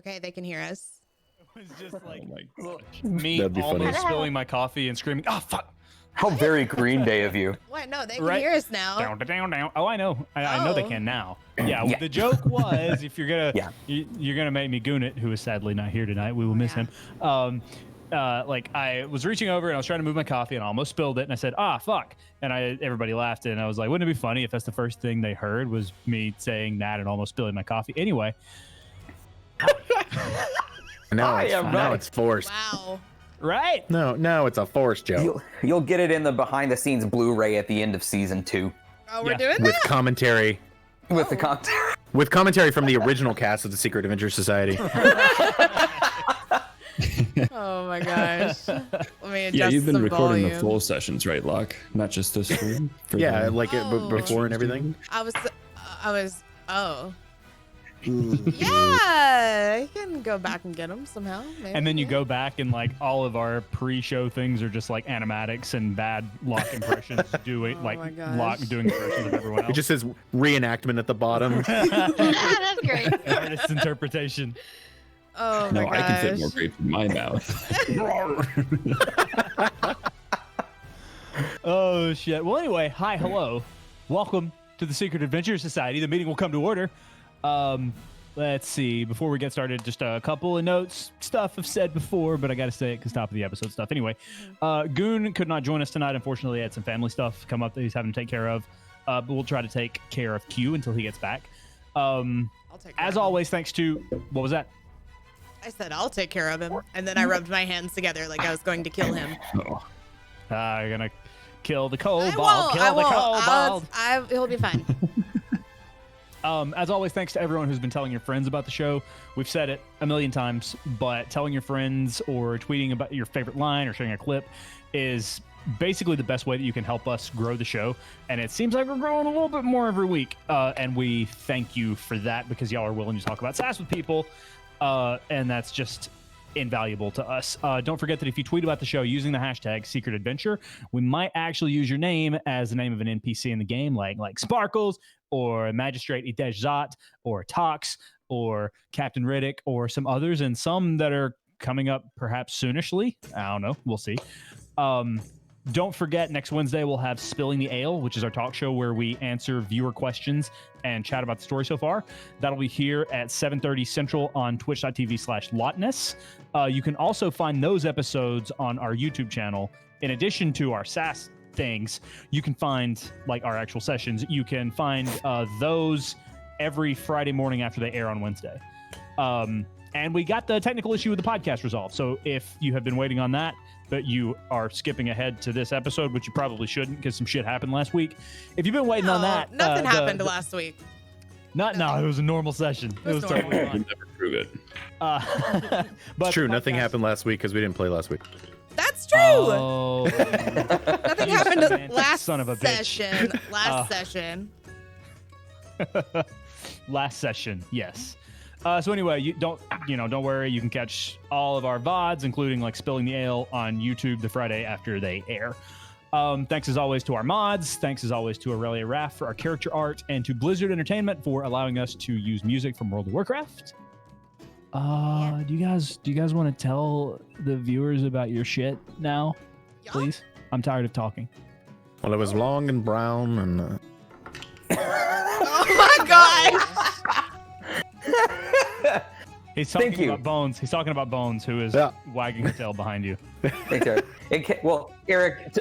Okay, they can hear us. It was just like Oh me That'd be funny. almost spilling my coffee and screaming, "Oh fuck!" How very Green Day of you. What? No, they can Right. hear us now. Down, down, down. Oh, I know. I know they Oh. can now. Yeah. Yeah. The joke was, if you're gonna, Yeah. you're gonna make me goon it, who is sadly not here tonight. We will miss Yeah. him. Like I was reaching over and I was trying to move my coffee and I almost spilled it and I said, "Ah, fuck!" And everybody laughed and I was like, "Wouldn't it be funny if that's the first thing they heard was me saying that and almost spilling my coffee?" Anyway. Now I it's, am now right. it's forced. Wow. Right. No, it's a forced joke. You'll get it in the behind the scenes Blu-ray at the end of season 2 Oh, we're Yeah. doing With that? commentary. with the Oh. content. With commentary from the original cast of the Secret Adventure Society. Oh my gosh. Let me adjust Yeah, you've been some recording volume. the full sessions, right, Locke? Not just this stream? For Yeah, the- like it Oh. before and everything. I was, oh. Yeah, you can go back and get them somehow. Maybe, And then you yeah. go back and like all of our pre-show things are just like animatics and bad Locke impressions doing Oh like my gosh. Locke doing impressions of everyone It else. just says reenactment at the bottom. That's great. Artist's interpretation. Oh my No, gosh. I can fit more grapes in my mouth. Oh shit. Well, anyway, hi, hello, welcome to the Secret Adventure Society. The meeting will come to order. Let's see. Before we get started, just a couple of notes. Stuff I've said before, but I got to say it because top of the episode stuff. Anyway, Goon could not join us tonight. Unfortunately, he had some family stuff come up that he's having to take care of. But we'll try to take care of Q until he gets back. I'll take care As of him. always, thanks to what was that? I said I'll take care of him, and then I rubbed my hands together like I was going to kill him. Oh, You're gonna kill the I kobold. won't. Kill I the won't. kobold. He'll be fine. As always, thanks to everyone who's been telling your friends about the show. We've said it a million times, but telling your friends or tweeting about your favorite line or sharing a clip is basically the best way that you can help us grow the show. And it seems like we're growing a little bit more every week. And we thank you for that because y'all are willing to talk about sass with people. And that's just invaluable to us. Don't forget that if you tweet about the show using the hashtag Secret Adventure, we might actually use your name as the name of an NPC in the game, like Sparkles or Magistrate Idesh Zot or Tox or Captain Riddick or some others, and some that are coming up perhaps soonishly. I don't know. We'll see. Don't forget, next Wednesday we'll have Spilling the Ale, which is our talk show where we answer viewer questions and chat about the story so far. That'll be here at 7:30 Central on twitch.tv/Lotness. You can also find those episodes on our YouTube channel. In addition to our SAS things, you can find like our actual sessions. You can find those every Friday morning after they air on Wednesday. And we got the technical issue with the podcast resolved. So if you have been waiting on that, but you are skipping ahead to this episode, which you probably shouldn't because some shit happened last week. If you've been waiting on that, Nothing happened last week. No, it was a normal session. It was normal. totally I fine. can never prove it. But It's true. the Nothing podcast- happened last week because we didn't play last week. That's true. Oh, Nothing you happened semantic last son of a bitch. session. Last session. last session, yes. So anyway, don't worry. You can catch all of our VODs, including like Spilling the Ale, on YouTube the Friday after they air. Thanks as always to our mods. Thanks as always to Aurelia Raff for our character art, and to Blizzard Entertainment for allowing us to use music from World of Warcraft. Do you guys want to tell the viewers about your shit now, Yeah. please? I'm tired of talking. Well, it was long and brown and. Oh my gosh. He's Thank talking you. about Bones. He's talking about Bones, who is Yeah. wagging his tail behind you. Thanks, Eric. Well, Eric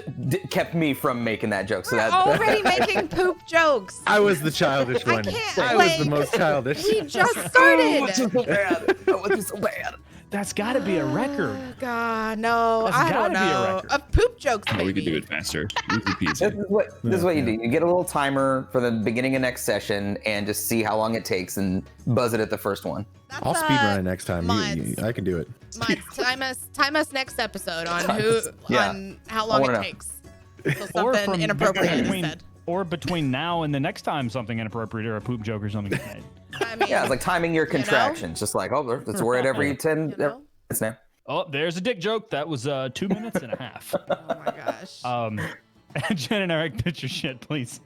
kept me from making that joke, so We're that already making poop jokes. I was the childish I one. can't, I was the like- most childish. We just Oh, started. it's so bad. Oh, it's so bad. That's got to be a record. Oh, God, no. That's I don't gotta be a know. record. Of poop jokes, Oh, we maybe. could do it faster. Easy This peasy. is what you do. You get a little timer for the beginning of next session and just see how long it takes and buzz it at the first one. That's, I'll speedrun it next time. mods. I can do it. Mods, time us next episode on Yeah. on how long wanna it know. takes. So something inappropriate is said. Or between now and the next time something inappropriate or a poop joke or something is made. I mean, Yeah, it's like timing your know? contractions. Just like, oh, it's word every 10 You know? minutes now. Oh, there's a dick joke. That was 2 minutes and a half. Oh my gosh. Jen and Eric, pitch your shit, please.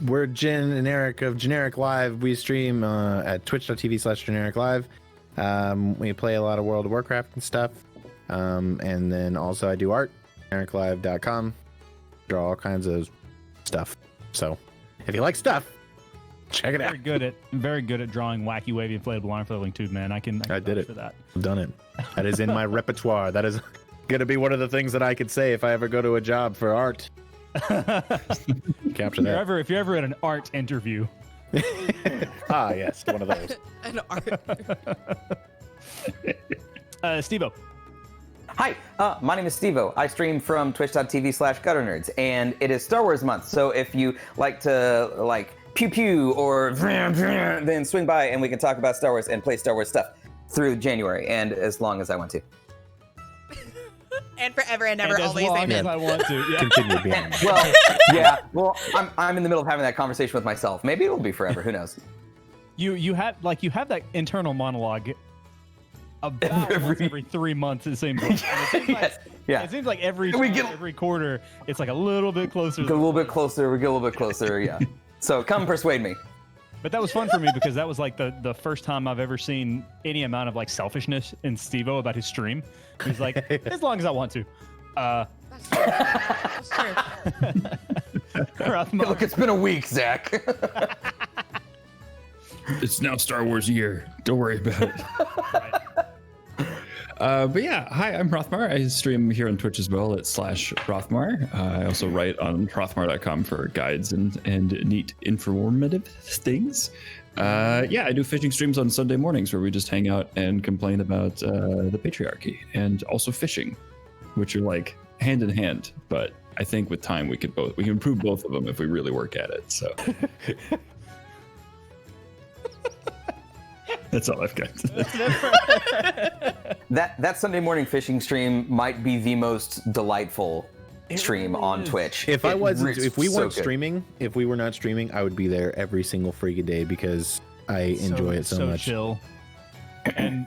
we're Jen and Eric of Generic Live. We stream at twitch.tv/Generic Live. We play a lot of World of Warcraft and stuff. And then also I do art, genericlive.com. Draw all kinds of stuff. So if you like stuff, check it out. Very good at drawing wacky, wavy, inflatable arm flailing tube, man. I did it. for that. I've done it. That is in my repertoire. That is going to be one of the things that I could say if I ever go to a job for art. Capture that. If you're ever at an art interview. Yes, one of those. An art. Steve-O. Hi, my name is Steve-O. I stream from twitch.tv/gutternerds, and it is Star Wars month. So if you like to pew pew or then swing by and we can talk about Star Wars and play Star Wars stuff through January and as long as I want to. And forever and ever, And as always long amen. as I want to. Yeah. Continue beyond that. Well, yeah. Well, I'm in the middle of having that conversation with myself. Maybe it'll be forever. Who knows? You have that internal monologue about once every 3 months, it seems like. And it seems like Yes. Yeah. It seems like every quarter it's like a little bit closer. We get a little bit closer. Yeah. So come persuade me. But that was fun for me because that was like the first time I've ever seen any amount of like selfishness in Steve-O about his stream. He's like, as long as I want to. That's true. That's true. Rothmar. Look, it's been a week, Zach. It's now Star Wars year. Don't worry about it. But yeah, hi, I'm Rothmar. I stream here on Twitch as well at /Rothmar. I also write on rothmar.com for guides and neat informative things. I do fishing streams on Sunday mornings where we just hang out and complain about the patriarchy and also fishing, which are like hand in hand. But I think with time we can improve both of them if we really work at it. So that's all I've got. That Sunday morning fishing stream might be the most delightful stream on Twitch. If we weren't good. streaming, if we were not streaming, I would be there every single freaking day because I enjoy it so much. Chill. And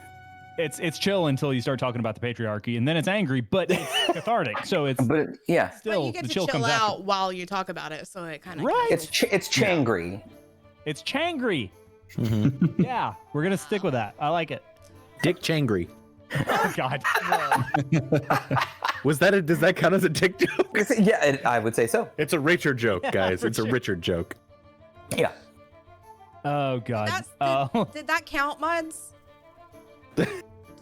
it's chill until you start talking about the patriarchy, and then it's angry, but it's cathartic. So it's But yeah, still But you get the to chill chill comes out after. while you talk about it, so it kind of Right. it's Changry. It's changry. Mm-hmm. Yeah, we're gonna stick with that. I like it. Dick Changry. Oh God. Does that count as a dick joke? Yeah, I would say so. It's a Richard joke, guys. for It's sure. a Richard joke. Yeah. Oh God. Did that count, mods? Does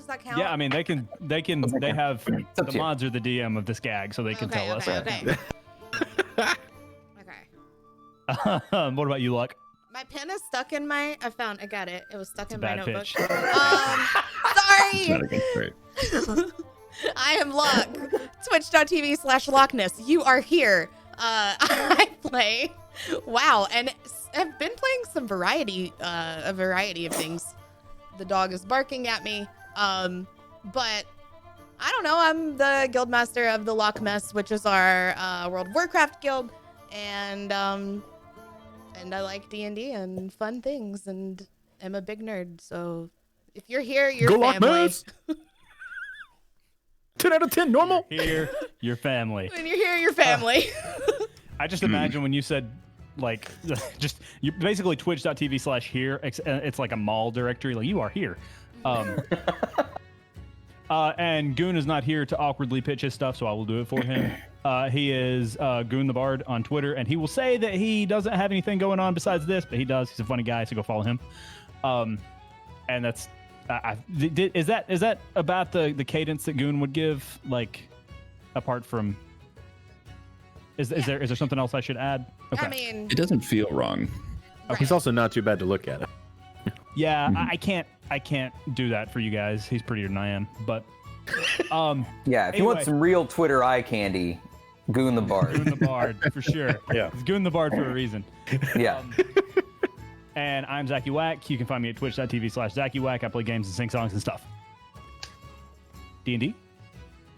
that count? Yeah, I mean they have up the to you. mods are the DM of this gag, so they can tell us. Okay. What about you, Luck? My pen is stuck in my. I got it. It was stuck in my bad notebook. pitch. Not Sorry. a good trait. I am Luck. Twitch.tv/Lockness. You are here. I play WoW and I've been playing a variety of things. The dog is barking at me. But I don't know. I'm the guildmaster of the Lockmess, which is our World of Warcraft guild, and I like D&D and fun things, and I'm a big nerd. So if you're here, you're Go family. Lockmess! 10 out of 10, normal. Here, your family. When you're here, you're family. I just imagine when you said like just you basically twitch.tv/here. It's like a mall directory. Like you are here. And Goon is not here to awkwardly pitch his stuff, so I will do it for him. He is Goon the Bard on Twitter, and he will say that he doesn't have anything going on besides this, but he does. He's a funny guy, so go follow him. And that's is that about the cadence that Goon would give? Like, apart from, is there something else I should add? Okay. I mean, It doesn't feel wrong. He's also not too bad to look at. Yeah, I can't do that for you guys. He's prettier than I am, but Yeah, if you want Anyway. some real Twitter eye candy, Goon the Bard. Goon the Bard for sure. Yeah. He's Goon the Bard for a reason. Yeah. And I'm Zachy Wack. You can find me at twitch.tv/Zachy Wack. I play games and sing songs and stuff. D&D?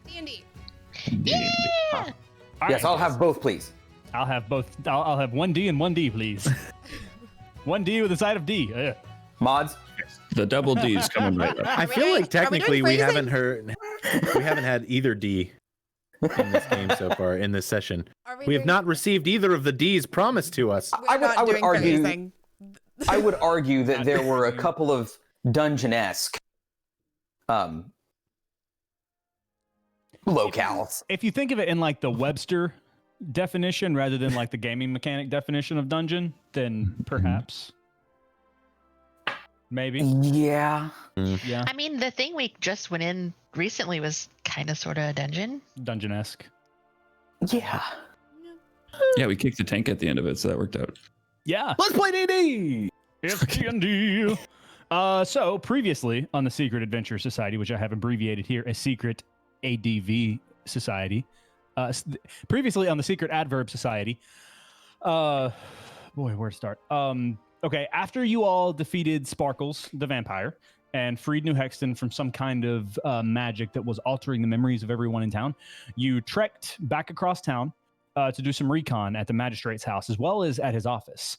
D&D. All Yes, right. I'll have both, please. I'll have both. I'll have 1D and 1D, please. 1D with a side of D. Mods? The double D is coming right up. I we feel doing- like technically are we we doing haven't had either D in this game so far in this session. Are We have doing- not received either of the D's promised to us. We're not I would doing argue- anything. I would argue that there were a couple of dungeon-esque locales. If you think of it in like the Webster definition rather than like the gaming mechanic definition of dungeon, then perhaps. Maybe. Yeah. Yeah. I mean, the thing we just went in recently was kind of sort of a dungeon. Dungeon-esque. Yeah. Yeah, we kicked the tank at the end of it, so that worked out. Yeah. Let's play D&D! It's D&D. So previously on the Secret Adventure Society, which I have abbreviated here as Secret ADV Society. Previously on the Secret Adverb Society. Boy, where to start? Okay, after you all defeated Sparkles, the vampire, and freed New Hexton from some kind of magic that was altering the memories of everyone in town, you trekked back across town to do some recon at the magistrate's house as well as at his office.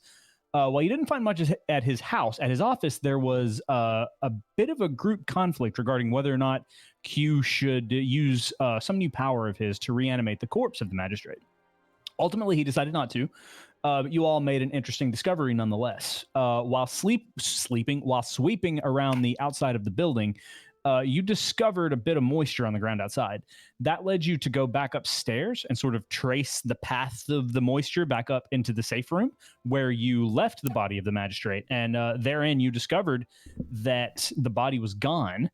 While you didn't find much at his house, at his office, there was a bit of a group conflict regarding whether or not Q should use some new power of his to reanimate the corpse of the magistrate. Ultimately, he decided not to. But you all made an interesting discovery nonetheless. While sweeping around the outside of the building, you discovered a bit of moisture on the ground outside. That led you to go back upstairs and sort of trace the path of the moisture back up into the safe room where you left the body of the magistrate. And therein you discovered that the body was gone.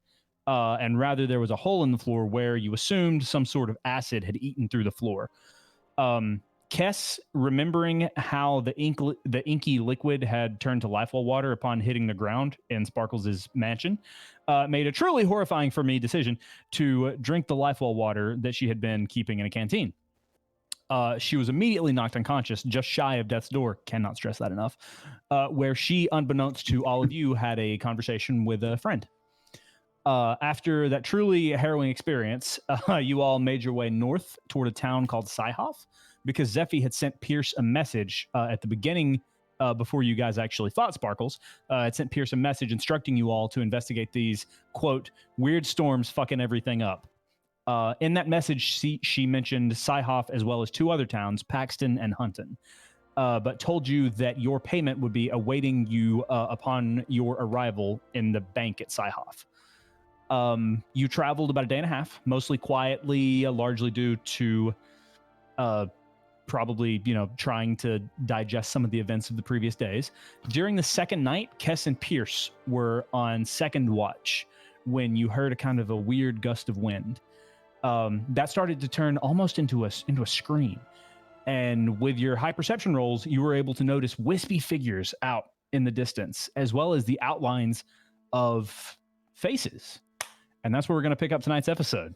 And rather there was a hole in the floor where you assumed some sort of acid had eaten through the floor. Kess, remembering how the inky liquid had turned to lifewell water upon hitting the ground in Sparkles' mansion, made a truly horrifying for me decision to drink the lifewell water that she had been keeping in a canteen. She was immediately knocked unconscious, just shy of death's door. Cannot stress that enough. Where she, unbeknownst to all of you, had a conversation with a friend. After that truly harrowing experience, you all made your way north toward a town called Syhoff, because Zephy had sent Pierce a message at the beginning, before you guys actually fought Sparkles. It sent Pierce a message instructing you all to investigate these, quote, weird storms fucking everything up. In that message, she mentioned Syhoff as well as two other towns, Paxton and Hunton, but told you that your payment would be awaiting you upon your arrival in the bank at Syhoff. You traveled about a day and a half, mostly quietly, largely due to probably, trying to digest some of the events of the previous days. During the second night, Kess and Pierce were on second watch when you heard a kind of a weird gust of wind. That started to turn almost into a scream. And with your high perception rolls, you were able to notice wispy figures out in the distance, as well as the outlines of faces. And that's where we're going to pick up tonight's episode.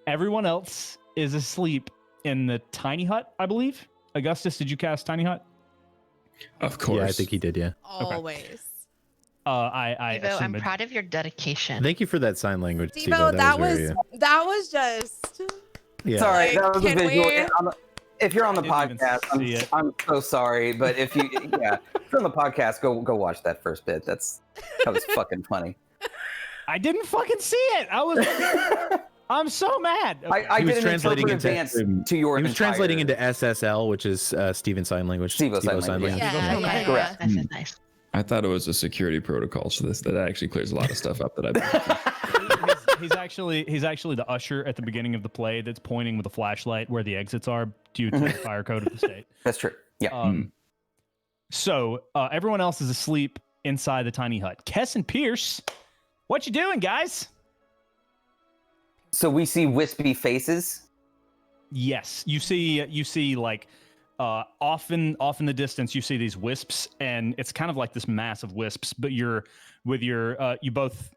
Everyone else is asleep in the tiny hut, I believe. Augustus, did you cast tiny hut? Of course. Yeah, I think he did, yeah. Always. I Devo, I'm assumed proud of your dedication. Thank you for that sign language, Devo, Steve. that was just. Yeah. Sorry, Like, that was a can visual. we- If you're on the I didn't even see it. podcast, I'm so sorry, but if you're on the podcast, go watch that first bit. That was fucking funny. I didn't fucking see it. I'm so mad. Okay. I He was did an translating interpretive into- dance to your. He was entire- translating into SSL, which is Steven Sign Language. Stevo Sign Stevo Language, Yeah, yeah, Correct. This is nice. I thought it was a security protocol, so that actually clears a lot of stuff up that I. he's actually the usher at the beginning of the play that's pointing with a flashlight where the exits are due to the fire code of the state. That's true. Yeah. So everyone else is asleep inside the tiny hut. Kess and Pierce, what you doing, guys? So we see wispy faces. Yes, you see like off in the distance you see these wisps, and it's kind of like this mass of wisps. But you both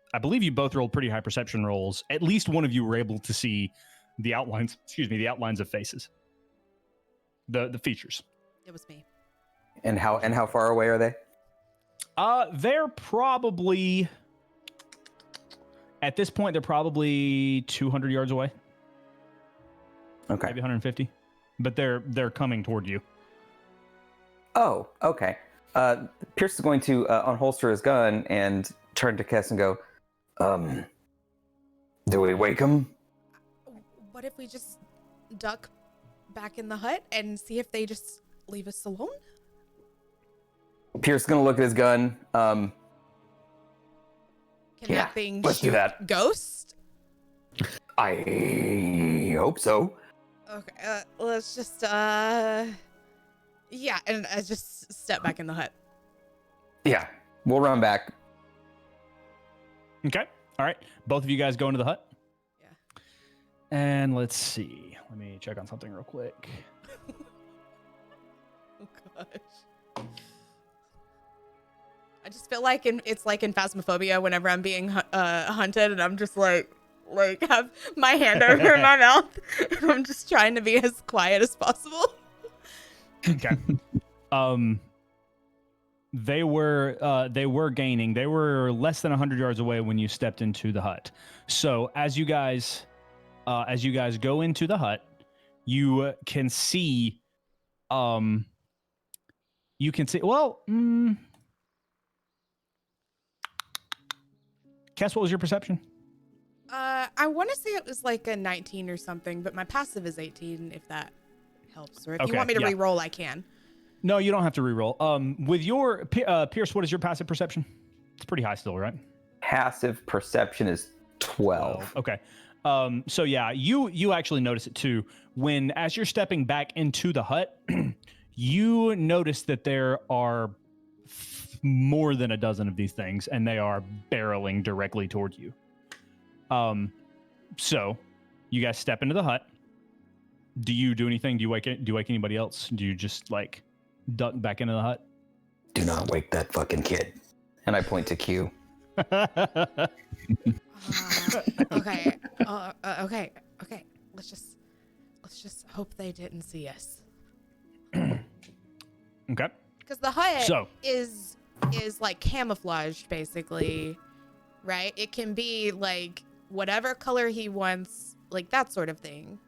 rolled pretty high perception rolls. At least one of you were able to see the outlines. The outlines of faces. The features. It was me. And how far away are they? They're probably at this point they're probably 200 yards away. Okay. Maybe 150. But they're coming toward you. Oh, okay. Pierce is going to unholster his gun and turn to Kess and go, do we wake him? what if we just duck back in the hut and see if they just leave us alone? Pierce is gonna look at his gun. Can Yeah, that thing let's do shoot that. ghost? I hope so. Okay, let's just yeah, and I just step back in the hut. Yeah, we'll run back. Okay. All right. Both of you guys go into the hut. Yeah. And let's see. Let me check on something real quick. Oh gosh. I just feel like it's like in Phasmophobia whenever I'm being hunted and I'm just like have my hand over my mouth and I'm just trying to be as quiet as possible. Okay. They were gaining. They were less than 100 yards away when you stepped into the hut. So as you guys go into the hut, you can see. You can see. Well, Cass, what was your perception? I want to say it was like a 19 or something, but my passive is 18. If that helps, or if you Okay, want me to yeah. re-roll, I can. No, you don't have to reroll. With your Pierce, what is your passive perception? It's pretty high still, right? Passive perception is 12. Okay. So yeah, you actually notice it too. When as you're stepping back into the hut, you notice that there are more than a dozen of these things, and they are barreling directly toward you. So you guys step into the hut. Do you do anything? Do you wake anybody else? Do you just like duck back into the hut? Do not wake that fucking kid. And I point to Q. Okay. Okay. Let's just hope they didn't see us. Okay. Because the hut So- is like camouflaged, basically, right? It can be like whatever color he wants, like that sort of thing.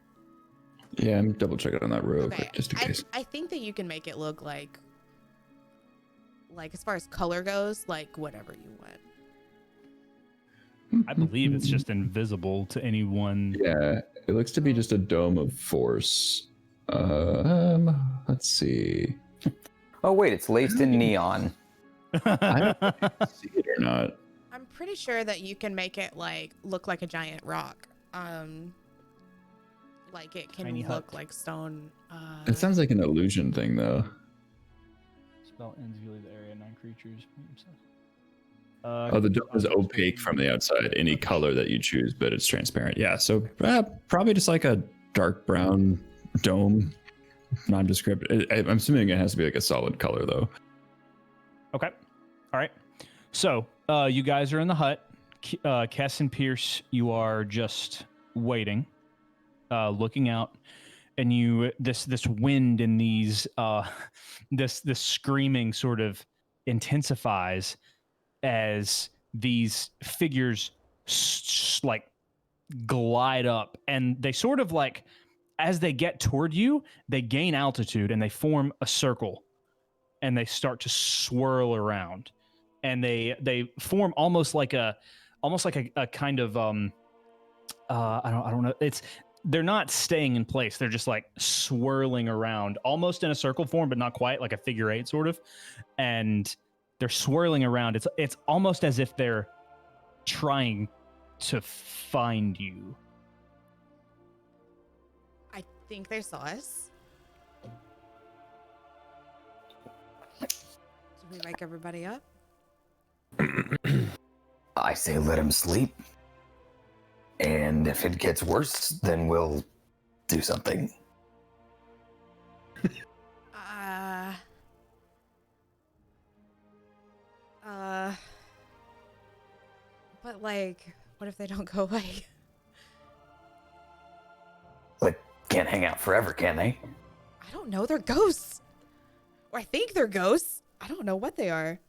Yeah, I'm double checking on that real Okay. quick, just in case. I think that you can make it look like as far as color goes, like whatever you want. I believe it's just invisible to anyone. Yeah, it looks to be just a dome of force. Let's see. Oh, wait, it's laced in neon. I don't see it or not. I'm pretty sure that you can make it like look like a giant rock. Like it can Tiny look hut. like stone. It sounds like an illusion thing, though. Spell ends view the area, 9 creatures. Oh, the dome is opaque from the outside, any color that you choose, but it's transparent. Yeah, so probably just like a dark brown dome, nondescript. I'm assuming it has to be like a solid color, though. Okay. All right. So you guys are in the hut. Cass and Pierce, you are just waiting, looking out, and you this wind and these this screaming sort of intensifies as these figures like glide up, and they sort of like as they get toward you, they gain altitude and they form a circle, and they start to swirl around, and they form almost like a kind of I don't know, they're not staying in place, they're just like swirling around almost in a circle form, but not quite, like a figure 8 sort of, and they're swirling around. It's almost as if they're trying to find you. I think they saw us. Did we wake everybody up? I say let him sleep. And if it gets worse, then we'll do something. But like, what if they don't go away? Like, can't hang out forever, can they? I don't know. They're ghosts. Or I think they're ghosts. I don't know what they are.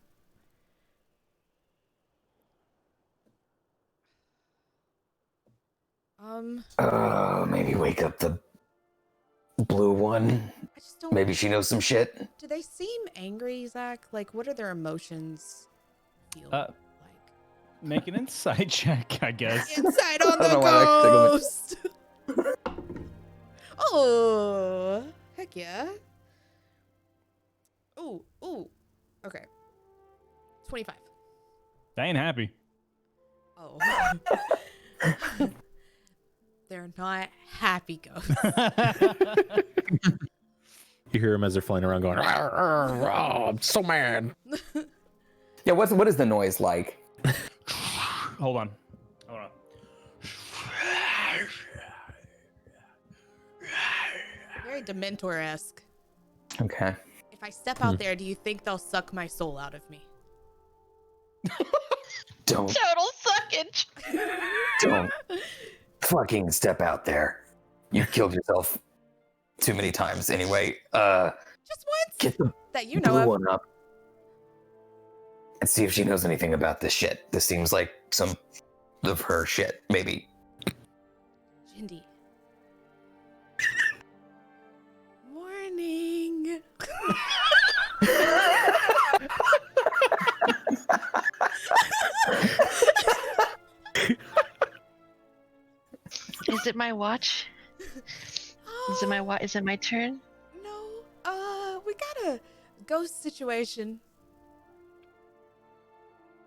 Maybe wake up the blue one. I just don't. Maybe she knows some shit. Do they seem angry, Zach? Like, what are their emotions feel Uh, like? Make an insight check, I guess. Inside on I don't the know why I clicked on it. ghost. Oh, heck yeah. Ooh. Okay. 25. They ain't happy. Oh. They're not happy ghosts. You hear them as they're flying around going, "Rawr, rawr, rawr, I'm so mad." Yeah, what is the noise like? Hold on. Very Dementor-esque. Okay. If I step out there, do you think they'll suck my soul out of me? Don't Total suckage. don't fucking step out there. You've killed yourself too many times anyway. Just once Get the that you blue know of. one up and see if she knows anything about this shit. This seems like some of her shit, maybe. Jindy. Morning. Is it my watch? Is it my watch? Is it my turn? No, we got a ghost situation.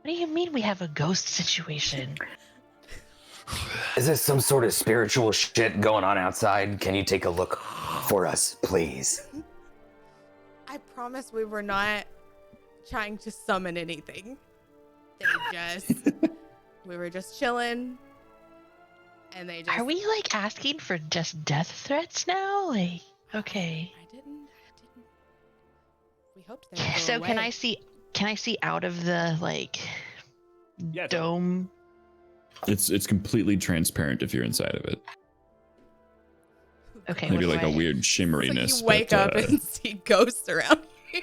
What do you mean we have a ghost situation? Is this some sort of spiritual shit going on outside? Can you take a look for us, please? I promise we were not trying to summon anything. We were just chilling. And they just. Are we like asking for just death threats now? Like, okay. I didn't. We hoped they would go So away. can I see out of the like Yeah, dome? It's completely transparent if you're inside of it. Okay. Maybe what like do a I- weird shimmeriness. So you wake but, up and see ghosts around you.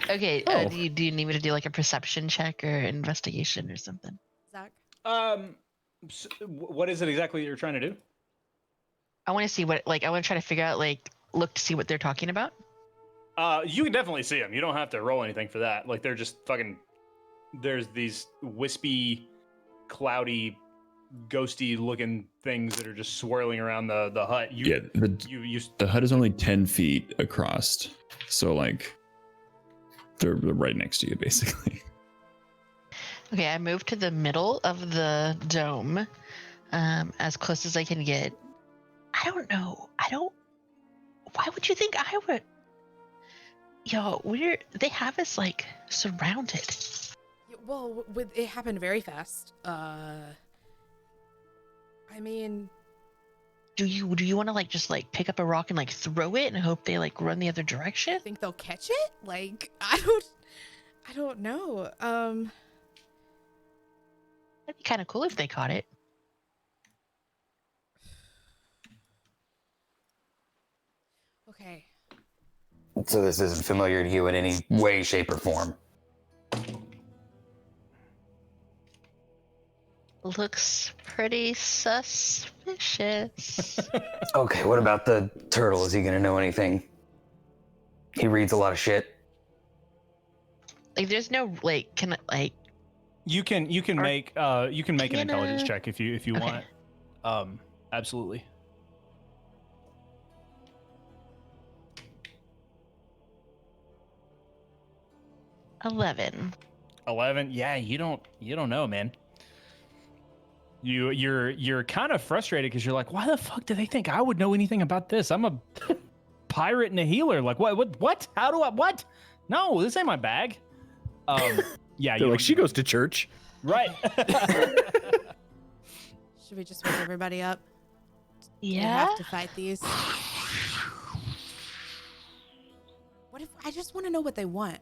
Okay. Oh. Do you need me to do like a perception check or investigation or something? Zach. What is it exactly that you're trying to do? I want to see what I want to try to figure out look to see what they're talking about. You can definitely see them. You don't have to roll anything for that. Like they're just fucking. There's these wispy, cloudy, ghosty-looking things that are just swirling around the hut. The hut is only 10 feet across, so like they're right next to you basically. Okay, I moved to the middle of the dome, as close as I can get. I don't know. Why would you think I would? Yo, they have us like surrounded. Well, it happened very fast. I mean, Do you want to like just like pick up a rock and like throw it and hope they like run the other direction? I think they'll catch it. Like, I don't know. That'd be kind of cool if they caught it. Okay. So this isn't familiar to you in any way, shape, or form. Looks pretty suspicious. Okay, what about the turtle? Is he gonna know anything? He reads a lot of shit. Like, there's no like, can like. You can make an intelligence check if you Okay. want. Absolutely. $11. 11. Yeah, you don't know, man. You're kind of frustrated because you're like, why the fuck do they think I would know anything about this? I'm a pirate and a healer. Like, what? How do I? What? No, this ain't my bag. Yeah, They're like, she goes to church. right. Should we just wake everybody up? We Yeah. have to fight these. What if I just want to know what they want?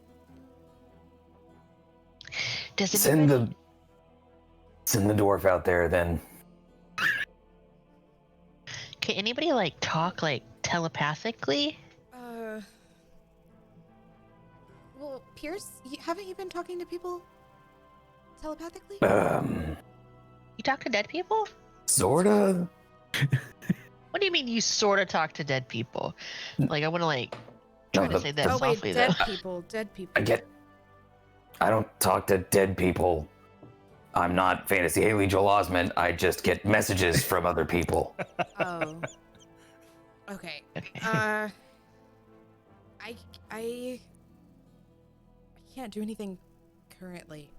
Does it Send the dwarf out there, then. Can anybody like talk like telepathically? Well, Pierce, haven't you been talking to people telepathically? You talk to dead people? Sorta. What do you mean you sort of talk to dead people? Like, I want to like try No, to say that Oh wait, softly though. dead people. I don't talk to dead people. I'm not Fantasy Haley Joel Osment. I just get messages from other people. Oh. Okay. Okay. I can't do anything currently.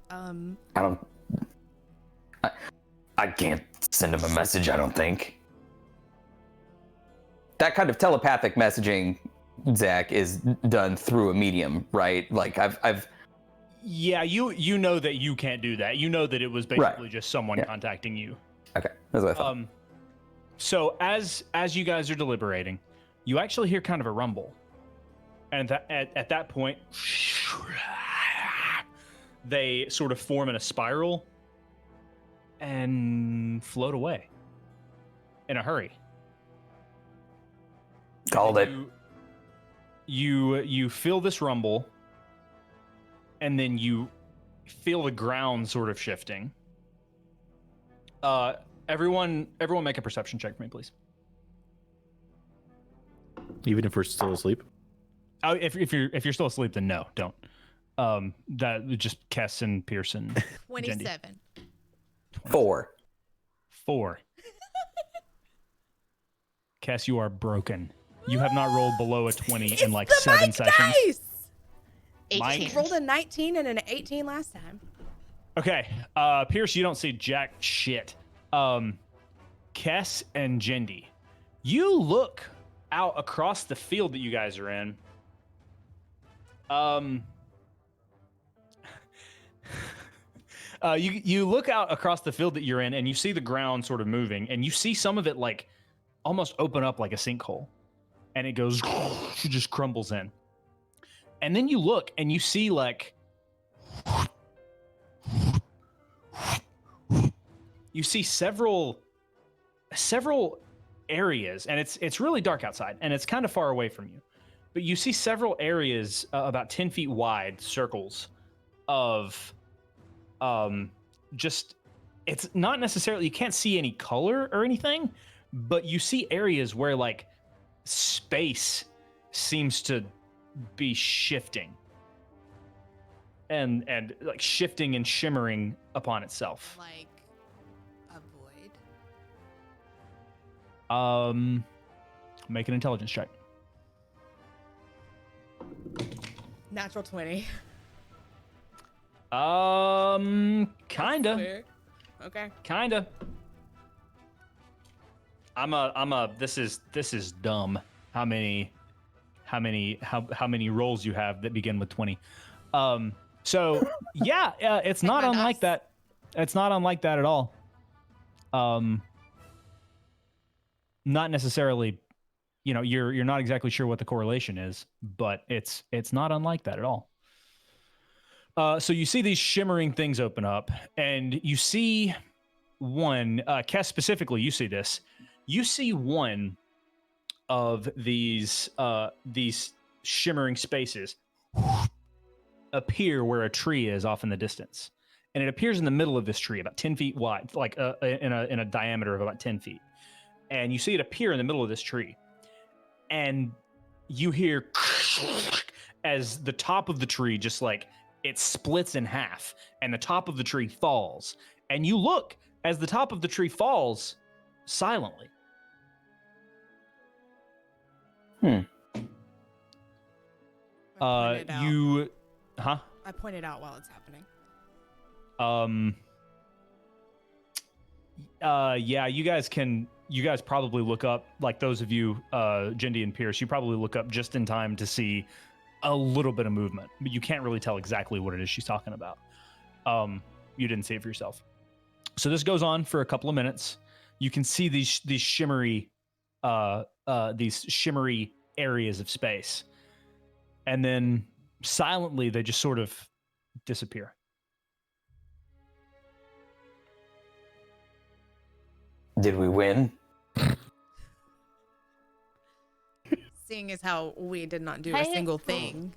I can't send him a message, I don't think. That kind of telepathic messaging, Zach, is done through a medium, right? Like I've Yeah, you know that you can't do that. You know that it was basically just someone contacting you. okay, that's what I thought. So as you guys are deliberating, you actually hear kind of a rumble, and at that point, they sort of form in a spiral and float away in a hurry. Called it. You feel this rumble, and then you feel the ground sort of shifting. Everyone make a perception check for me, please. Even if we're still asleep. Oh, if you're still asleep, then no, don't. That just Kess and Pearson. 27. 4. 4. Kess, you are broken. You have not rolled below a 20 in like the 7 Mike sessions. Dice! 18. Mike? Rolled a 19 and an 18 last time. Okay, Pierce, you don't see jack shit. Kess and Jendi, you look out across the field that you guys are in. You look out across the field that you're in, and you see the ground sort of moving, and you see some of it like almost open up like a sinkhole, and it goes, it just crumbles in. And then you look, and you see like, you see several areas, and it's really dark outside, and it's kind of far away from you, but you see several areas about 10 feet wide, circles of just, it's not necessarily, you can't see any color or anything, but you see areas where like space seems to be shifting and like shifting and shimmering upon itself. Like a void. Make an intelligence check. Natural 20. Kinda. Weird. Okay. Kinda. This is dumb. How many rolls you have that begin with 20? So yeah, it's not my unlike dice. that. It's not unlike that at all. Not necessarily, you're not exactly sure what the correlation is, but it's not unlike that at all. So you see these shimmering things open up, and you see one, Kess specifically, you see this. You see one of these shimmering spaces appear where a tree is off in the distance. And it appears in the middle of this tree, about 10 feet wide, like in a diameter of about 10 feet. And you see it appear in the middle of this tree. And you hear as the top of the tree just like it splits in half, and the top of the tree falls. And you look as the top of the tree falls silently. I pointed out. I pointed out while it's happening. Yeah, you guys probably look up, like those of you, Jendi and Pierce, you probably look up just in time to see a little bit of movement, but you can't really tell exactly what it is she's talking about. You didn't see it for yourself. So this goes on for a couple of minutes. You can see these shimmery areas of space, and then silently they just sort of disappear. Did we win? Seeing as how we did not do a single thing.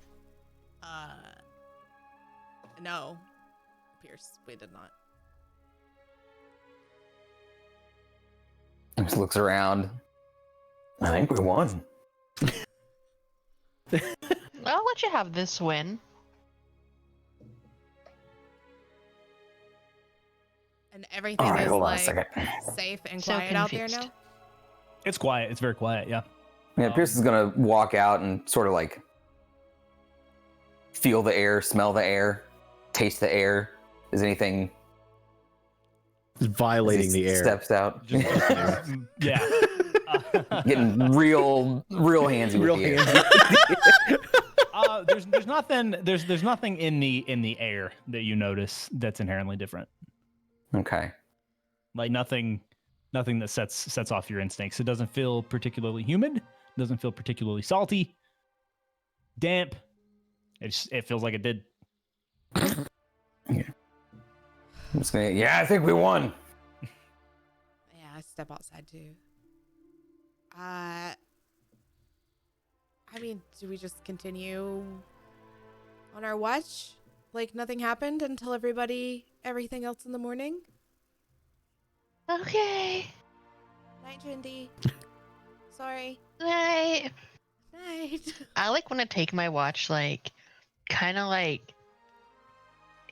No. Pierce, we did not. Just looks around. I think we won. I'll let you have this win. And everything All right, is hold on a like second. safe and So quiet out there confused. now. It's quiet. It's very quiet. Yeah. Yeah, Pierce is gonna walk out and sort of like feel the air, smell the air, taste the air. Is anything Violating as he the air. Steps out, Yeah. getting real handsy with the air. There's nothing in the air that you notice that's inherently different. Okay. Like nothing that sets off your instincts. It doesn't feel particularly humid. Doesn't feel particularly salty. Damp. It feels like it did. I'm just gonna. Yeah, I think we won. Yeah, I step outside too. I mean, do we just continue on our watch? Like nothing happened until everything else in the morning? Okay. Night, Jindy. Sorry. Night. Night. I like want to take my watch, like, kind of like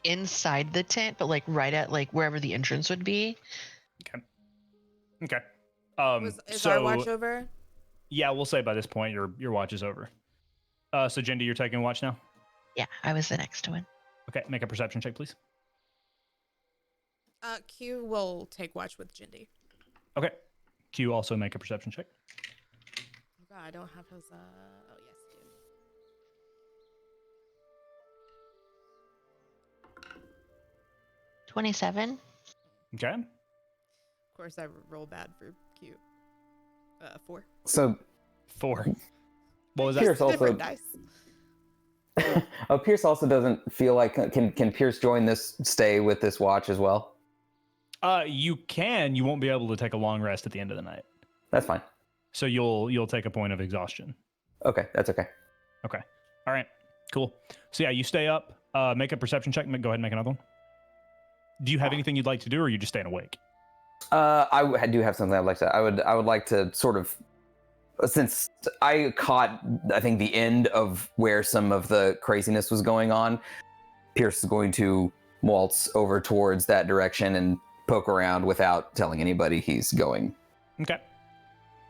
inside the tent, but like right at like wherever the entrance would be. Okay. Is our watch over? Yeah, we'll say by this point your watch is over. So Jindy, you're taking watch now? Yeah, I was the next one. Okay, make a perception check, please. Q will take watch with Jindy. Okay. Q, also make a perception check. Oh god, I don't have his oh yes, I do. 27. Okay. Of course I roll bad for Q. 4. So 4. What was that? Pierce also. Different dice. Oh, Pierce also doesn't feel like can Pierce join this stay with this watch as well? You can. You won't be able to take a long rest at the end of the night. That's fine. So you'll take a point of exhaustion. Okay, that's okay. Okay. All right. Cool. So yeah, you stay up. Make a perception check. Go ahead and make another one. Do you have anything you'd like to do, or are you just staying awake? I do have something I'd like to. I would like to sort of, since I caught, I think the end of where some of the craziness was going on. Pierce is going to waltz over towards that direction and poke around without telling anybody he's going. Okay.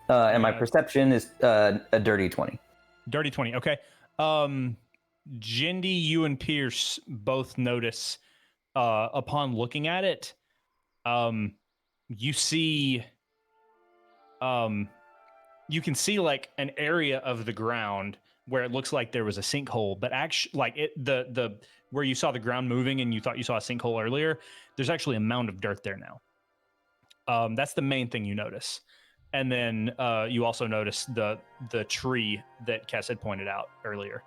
And my perception is a dirty 20. Dirty 20. Okay. Jindy, you and Pierce both notice upon looking at it, you see, you can see like an area of the ground where it looks like there was a sinkhole, but actually, like the where you saw the ground moving and you thought you saw a sinkhole earlier, there's actually a mound of dirt there now. That's the main thing you notice. And then you also notice the tree that Cass had pointed out earlier.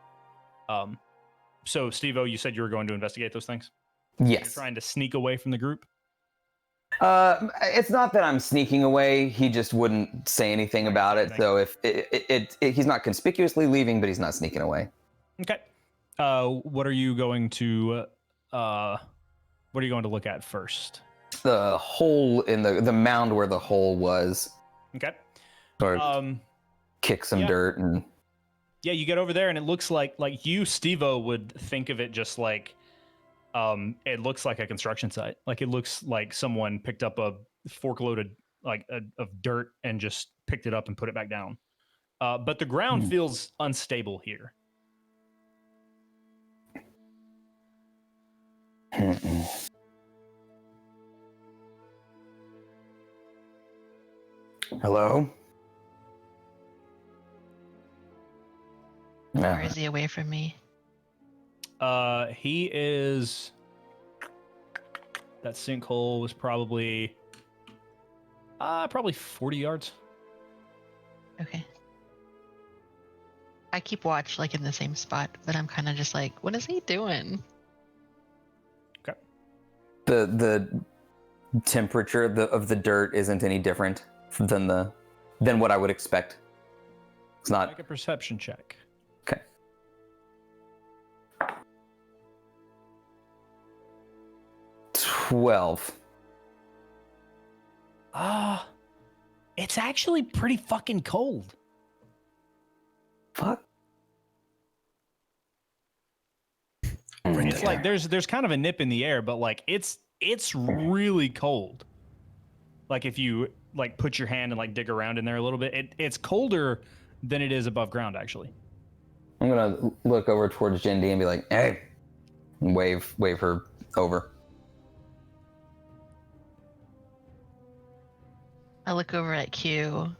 So, Steve-O, you said you were going to investigate those things? Yes. You're trying to sneak away from the group? It's not that I'm sneaking away. He just wouldn't say anything about it. So if he's not conspicuously leaving, but he's not sneaking away. Okay. What are you going to look at first? The hole in the mound where the hole was. Okay. Or kick some dirt and. Yeah, you get over there and it looks like you, Steve-O, would think of it just like, it looks like a construction site. Like it looks like someone picked up a fork loaded of dirt and just picked it up and put it back down. But the ground feels unstable here. Hello? Or is he away from me? He is. That sinkhole was probably 40 yards. Okay. I keep watch like in the same spot, but I'm kind of just like, what is he doing? Okay. The temperature of the dirt isn't any different than what I would expect. It's not. Make a perception check. Okay. $12. It's actually pretty fucking cold. Fuck. It's like there's kind of a nip in the air, but like it's really cold. Like if you like put your hand and like dig around in there a little bit, it's colder than it is above ground, actually. I'm gonna look over towards Jindy and be like, "Hey," and wave her over. I look over at Q,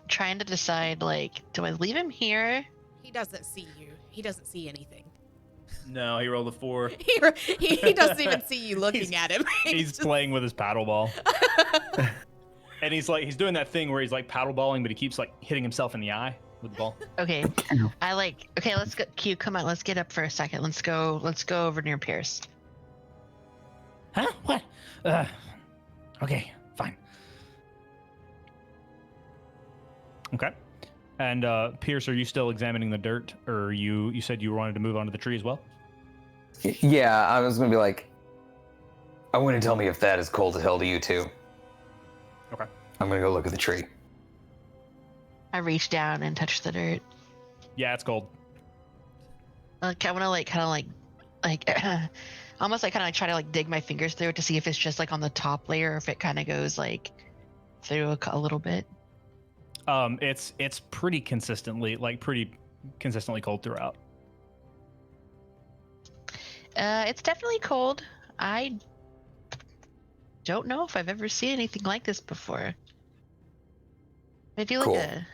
trying to decide, like, do I leave him here? He doesn't see you. He doesn't see anything. No, he rolled a 4. He doesn't even see you looking at him. He's just- playing with his paddle ball. And he's doing that thing where he's like paddle balling, but he keeps like hitting himself in the eye with the ball. Okay, okay, let's go. Q, come on, let's get up for a second. Let's go over near Pierce. Huh? What? Okay, fine. Okay. And Pierce, are you still examining the dirt, or you said you wanted to move onto the tree as well? Yeah, I was gonna be like, I wouldn't tell me if that is cold as hell to you too. Okay. I'm gonna go look at the tree. I reach down and touch the dirt. Yeah, it's cold. Like, I want to kind of almost like kind of like try to like dig my fingers through it to see if it's just like on the top layer or if it kind of goes like through a little bit. It's pretty consistently cold throughout. It's definitely cold. I don't know if I've ever seen anything like this before. Maybe like Cool. a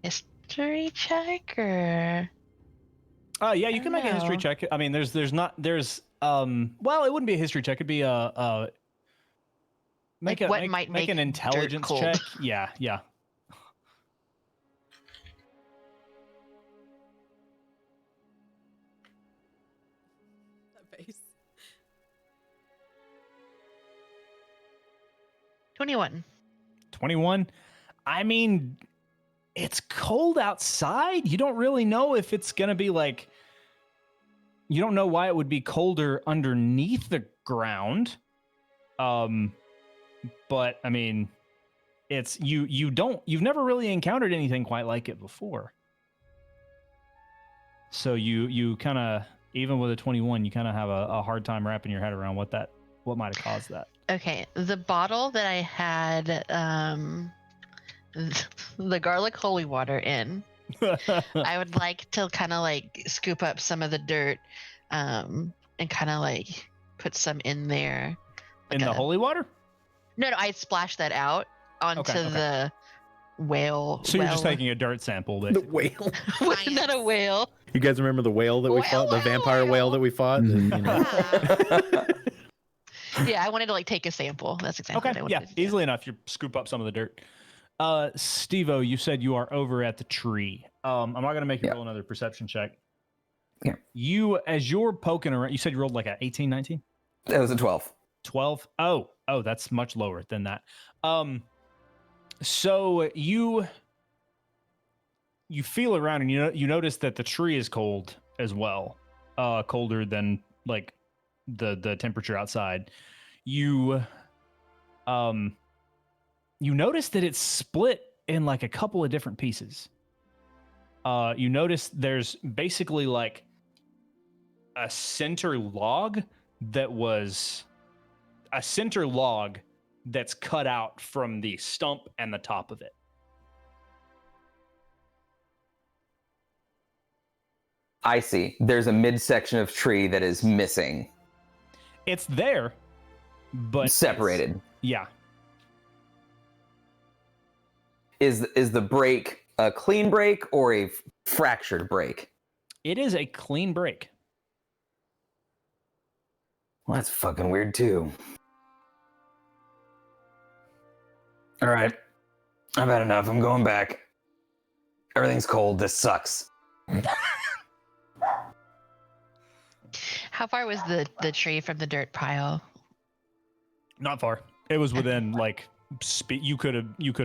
history check or. Yeah, you can make a history know. check. I mean, well, it wouldn't be a history check. It'd be make Like, what might make make an dirt intelligence cold? check. Yeah. That face. 21. 21. I mean, it's cold outside. You don't really know if it's going to be like, you don't know why it would be colder underneath the ground. But I mean, it's you've never really encountered anything quite like it before. So you kind of, even with a 21, you kind of have a hard time wrapping your head around what might have caused that. Okay, the bottle that I had the garlic holy water in, I would like to kind of like scoop up some of the dirt and kind of like put some in there. In the holy water? No, I splashed that out onto Okay. the whale. So you're just taking a dirt sample. The Basically. whale. Not a whale. You guys remember the whale that we fought? The vampire whale that we fought? Mhm. You know. Yeah. Yeah, I wanted to like take a sample. That's exactly what I Okay, wanted yeah, to do. easily enough. You scoop up some of the dirt. Steve-O, you said you are over at the tree. I'm not going to make you Yeah. roll another perception check. Yeah. You, as you're poking around, you said you rolled like a 18, 19? That was a 12. 12? Oh, that's much lower than that. So you feel around and you notice that the tree is cold as well, colder than like the temperature outside. You notice that it's split in like a couple of different pieces. You notice there's basically like a center log that's cut out from the stump and the top of it. I see. There's a midsection of tree that is missing, It's there, but separated. Yeah. Is the break a clean break or a fractured break? It is a clean break. Well, that's fucking weird too. All right, I've had enough. I'm going back. Everything's cold. This sucks. How far was the tree from the dirt pile? Not far. It was within like you could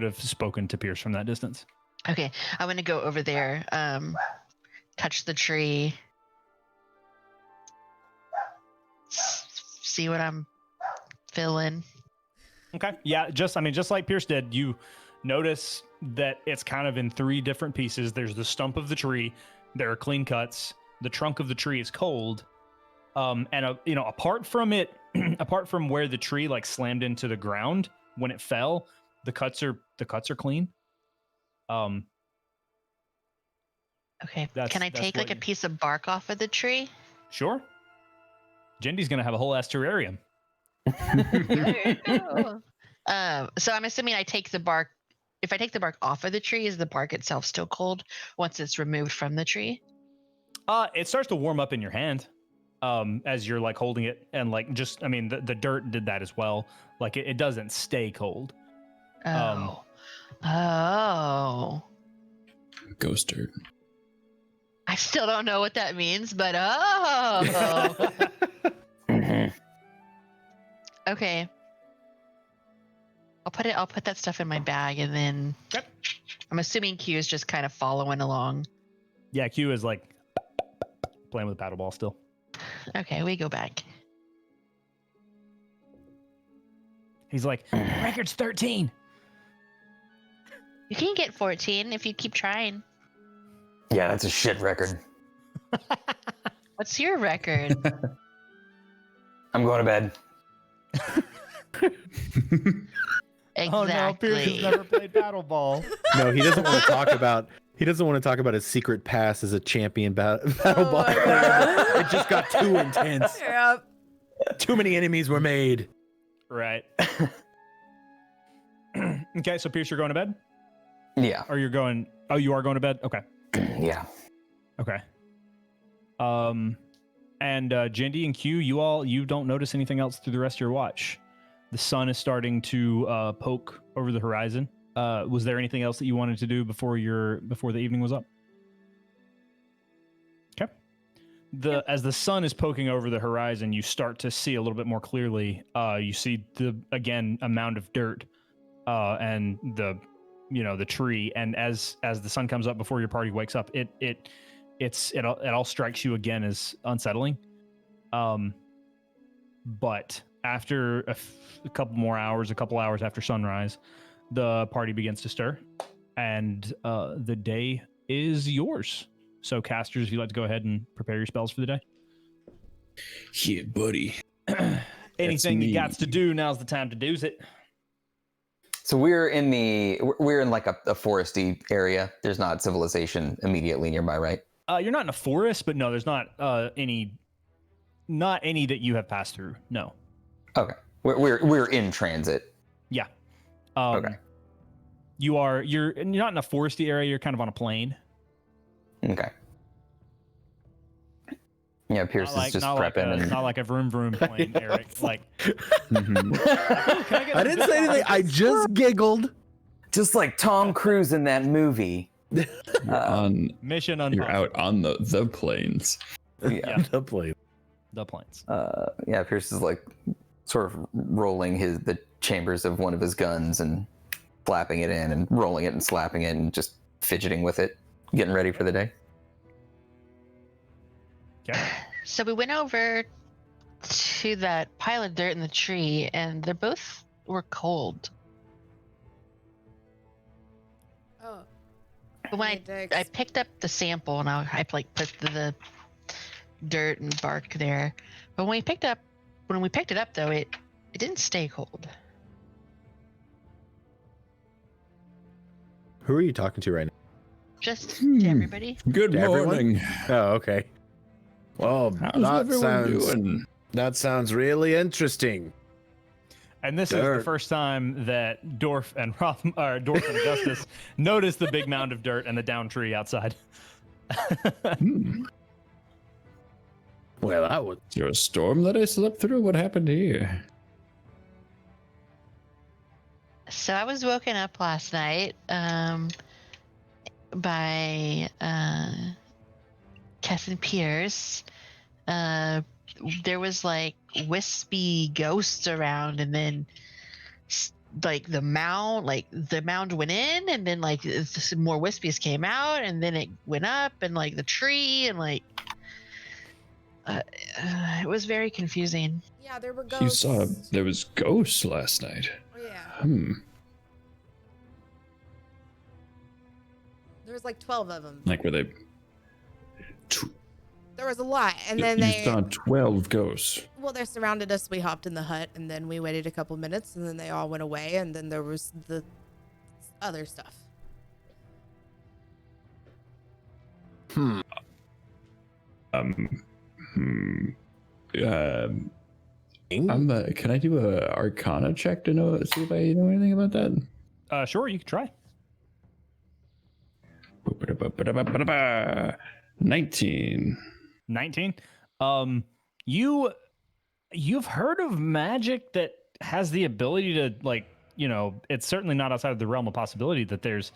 have spoken to Pierce from that distance. Okay, I'm gonna go over there, touch the tree, see what I'm feeling. Okay. Yeah, just like Pierce did, you notice that it's kind of in 3 different pieces. There's the stump of the tree, there are clean cuts, the trunk of the tree is cold. And apart from it, apart from where the tree like slammed into the ground when it fell, The cuts are clean. Okay. That's- Can I that's take what like a you- piece of bark off of the tree? Sure. Jindy's gonna have a whole ass terrarium. So I'm assuming I take the bark. If I take the bark off of the tree, is the bark itself still cold once it's removed from the tree? It starts to warm up in your hand, as you're like holding it, and like just, I mean, the dirt did that as well. Like it doesn't stay cold. Oh. Oh. Ghost dirt. I still don't know what that means, but oh. Okay. I'll put that stuff in my bag, and then Yep. I'm assuming Q is just kind of following along. Yeah, Q is like playing with a paddle ball still. Okay, we go back. He's like, record's 13. You can get 14 if you keep trying. Yeah, that's a shit record. What's your record? I'm going to bed. Exactly. Oh no, Pierce has never played paddle ball. No, he doesn't want to talk about. He doesn't want to talk about his secret past as a champion battle ball my player. God. It just got too intense. Yep. Too many enemies were made. Right. Okay, so Pierce, you're going to bed? Yeah. Or you're going, oh, you are going to bed? Okay. Yeah. Okay. And Jindy and Q, you don't notice anything else through the rest of your watch. The sun is starting to poke over the horizon. Was there anything else that you wanted to do before the evening was up? Okay. As the sun is poking over the horizon, you start to see a little bit more clearly. You see a mound of dirt, and the tree. And as the sun comes up before your party wakes up, it all strikes you again as unsettling. But after a couple hours after sunrise, the party begins to stir, and the day is yours. So, casters, if you'd like to go ahead and prepare your spells for the day. Yeah, buddy. Anything you me. got to do, now's the time to do it. So we're in like a foresty area. There's not civilization immediately nearby, right? You're not in a forest, but no, there's not any that you have passed through. No. Okay. We're in transit. Yeah. Okay. You're not in a foresty area. You're kind of on a plain. Okay. Yeah, Pierce is just prepping. Not like a vroom plain, Eric. Like, I didn't say anything. I just giggled. Just like Tom Cruise in that movie. mission You're unlocked. out on the plains. Yeah. The plane. The plains. Yeah, Pierce is like sort of rolling the chambers of one of his guns and flapping it in and rolling it and slapping it and just fidgeting with it, getting ready for the day. Okay. So we went over to that pile of dirt in the tree, and they both were cold. Oh. But when Hey, Dex. I picked up the sample, and I like put the dirt and bark there. But when we picked it up though, it didn't stay cold. Who are you talking to right now? Just to everybody. Good To everyone? morning. Oh, okay. Well, How's everyone doing? that sounds really interesting. And this is Dirt. the first time that Dorf and Justice noticed the big mound of dirt and the down tree outside. Well, I would. Is there a storm that I slept through? What happened here? So I was woken up last night by Cass and Pierce. There was like wispy ghosts around, and then like the mound went in, and then like some more wispies came out, and then it went up, and like the tree, and like it was very confusing. Yeah, there were ghosts. You saw there was ghosts last night. Yeah. There was like 12 of them. Like were they? There was a lot, and You then saw 12 ghosts. well, they surrounded us. We hopped in the hut, and then we waited a couple minutes, and then they all went away, and then there was the other stuff. Um, can I do a Arcana check to see if I know anything about that? Sure, you can try. 19. 19. You've heard of magic that has the ability to, like, you know, it's certainly not outside of the realm of possibility that there's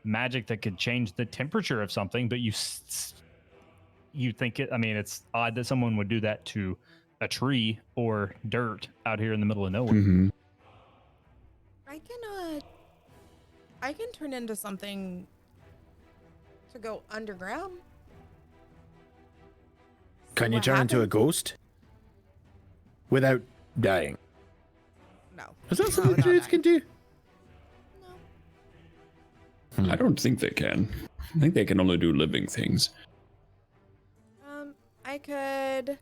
magic that could change the temperature of something, but you think it, I mean, it's odd that someone would do that to a tree or dirt out here in the middle of nowhere. Mm-hmm. I can turn into something to go underground. Can you What turn into a happened? ghost without dying? No. Is that Not something without druids can dying. do? No. I don't think they can. I think they can only do living things. I could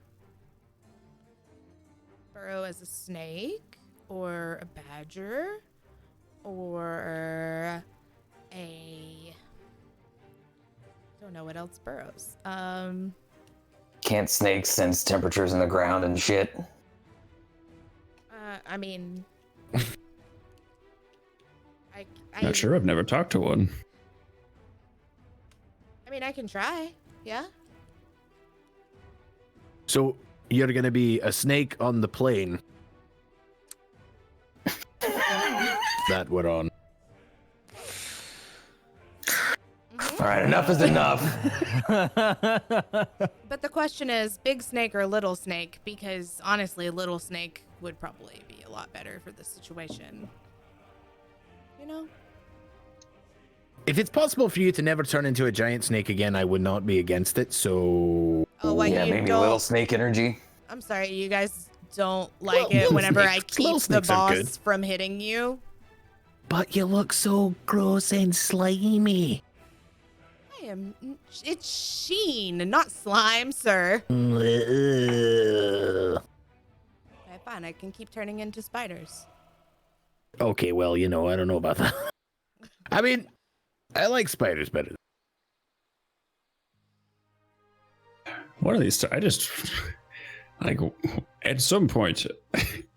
burrow as a snake or a badger or a don't know what else burrows. Can't snakes sense temperatures in the ground and shit? I mean I Not sure. I've never talked to one. I mean I can try. Yeah. So you're gonna be a snake on the plane that we're on. All right, enough is enough. But the question is, big snake or little snake? Because honestly, little snake would probably be a lot better for the situation. You know? If it's possible for you to never turn into a giant snake again, I would not be against it. So Oh, why Yeah, you maybe a don't? little snake energy. I'm sorry, you guys don't like Well, it little whenever I snakes- little keep the snakes are good. boss from hitting you. But you look so gross and slimy. I am. It's sheen, not slime, sir. Ugh. Okay, fine. I can keep turning into spiders. Okay, well, you know, I don't know about that. I mean, I like spiders better. One of these, I just like at some point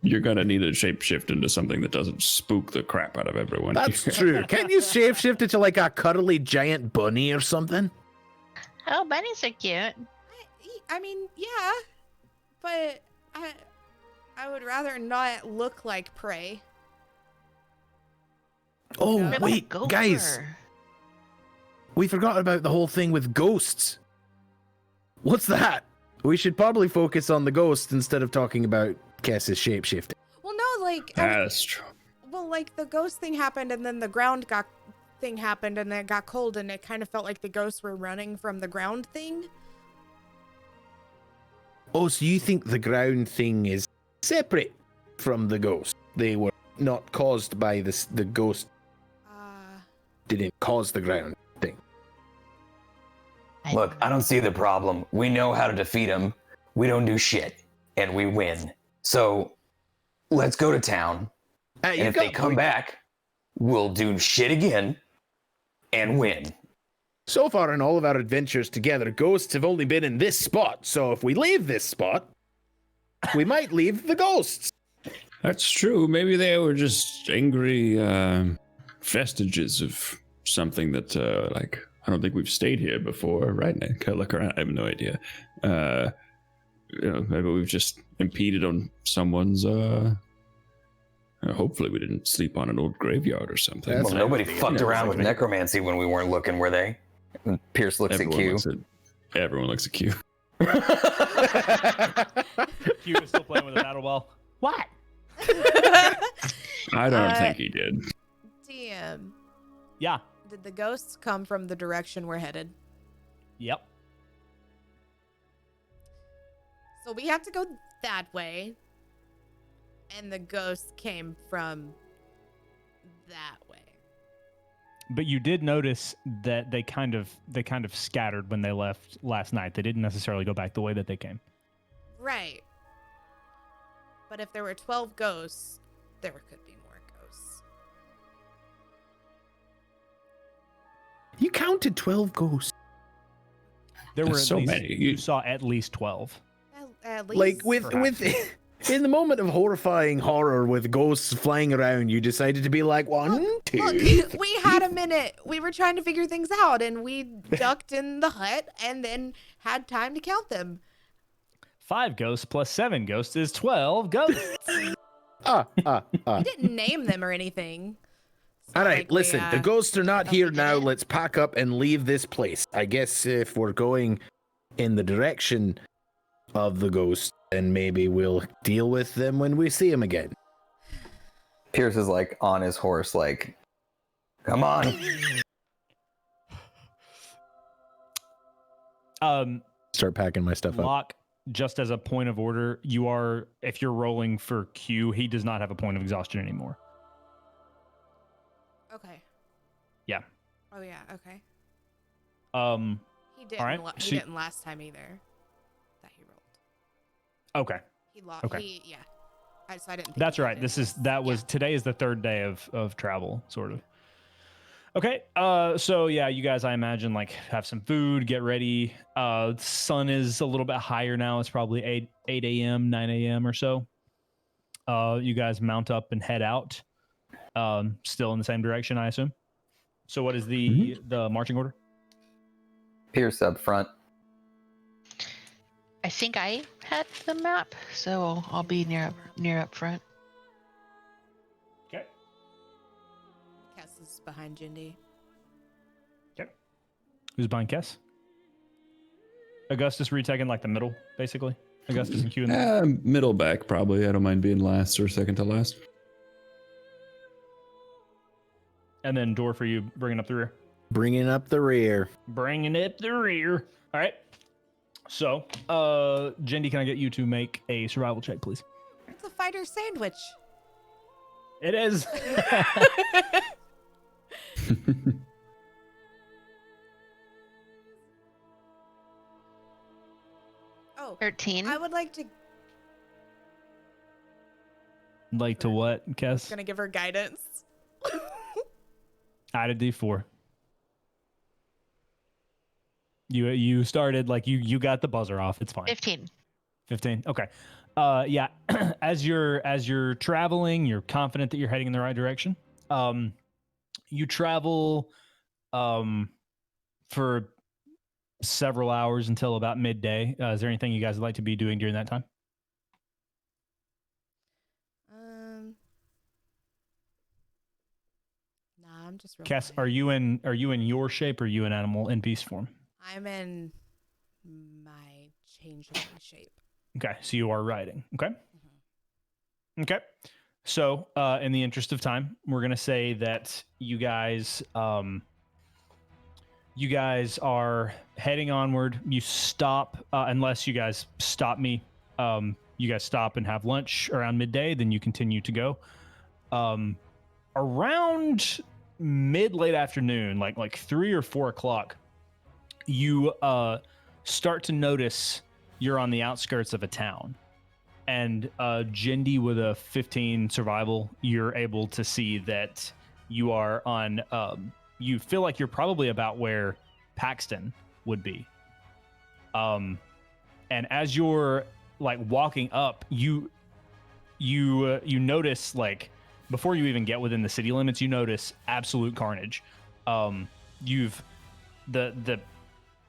you're gonna need to shapeshift into something that doesn't spook the crap out of everyone. That's true. Can't you shapeshift into like a cuddly giant bunny or something? Oh, bunnies are cute. I mean, yeah, but I would rather not look like prey. Oh, Yeah. Maybe a wait, gopher. guys, we forgot about the whole thing with ghosts. What's that? We should probably focus on the ghosts instead of talking about Kess's shapeshifting. Well, no, like, That's true. well, like the ghost thing happened, and then the ground thing happened, and then it got cold, and it kind of felt like the ghosts were running from the ground thing. Oh, so you think the ground thing is separate from the ghost? They were not caused by this. The ghost didn't cause the ground thing. Look, I don't see the problem. We know how to defeat them. We don't do shit, and we win. So, let's go to town. And if they come back, we'll do shit again and win. So far in all of our adventures together, ghosts have only been in this spot. So if we leave this spot, we might leave the ghosts. That's true. Maybe they were just angry vestiges of something that, like, I don't think we've stayed here before, right? Now, can I look around? I have no idea. You know, maybe we've just impeded on someone's. Hopefully, we didn't sleep on an old graveyard or something. That's Well, what nobody I'm thinking. fucked Yeah, around with exactly. necromancy when we weren't looking, were they? And Pierce looks at Q. Everyone looks at Q. Q is still playing with a battle ball. What? I don't think he did. DM, Yeah. did the ghosts come from the direction we're headed? Yep. So we have to go that way, and the ghosts came from that way. But you did notice that they kind of scattered when they left last night. They didn't necessarily go back the way that they came. Right. But if there were 12 ghosts, there could be more ghosts. You counted 12 ghosts. There were There's at so least, many. You saw at least 12. At least. Like with in the moment of horrifying horror with ghosts flying around, you decided to be like 1, 2. Look, we had a minute. We were trying to figure things out, and we ducked in the hut and then had time to count them. 5 ghosts plus 7 ghosts is 12 ghosts. We didn't name them or anything. It's All not right, like we, listen. The ghosts are not we here did now. it. Let's pack up and leave this place. I guess if we're going in the direction of the ghosts, then maybe we'll deal with them when we see them again. Pierce is like on his horse, like, come on. Start packing my stuff up. Locke, just as a point of order, if you're rolling for Q, he does not have a point of exhaustion anymore. Okay. Yeah. Oh yeah. Okay. He didn't. All right, He didn't last time either. That he rolled. Okay. He lost. Okay. Yeah. So I didn't. Think That's he right. did. Today is the 3rd day of travel, sort of. Okay. So yeah, you guys, I imagine, like, have some food, get ready. Sun is a little bit higher now. It's probably 8 a.m., 9 a.m. or so. You guys mount up and head out. Still in the same direction, I assume. So what is the marching order? Pierce up front. I think I had the map, so I'll be near up front. Okay. Cass is behind Jindy. Okay. Who's behind Kess? Augustus, were you taking like the middle, basically? Augustus and Q in the Middle back, probably. I don't mind being last or second to last. And then door for you, bringing up the rear. Bringing up the rear. Bringing up the rear. All right. So, Jindy, can I get you to make a survival check, please? It's a fighter sandwich. It is. Oh, 13. I would like to. Like to what, Kess? Gonna give her guidance. Add a D4. You started, like, you got the buzzer off. It's fine. 15. 15. Okay. Yeah. as you're traveling, you're confident that you're heading in the right direction. You travel for several hours until about midday. Is there anything you guys would like to be doing during that time? Nah, I'm just. Cass, are you in your shape or are you in animal in beast form? I'm in my changeling shape. Okay, so you are riding. Okay. Mm-hmm. Okay. So, in the interest of time, we're gonna say that you guys are heading onward. You stop, unless you guys stop me. You guys stop and have lunch around midday. Then you continue to go. Around late afternoon, like 3 or 4 o'clock, you start to notice you're on the outskirts of a town. And Jindy, with a 15 survival, you're able to see that you are on. You feel like you're probably about where Paxton would be. And as you're like walking up, you notice, like, before you even get within the city limits, you notice absolute carnage. You've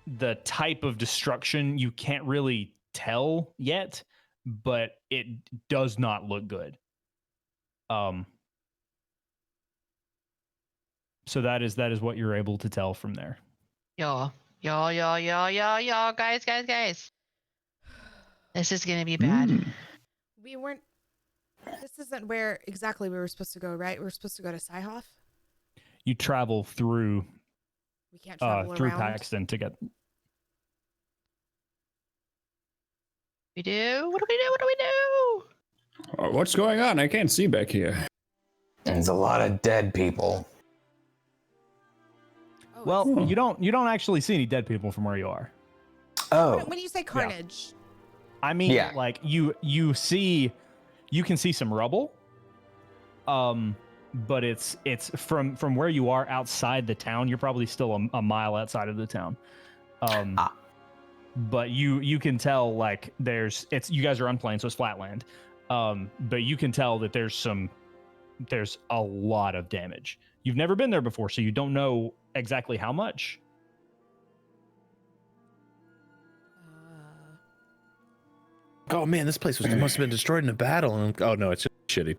the type of destruction you can't really tell yet, but it does not look good. So that is what you're able to tell from there. Y'all, guys. This is gonna be bad. We weren't. This isn't where exactly we were supposed to go, right? We were supposed to go to Sci-Hoff. You travel through We can't travel through around. Paxton to get. We do? What do we do? What's going on? I can't see back here. There's a lot of dead people. Oh, Well, it's- you don't actually see any dead people from where you are. Oh, when you say carnage, I mean, Yeah. like you can see some rubble. But it's from where you are outside the town. You're probably still a mile outside of the town. But you can tell like you guys are unplaned, so it's flatland. But you can tell that there's a lot of damage. You've never been there before, so you don't know exactly how much. Oh man, this place must have been destroyed in a battle. And oh no, it's just shitty.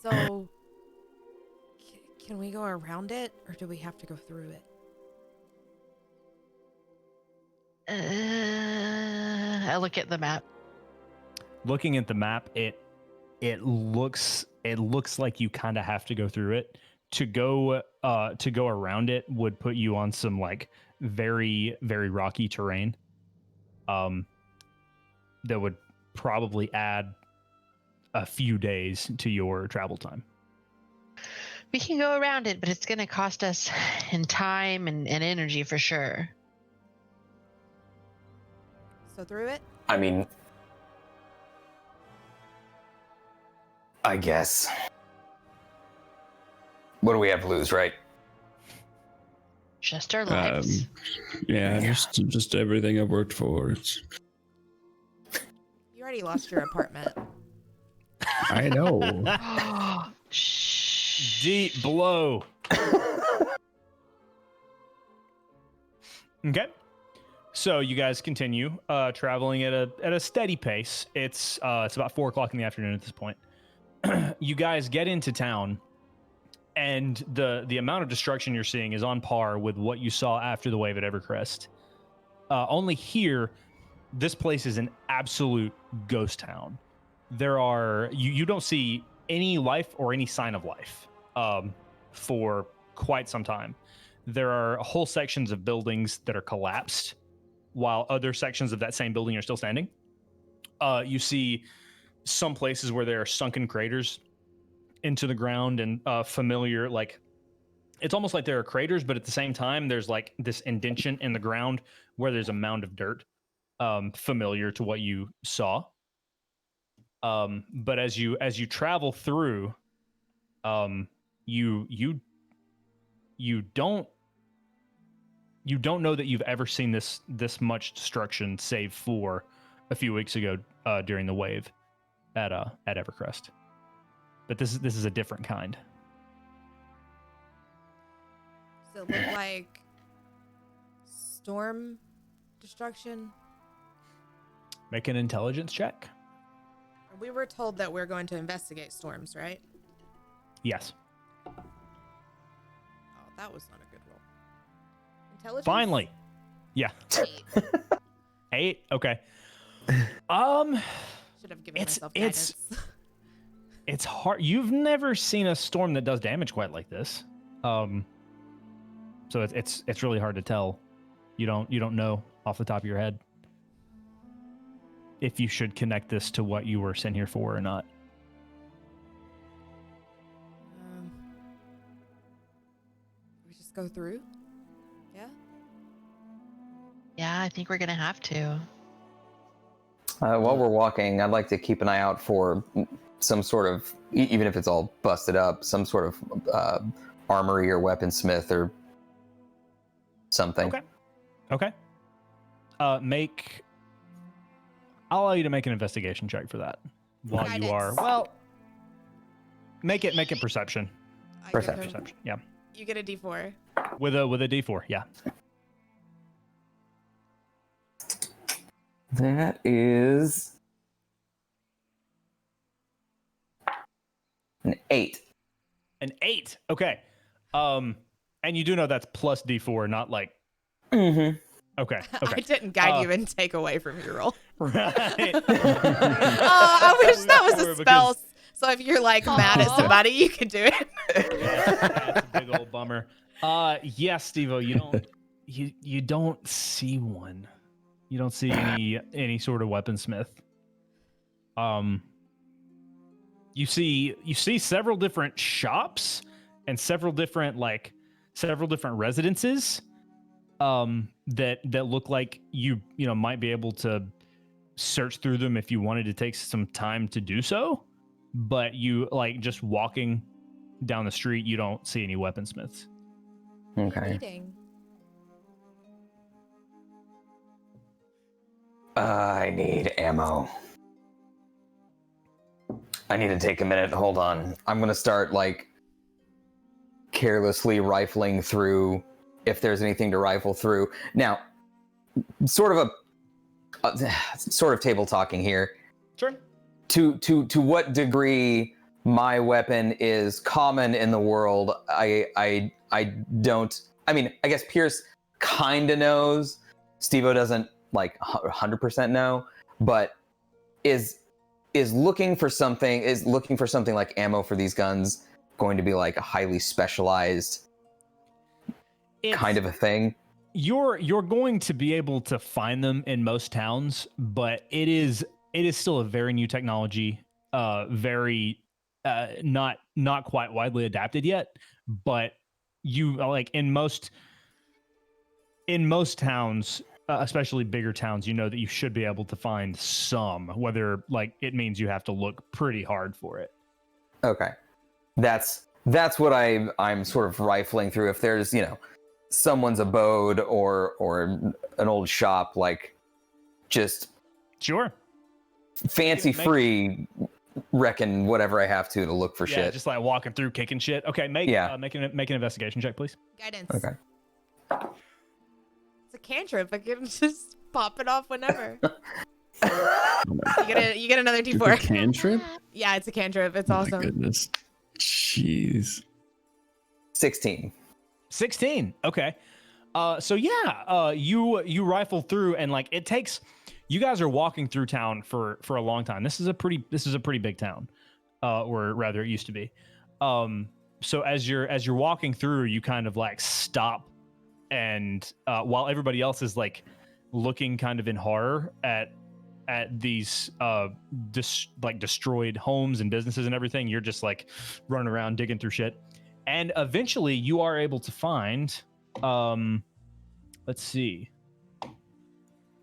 so can we go around it, or do we have to go through it? I look at the map. Looking at the map, it looks like you kind of have to go through it. To go around it would put you on some like very, very rocky terrain. That would probably add a few days to your travel time. We can go around it, but it's going to cost us in time and energy for sure. So through it? I mean, I guess. What do we have to lose, right? Just our lives. Yeah, just everything I've worked for. You already lost your apartment. I know. Shh. Deep blow. Okay. So you guys continue traveling at a steady pace. It's about 4:00 in the afternoon at this point. You guys get into town, and the amount of destruction you're seeing is on par with what you saw after the wave at Evercrest. Only here, this place is an absolute ghost town. There are you don't see any life or any sign of life for quite some time. There are whole sections of buildings that are collapsed, while other sections of that same building are still standing. You see some places where there are sunken craters into the ground, and familiar, like, it's almost like there are craters, but at the same time there's like this indentation in the ground where there's a mound of dirt, familiar to what you saw. But as you travel through, you don't know that you've ever seen this much destruction, save for a few weeks ago during the wave at Evercrest. But this is a different kind. Does it look like storm destruction? Make an intelligence check. We were told that we're going to investigate storms, right? Yes. Oh, that was not a good roll. Intelligence? Finally. Yeah. 8. 8. Okay. Should have given It's- myself it's- guidance. It's hard. You've never seen a storm that does damage quite like this. So it's really hard to tell. You don't know off the top of your head if you should connect this to what you were sent here for or not. We just go through? Yeah? Yeah, I think we're going to have to. While we're walking, I'd like to keep an eye out for some sort of, even if it's all busted up, some sort of armory or weaponsmith or something. Okay. I'll allow you to make an investigation check for that. While you are, Guidance. well, make it perception. I give Perception. him- Perception. Yeah. You get a D4. With a D4. Yeah. That is an 8. An 8. Okay. And you do know that's plus D4, not like. Mm-hmm. Okay. I Okay. didn't guide you and take away from your roll. Right. I wish that was a Because- spell. So if you're like mad at Aw. somebody, you can do it. That's a big old bummer. Yes, Steve-O, you don't see one. You don't see any sort of weaponsmith. You see several different shops and several different residences that look like you might be able to search through them if you wanted to take some time to do so, but you just walking down the street, you don't see any weaponsmiths. Okay. Reading. I need ammo. I need to take a minute. Hold on. I'm gonna start carelessly rifling through if there's anything to rifle through. Now, sort of table talking here. Sure. To what degree my weapon is common in the world, I don't. I mean, I guess Pierce kind of knows. Steve-O doesn't 100% know, but is looking for something like ammo for these guns going to be a highly specialized kind of a thing? You're going to be able to find them in most towns, but it is still a very new technology, very not quite widely adapted yet. But you in most towns, especially bigger towns, that you should be able to find some, whether it means you have to look pretty hard for it. Okay, that's what I'm sort of rifling through. If there's someone's abode or an old shop, just Sure. fancy free, reckon whatever I have to look for shit. Just walking through, kicking shit. Okay, make an investigation check, please. Guidance. Okay. It's a cantrip. I can just pop it off whenever. You get another It's a D4. cantrip? Yeah, it's a cantrip. It's Oh my awesome. goodness. Jeez. 16. 16. Okay. So you rifle through, and it takes. You guys are walking through town for a long time. This is a pretty big town, or rather, it used to be. So as you're walking through, you kind of stop, and while everybody else is looking kind of in horror at these destroyed homes and businesses and everything, you're just running around digging through shit. And eventually you are able to find, let's see.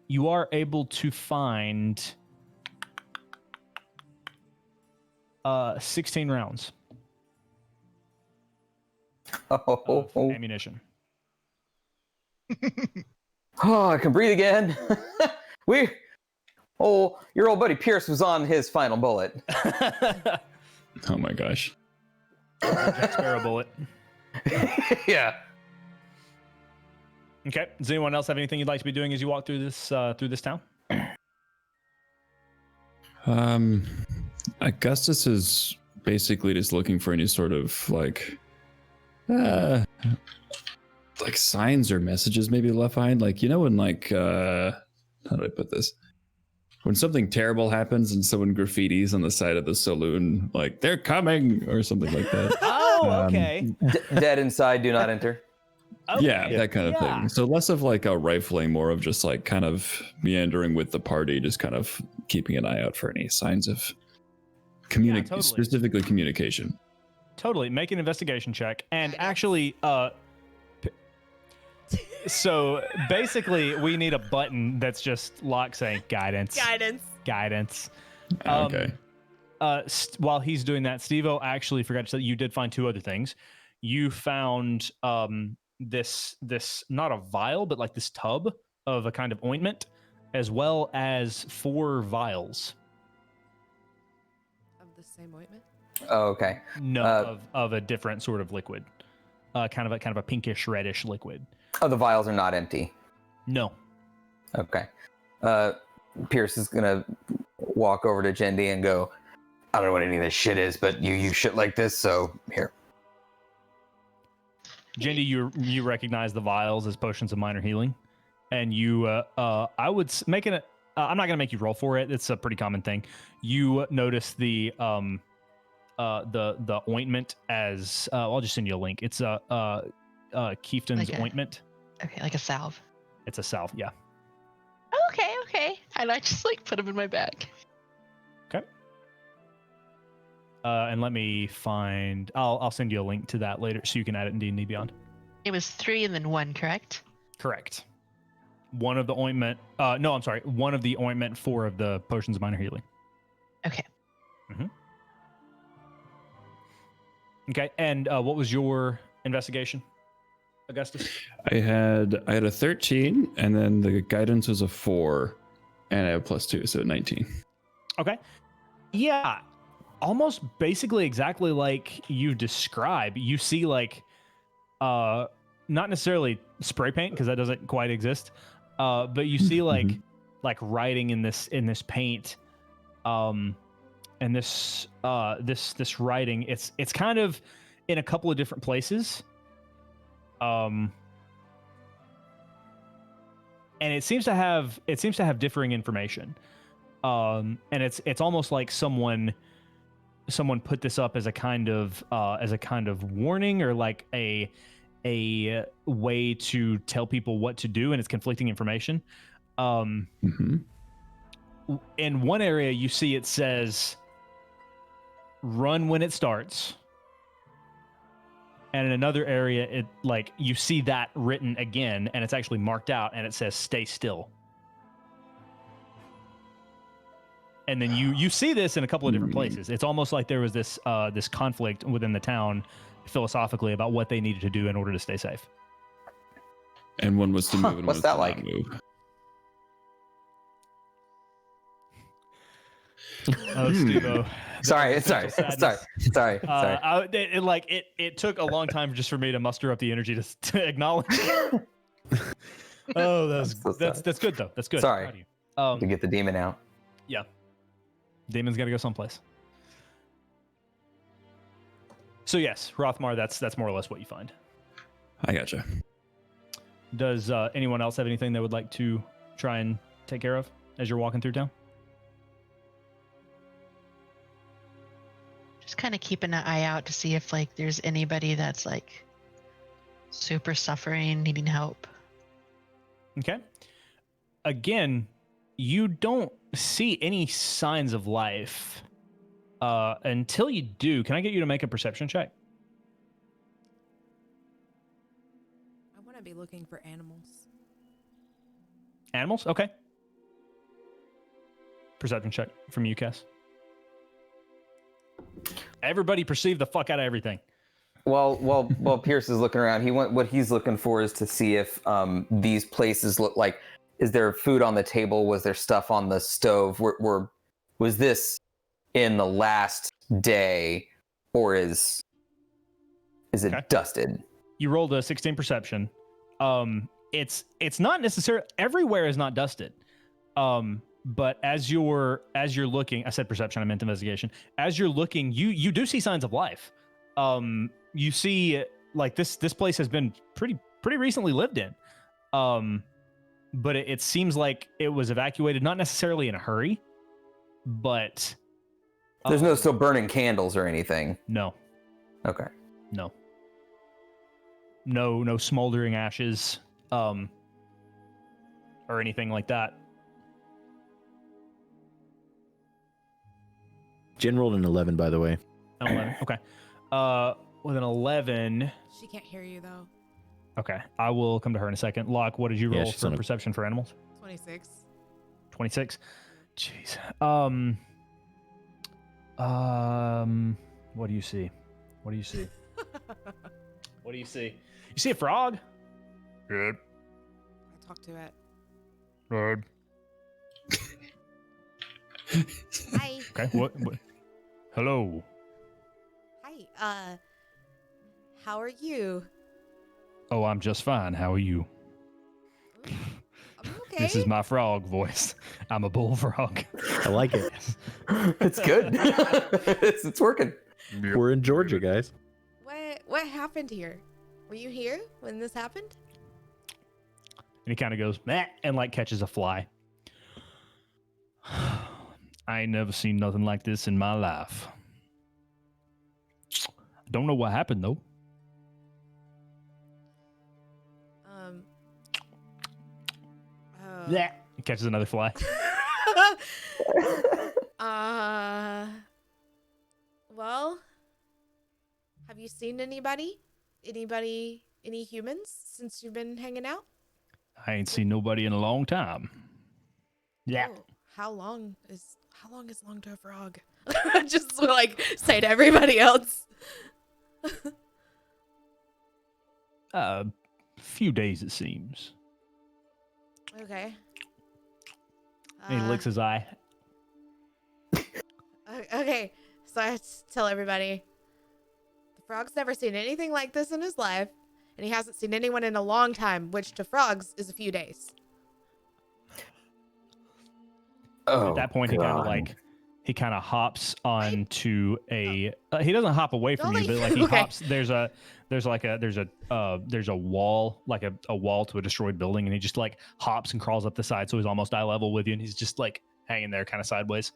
You are able to find 16 rounds of ammunition. Oh, I can breathe again. Your old buddy Pierce was on his final bullet. Oh my gosh. Jack Sparrow bullet. Yeah. Okay. Does anyone else have anything you'd like to be doing as you walk through this town? Augustus is basically just looking for any sort of signs or messages maybe left behind. When how do I put this? When something terrible happens and someone graffitis on the side of the saloon, they're coming or something like that. Oh, okay. Dead inside, do not enter. Okay. Yeah, that kind of thing. So less of a rifling, more of just kind of meandering with the party, just kind of keeping an eye out for any signs of totally. Specifically communication. Totally. Make an investigation check. And actually, so basically we need a button that's just locked saying guidance. Guidance. Okay. While he's doing that, Steve-O actually forgot to say that you did find two other things. You found this not a vial, but this tub of a kind of ointment, as well as 4 vials. Of the same ointment? Oh, okay. No, of a different sort of liquid. Kind of a pinkish reddish liquid. Oh, the vials are not empty. No. Okay. Pierce is gonna walk over to Jendi and go, I don't know what any of this shit is, but you use shit like this, so here. Jendi, you recognize the vials as potions of minor healing, and you I would make it. I'm not gonna make you roll for it. It's a pretty common thing. You notice the ointment as I'll just send you a link. It's Chieftain's ointment. Okay, like a salve. It's a salve, yeah. Okay. And I just put them in my bag. Okay. And let me find. I'll send you a link to that later, so you can add it in D&D Beyond. It was 3 and then 1, correct? Correct. One of the ointment. No, I'm sorry. One of the ointment, 4 of the potions of minor healing. Okay. Okay. And what was your investigation, Augustus? I had a 13, and then the guidance was a 4, and I have +2, so 19. Okay. Yeah. Almost basically exactly like you describe. You see like not necessarily spray paint, because that doesn't quite exist. But you see like writing in this paint. And this writing, it's kind of in a couple of different places. And it seems to have differing information. And it's almost like someone put this up as a kind of warning, or like a way to tell people what to do, and it's conflicting information. In one area you see it says run when it starts, and in another area it like you see that written again, and it's actually marked out, and it says stay still. And then you see this in a couple of different places. It's almost like there was this conflict within the town philosophically about what they needed to do in order to stay safe. And one was to move, and What's one that was to like? not move. Oh, Steve-O. Sorry. It took a long time just for me to muster up the energy to acknowledge it. Oh, that's good though. That's good. Sorry. Proud of you. To get the demon out. Yeah. Demon's got to go someplace. So yes, Rothmar, that's more or less what you find. I gotcha. Does anyone else have anything they would like to try and take care of as you're walking through town? Just kind of keeping an eye out to see if like there's anybody that's like super suffering, needing help. Okay. Again, you don't see any signs of life until you do. Can I get you to make a perception check? I want to be looking for animals. Animals? Okay. Perception check from you, Cass. Everybody perceive the fuck out of everything. While Pierce is looking around, what he's looking for is to see if these places look like. Is there food on the table? Was there stuff on the stove? Was this in the last day, or is it Okay. dusted? You rolled a 16 perception. It's not necessarily everywhere is not dusted. But as you're looking, I said perception, I meant investigation. As you're looking, you do see signs of life. You see like this place has been pretty recently lived in. But it seems like it was evacuated, not necessarily in a hurry, but There's no still burning candles or anything. no, Okay. no smoldering ashes, or anything like that. Jen rolled an 11, by the way. 11. Okay. With an 11. She can't hear you though. Okay, I will come to her in a second. Locke, what did you Yeah, roll she's for on a- perception for animals? 26. 26. Jeez. What do you see? What do you see? What do you see? You see a frog? Good. I talked to it. Good. Hi. Okay. What? Hello. Hi. How are you? Oh, I'm just fine. How are you? I'm okay. This is my frog voice. I'm a bullfrog. I like it. It's good. it's working. We're in Georgia, guys. What happened here? Were you here when this happened? And he kind of goes, meh, and like catches a fly. I ain't never seen nothing like this in my life. Don't know what happened though. Yeah. He catches another fly. Well, have you seen anybody? Any humans since you've been hanging out? I ain't seen nobody in a long time. Yeah. Oh, how long is long to a frog? Just like say to everybody else. Few days it seems. Okay. And he licks his eye. Okay, so I have to tell everybody. The frog's never seen anything like this in his life, and he hasn't seen anyone in a long time, which to frogs is a few days. Oh, At that point, God. he kind of hops onto a. He doesn't hop away from you, Don't but leave. like he Okay. hops. There's a wall, like a wall to a destroyed building, and he just like hops and crawls up the side, so he's almost eye level with you, and he's just like hanging there, kind of sideways.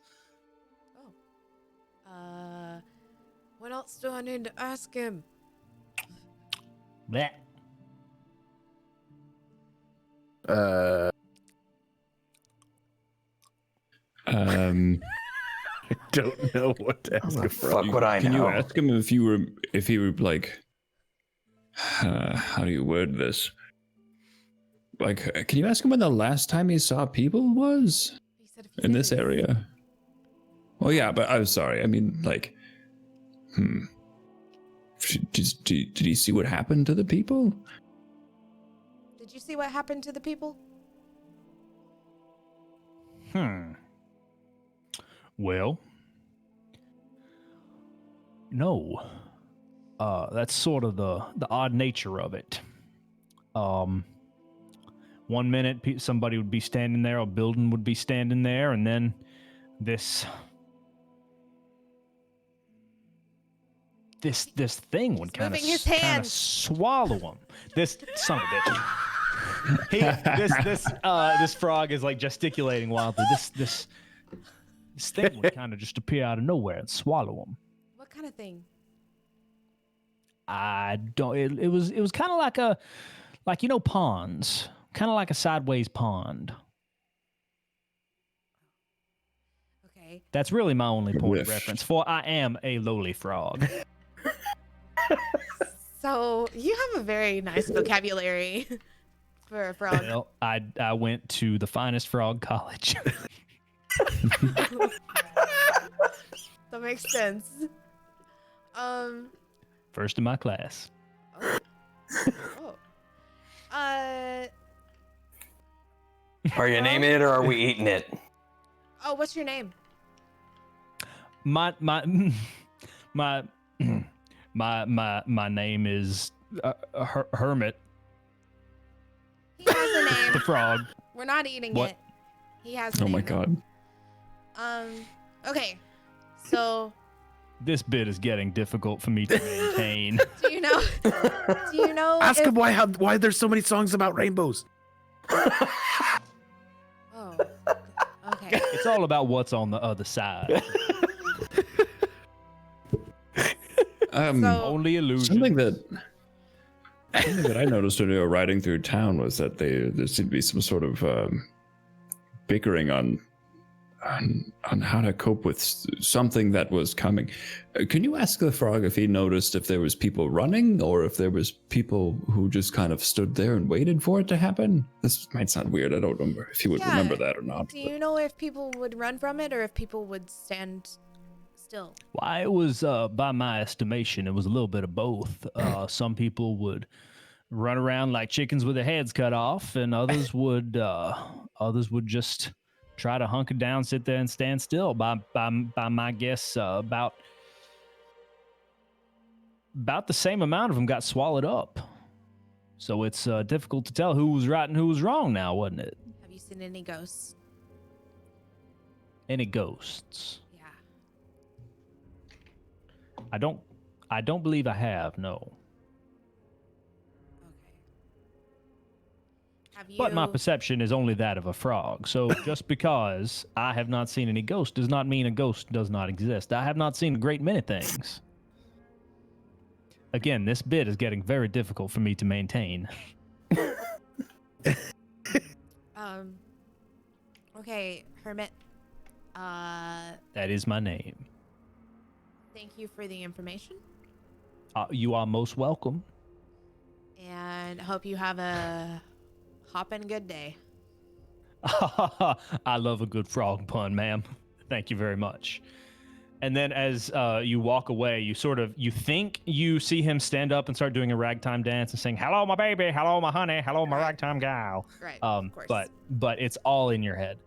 Oh. What else do I need to ask him? Blech. Don't know what to ask the a frog. fuck would I know? Can you ask him if he were like, how do you word this? Like, can you ask him when the last time he saw people was He said a few in this days. area? Well, yeah, but I'm sorry. I mean, like, did he see what happened to the people? Did you see what happened to the people? Well, no. That's sort of the odd nature of it. 1 minute somebody would be standing there, a building would be standing there, and then this thing would kind of moving his hands. swallow him. This son of a bitch. This frog is like gesticulating wildly. This thing would kind of just appear out of nowhere and swallow him. What kind of thing? I don't. It was kind of like ponds, kind of like a sideways pond. Okay. That's really my only point of Whiff. reference. For I am a lowly frog. So you have a very nice vocabulary for a frog. Well, I went to the finest frog college. That makes sense. First in my class. Oh. Are you naming it or are we eating it? Oh, what's your name? My name is Hermit He has a the name. frog. We're not eating What? it. He has a Oh name. my god. Okay. So, This bit is getting difficult for me to maintain. do you know Ask if- him why there's so many songs about rainbows. Oh. Okay. It's all about what's on the other side. So- Only illusion. Something that I noticed when we were riding through town was that there seemed to be some sort of bickering on how to cope with something that was coming. Can you ask the frog if he noticed if there was people running or if there was people who just kind of stood there and waited for it to happen? This might sound weird. I don't remember if he would Yeah. remember that or not. Do you know if people would run from it or if people would stand still? Why, it was, by my estimation, it was a little bit of both. Some people would run around like chickens with their heads cut off, and others would just try to hunker down, sit there, and stand still. By my guess, about the same amount of them got swallowed up. So it's difficult to tell who was right and who was wrong now, wasn't it? Have you seen any ghosts? Any ghosts? Yeah. I don't believe I have, no. Okay. Have you But my perception is only that of a frog. So just because I have not seen any ghosts does not mean a ghost does not exist. I have not seen a great many things. Again, this bit is getting very difficult for me to maintain. Okay, Hermit. That is my name. Thank you for the information, You are most welcome. and hope you have a hoppin' good day. I love a good frog pun, ma'am. Thank you very much. And then as you walk away, you think you see him stand up and start doing a ragtime dance and sing, "Hello, my baby. Hello, my honey. Hello, my Right. ragtime gal." Right, of course. But it's all in your head.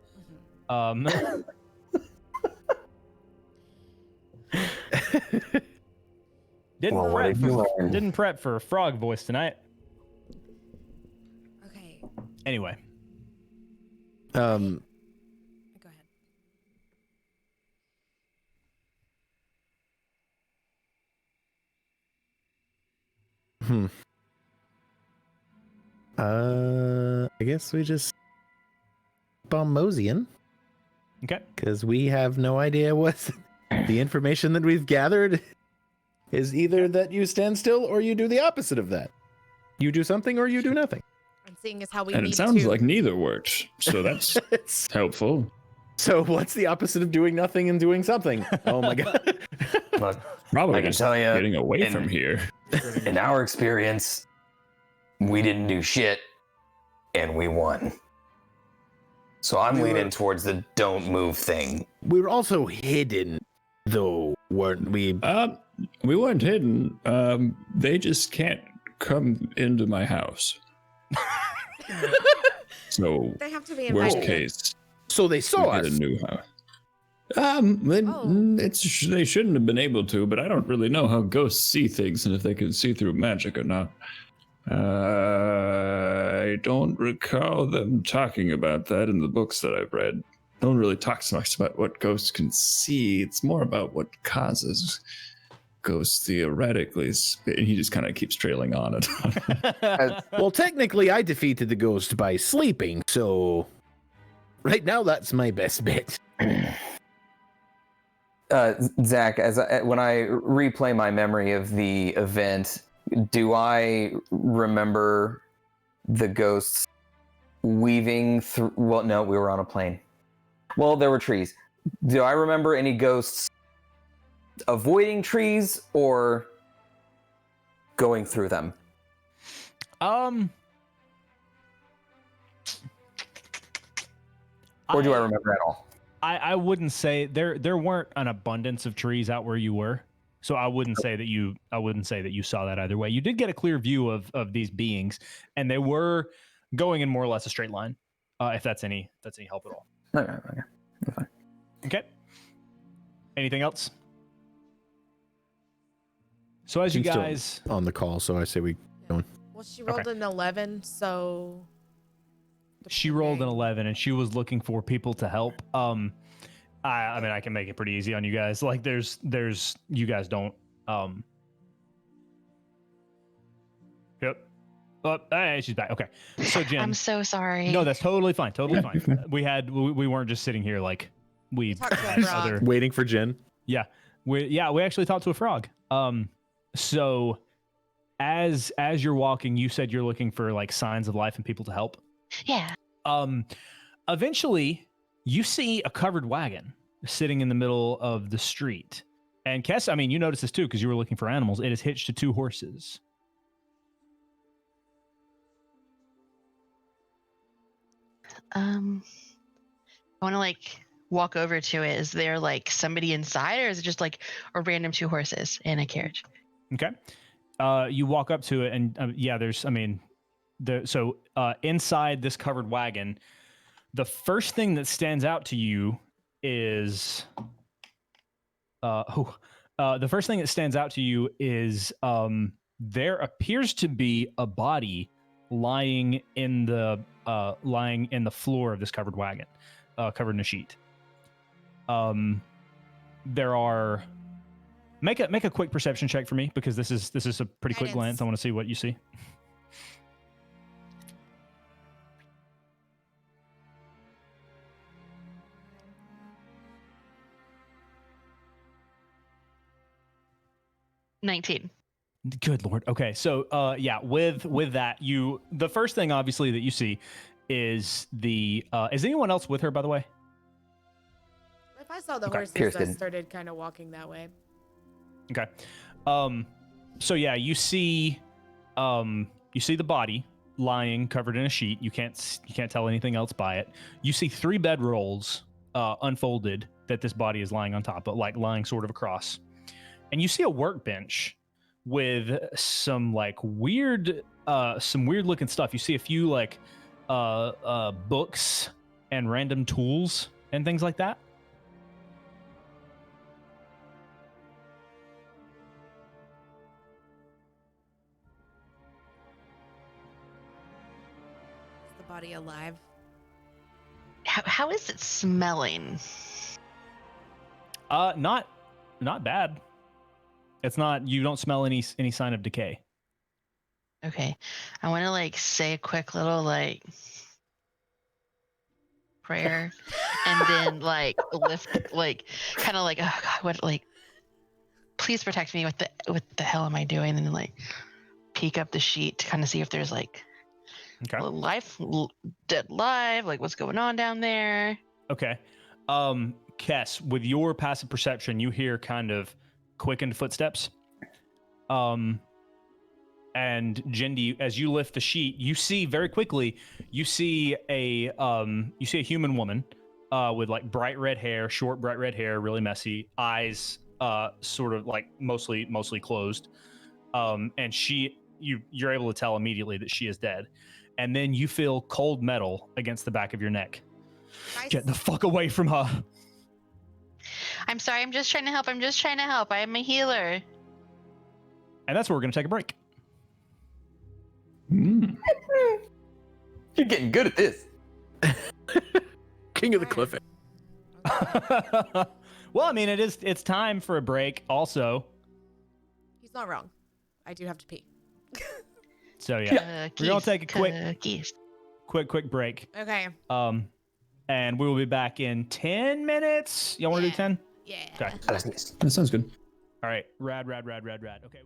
Mhm. Didn't prep for a frog voice tonight. Okay, Anyway, go ahead. Hmm. I guess we just bomb moseying okay. because we have no idea what the information that we've gathered is either that you stand still or you do the opposite of that. You do something or you do nothing. And seeing as how we And need it sounds to, like neither worked, so that's It's- helpful. so what's the opposite of doing nothing and doing something? Oh my god. Look, Probably I can just tell ya, getting away in- from here. in our experience, we didn't do shit, and we won. So I'm leaning towards the don't move thing. We were also hidden, though, weren't we? We weren't hidden. They just can't come into my house. So they have to be worst invited. case, So they we saw get a us. new house. Oh. They shouldn't have been able to, but I don't really know how ghosts see things and if they can see through magic or not. I don't recall them talking about that in the books that I've read. No one really talks much about what ghosts can see. It's more about what causes ghosts theoretically. And he just kind of keeps trailing on it. Well, technically, I defeated the ghost by sleeping, so right now that's my best bet. Zach, when I replay my memory of the event, do I remember the ghosts weaving through? Well, no, we were on a plane. Well, there were trees. Do I remember any ghosts avoiding trees or going through them? Or do I remember at all? I wouldn't say there weren't an abundance of trees out where you were, so I wouldn't say that you saw that either way. You did get a clear view of these beings, and they were going in more or less a straight line. If that's any help at all. Okay. Fine. Okay. Anything else? So as you She's still guys, on the call, so I say we. Well, she rolled an 11, so she rolled an 11, and she was looking for people to help. I mean, I can make it pretty easy on you guys. Like, there's you guys don't. Yep. Oh, hey, she's back. Okay. So Jen, I'm so sorry. no, that's totally fine. Totally fine. We weren't just sitting here like we talked to a had frog. other. Waiting for Jen. We actually talked to a frog. So as you're walking, you said you're looking for like signs of life and people to help. Yeah. Eventually you see a covered wagon sitting in the middle of the street. And Kess, I mean, you noticed this too because you were looking for animals. It is hitched to 2 horses. I want to like walk over to it. Is there like somebody inside, or is it just like a random 2 horses in a carriage? Okay. You walk up to it, and so inside this covered wagon, the first thing that stands out to you is there appears to be a body lying in the floor of this covered wagon, covered in a sheet. There are make a quick perception check for me because this is a pretty quick glance. I want to see what you see. $19. Good Lord. Okay. So, with that, the first thing obviously that you see is is anyone else with her, by the way? If I saw the Okay, horses, I Kirsten. started kind of walking that way. Okay. So yeah, you see the body lying covered in a sheet. You can't tell anything else by it. You see 3 bedrolls unfolded that this body is lying on top of, like lying sort of across. And you see a workbench with some weird looking stuff. You see a few books and random tools and things like that. Is the body alive? How is it smelling? Not bad. It's not. You don't smell any sign of decay. Okay, I want to say a quick little prayer, and then lift kind of oh God, what please protect me. What the hell am I doing? And then peek up the sheet to kind of see if there's Okay. dead live, what's going on down there. Okay. Kess, with your passive perception, you hear kind of quickened footsteps. And Jindy, as you lift the sheet, you see very quickly, you see a human woman with bright red hair, short bright red hair, really messy, eyes sort of mostly closed. And you're able to tell immediately that she is dead. And then you feel cold metal against the back of your neck. Nice. Get the fuck away from her. I'm sorry, I'm just trying to help. I am a healer. And that's where we're going to take a break. Mm. You're getting good at this. King of the cliff. Well, I mean, it's time for a break also. He's not wrong. I do have to pee. So yeah, we're going to take a quick break. Okay. And we will be back in 10 minutes. Y'all want to do 10? Yeah. Okay. That's nice. That sounds good. All right. Rad. Okay, we love you guys.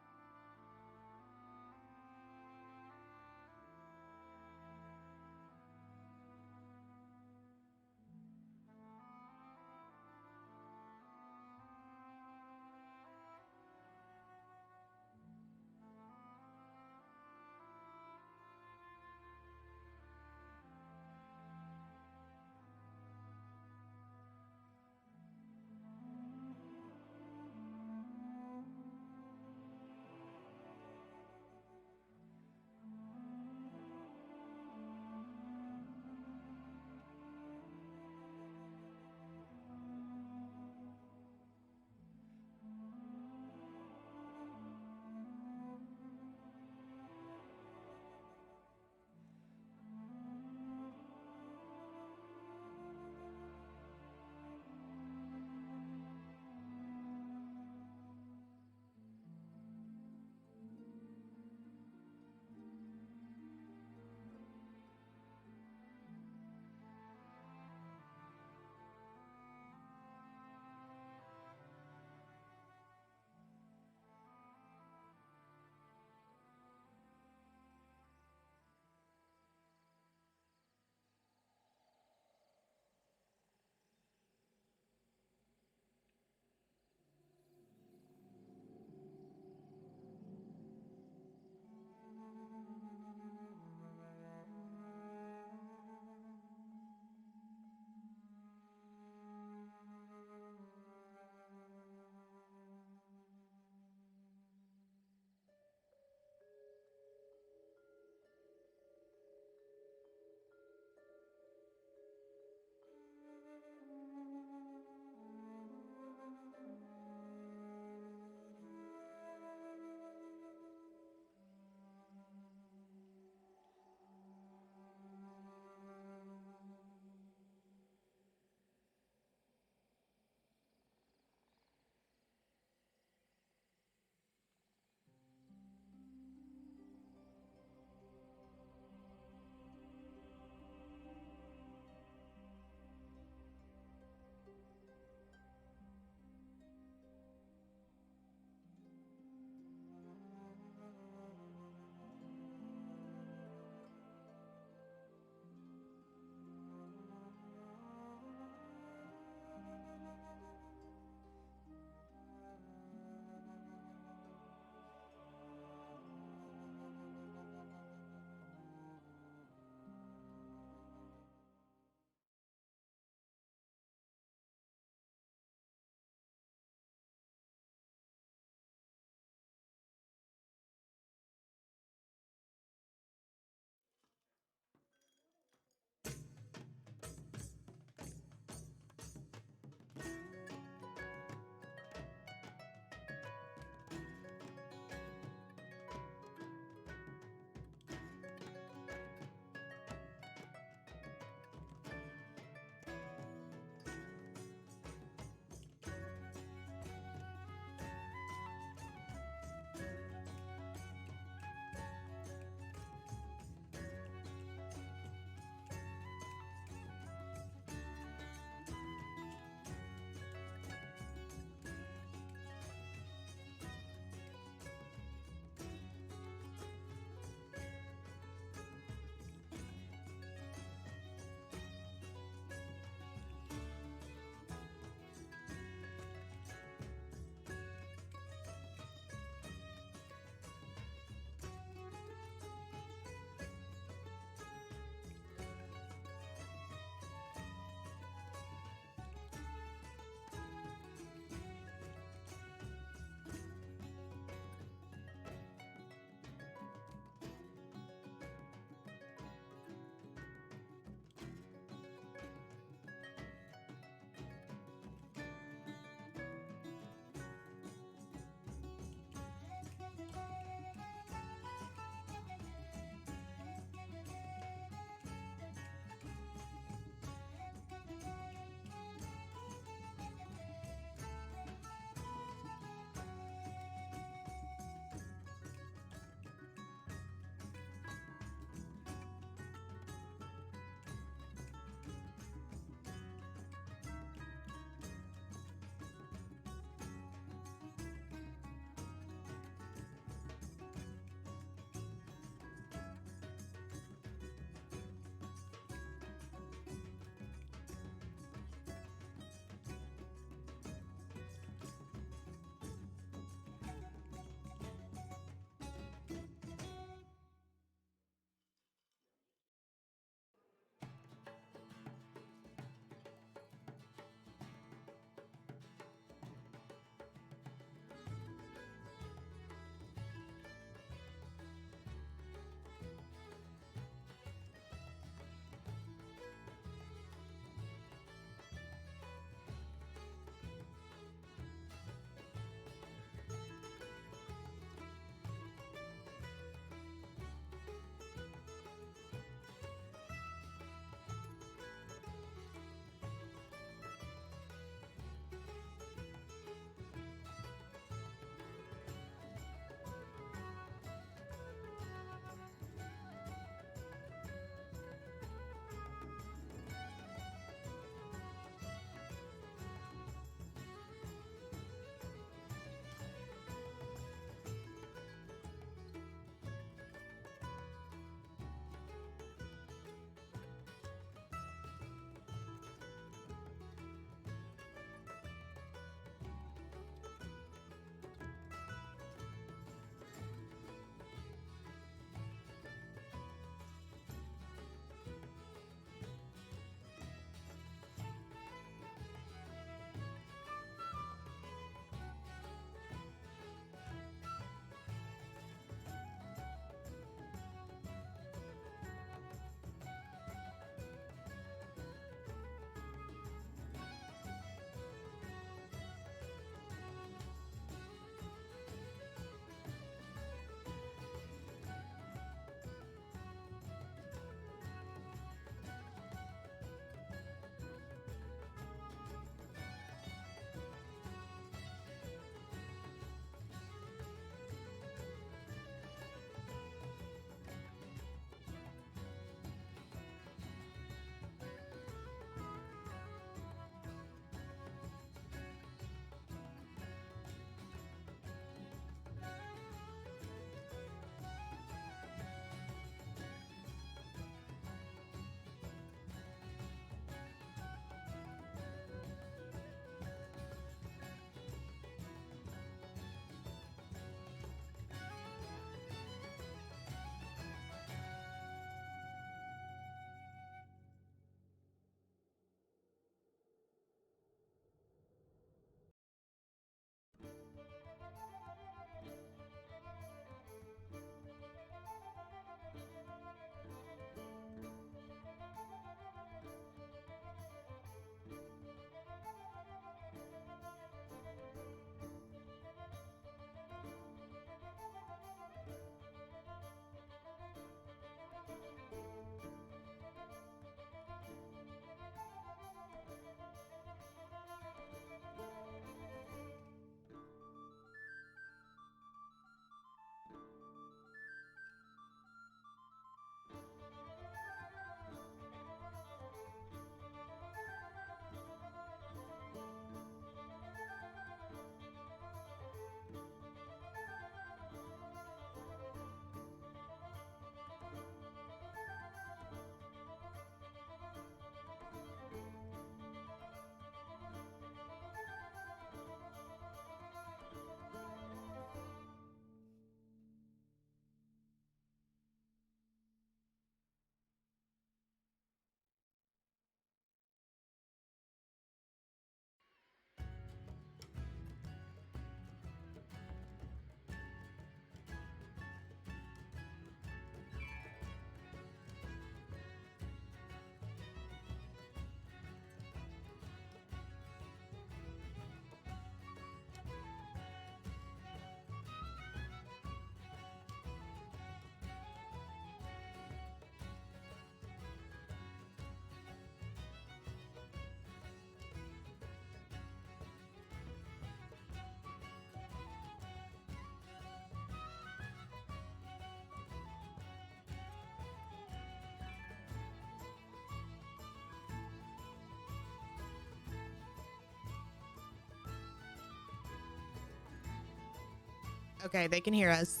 Okay, they can hear us.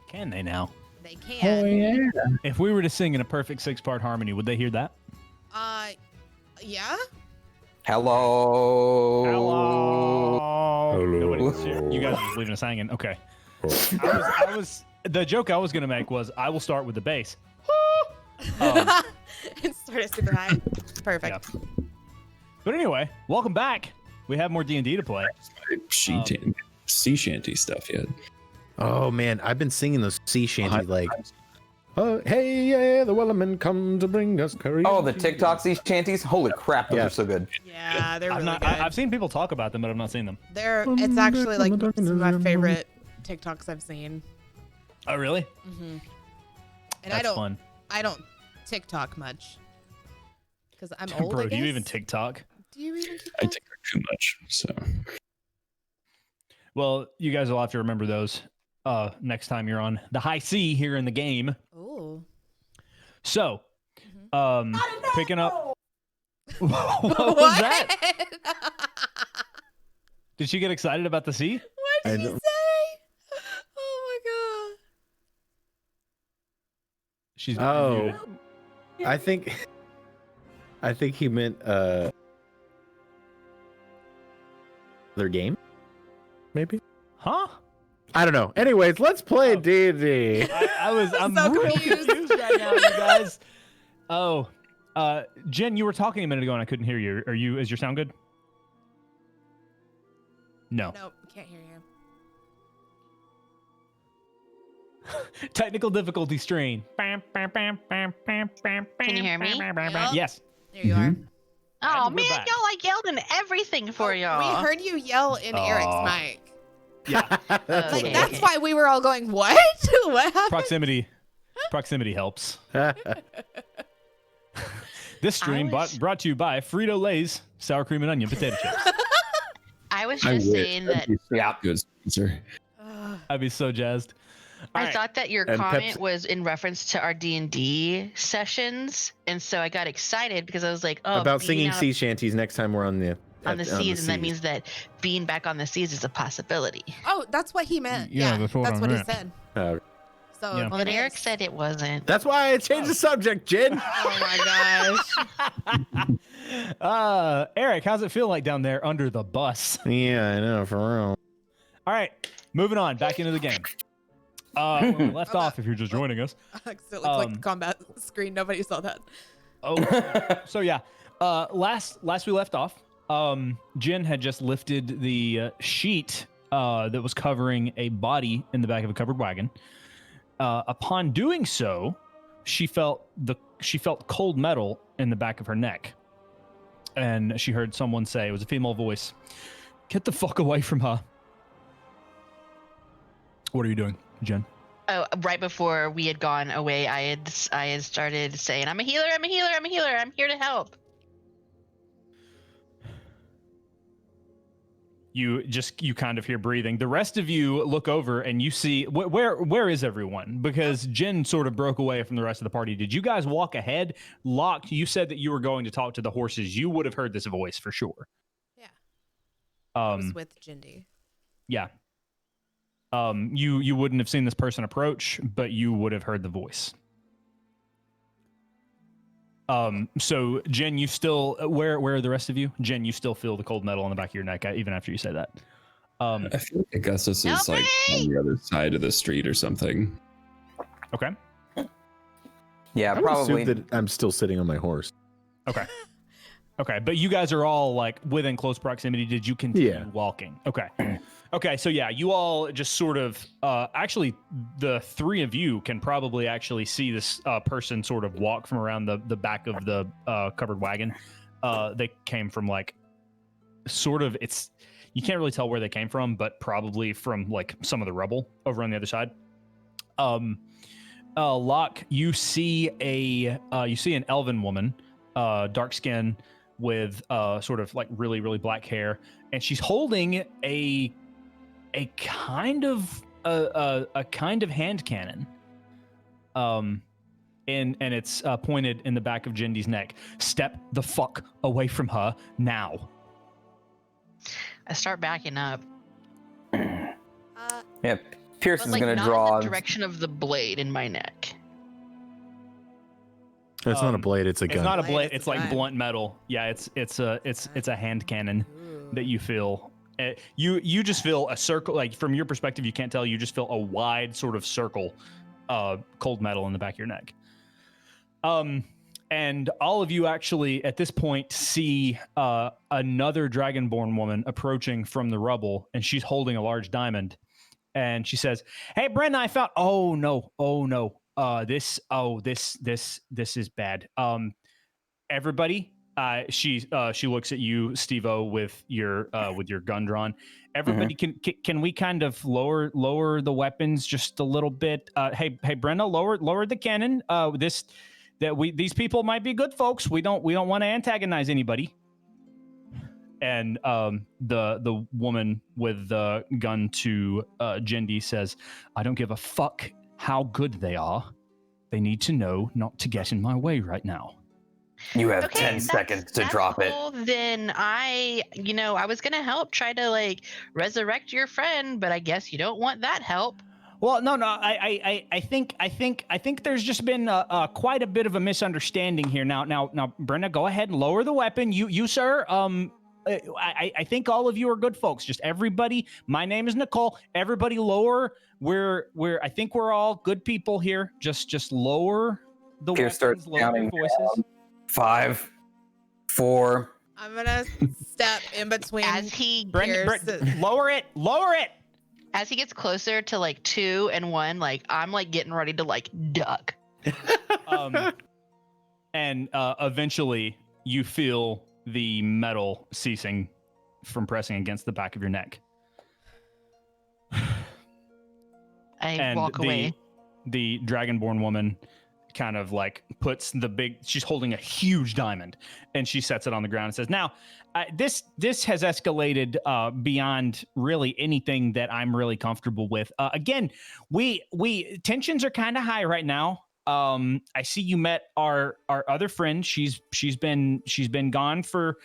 Can they now? They can. yeah. If we were to sing in a perfect 6-part harmony, would they hear that? Yeah. Hello. Hello. Nobody Hello. can hear. You guys are just leaving us hanging. Okay. I was. The joke I was gonna make was I will start with the bass. And start it super high. Perfect. Yeah. But anyway, welcome back. We have more D&D to play. Sea shanty stuff yet. Oh man, I've been singing those sea shanty like. Oh hey yeah, the Wellerman come to bring us curry. Oh, the TikTok sea shanties. Holy crap, those Yeah. are so good. Yeah, they're I've really not. good. I've seen people talk about them, but I've not seen them. It's actually like some of my favorite TikToks I've seen. Oh, really? Mm-hmm. And That's fun. I don't TikTok much because I'm old. Bro, I do you guess. even TikTok? Do you even I TikTok? TikTok too much, so Well, you guys will have to remember those next time you're on the high C here in the game. Oh. So, picking up. what was What? that? Did she get excited about the sea? What I did she don't- say? Oh She's Oh. muted. I think he meant their game, maybe. Huh? I don't know. Anyways, let's play D&D. I'm So really confused. confused right now, you guys. Oh, Jen, you were talking a minute ago and I couldn't hear you. Is your sound good? No. my god. Nope, can't hear you. Technical difficulty strain. Can you hear me? Yep. Yes. There you are. Oh And we're man, back. y'all like yelled in everything for y'all. We heard you yell in Eric's mic. Yeah. That's Like Okay. that's why we were all going, "What? What happened?" Proximity helps. what This stream was- brought to you by Frito-Lay's sour cream and onion potato chips. I was I just wish. saying that Yeah. Good sponsor. Ugh. I'd be so jazzed. All I right. thought that your And comment Pepsi- was in reference to our D&D sessions, and so I got excited because I was like, "Oh, about being singing out sea shanties next time we're on the seas," and that means that being back on the seas is a possibility. Oh, that's what he meant. Yeah, Yeah, that's what I he meant. said. Oh, So Yeah. it Well, then Eric is. said it wasn't. that's why I changed the subject, Jen. Oh my gosh. Eric, how's it feel like down there under the bus? Yeah, I know, for real. All right, moving on, back into the game. Where we left off, if you're just joining us. I accidentally clicked Um, the combat screen. Nobody saw that. Oh, so yeah. Last we left off, Jen had just lifted the sheet that was covering a body in the back of a covered wagon. Upon doing so, she felt cold metal in the back of her neck, and she heard someone say, it was a female voice, "Get the fuck away from her." What are you doing, Jen? Oh, right before we had gone away, I had started saying, "I'm a healer. I'm a healer. I'm a healer. I'm here to help." You kind of hear breathing. The rest of you look over and you see where is everyone? Because Jen sort of broke away from the rest of the party. Did you guys walk ahead? Locked, you said that you were going to talk to the horses. You would have heard this voice for sure. Yeah. I was Um, with Jindy. yeah. You wouldn't have seen this person approach, but you would have heard the voice. So Jen, you still where are the rest of you? Jen, you still feel the cold metal on the back of your neck even after you say that. I feel like Augustus is Help like me! on the other side of the street or something. Okay. Yeah, I would probably. assume that I'm still sitting on my horse. Okay. Okay, but you guys are all like within close proximity. Did you continue Yeah. walking? Okay. Okay, so yeah, you all just sort of actually the three of you can probably actually see this person sort of walk from around the back of the covered wagon. They came from like sort of you can't really tell where they came from, but probably from like some of the rubble over on the other side. Locke, you see an elven woman, dark skin with sort of like really, really black hair, and she's holding a kind of a kind of hand cannon. And it's pointed in the back of Jindy's neck. Step the fuck away from her now. I start backing up. Yep. Pierce But is like gonna not draw. in the direction of the blade in my neck. It's not a blade, it's a gun. It's not a Blade, blade. it's a It's like gun. blunt metal. Yeah, it's a hand cannon that you feel. You just feel a circle. Like from your perspective, you can't tell. You just feel a wide sort of circle, cold metal in the back of your neck. And all of you actually at this point see another dragonborn woman approaching from the rubble, and she's holding a large diamond. And she says, "Hey, Brenna, I found." Oh no! This is bad. Everybody, she looks at you, Steve-O, with your gun drawn. Everybody, can we kind of lower the weapons just a little bit? Hey, Brenna, lower the cannon. These people might be good folks. We don't want to antagonize anybody. And the woman with the gun to Jindy says, "I don't give a fuck how good they are. They need to know not to get in my way right now." You have Okay, 10 seconds to drop it. cool. Then I was gonna help try to like resurrect your friend, but I guess you don't want that help. Well, no. I think there's just been quite a bit of a misunderstanding here. Now, Brenna, go ahead and lower the weapon. You sir. I think all of you are good folks. Just everybody. My name is Nicole. Everybody, lower. I think we're all good people here. Just lower the Pierce weapons. starts Lower counting your voices. down. 5, 4. I'm gonna step in between. As he Lower it. as he gets closer to like 2 and 1, like I'm like getting ready to like duck. And eventually you feel the metal ceasing from pressing against the back of your neck. I walk away. The dragonborn woman kind of like puts she's holding a huge diamond, and she sets it on the ground and says, "Now, this has escalated beyond really anything that I'm really comfortable with. Again, we tensions are kind of high right now. I see you met our other friend. She's been gone for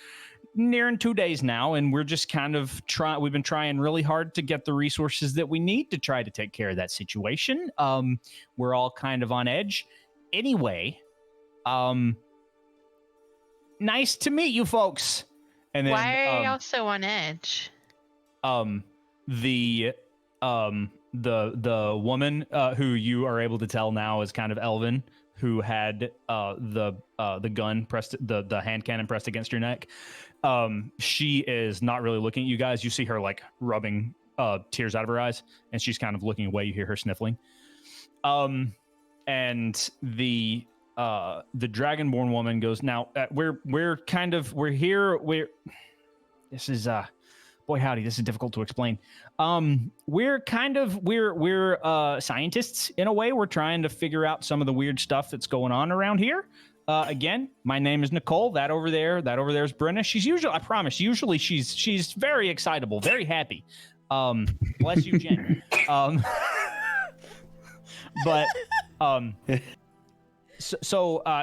nearing 2 days now, and we're just kind of we've been trying really hard to get the resources that we need to try to take care of that situation. We're all kind of on edge. Anyway, nice to meet you folks." And then Why are y'all so on edge? The woman who you are able to tell now is kind of Elvin, who had the gun pressed, the hand cannon pressed against your neck. She is not really looking at you guys. You see her like rubbing tears out of her eyes, and she's kind of looking away. You hear her sniffling. And the dragonborn woman goes, "Now we're here. This is boy howdy, this is difficult to explain. We're scientists in a way. We're trying to figure out some of the weird stuff that's going on around here. Again, my name is Nicole. That over there is Brenna. She's usually she's very excitable, very happy. Bless you, Jen. But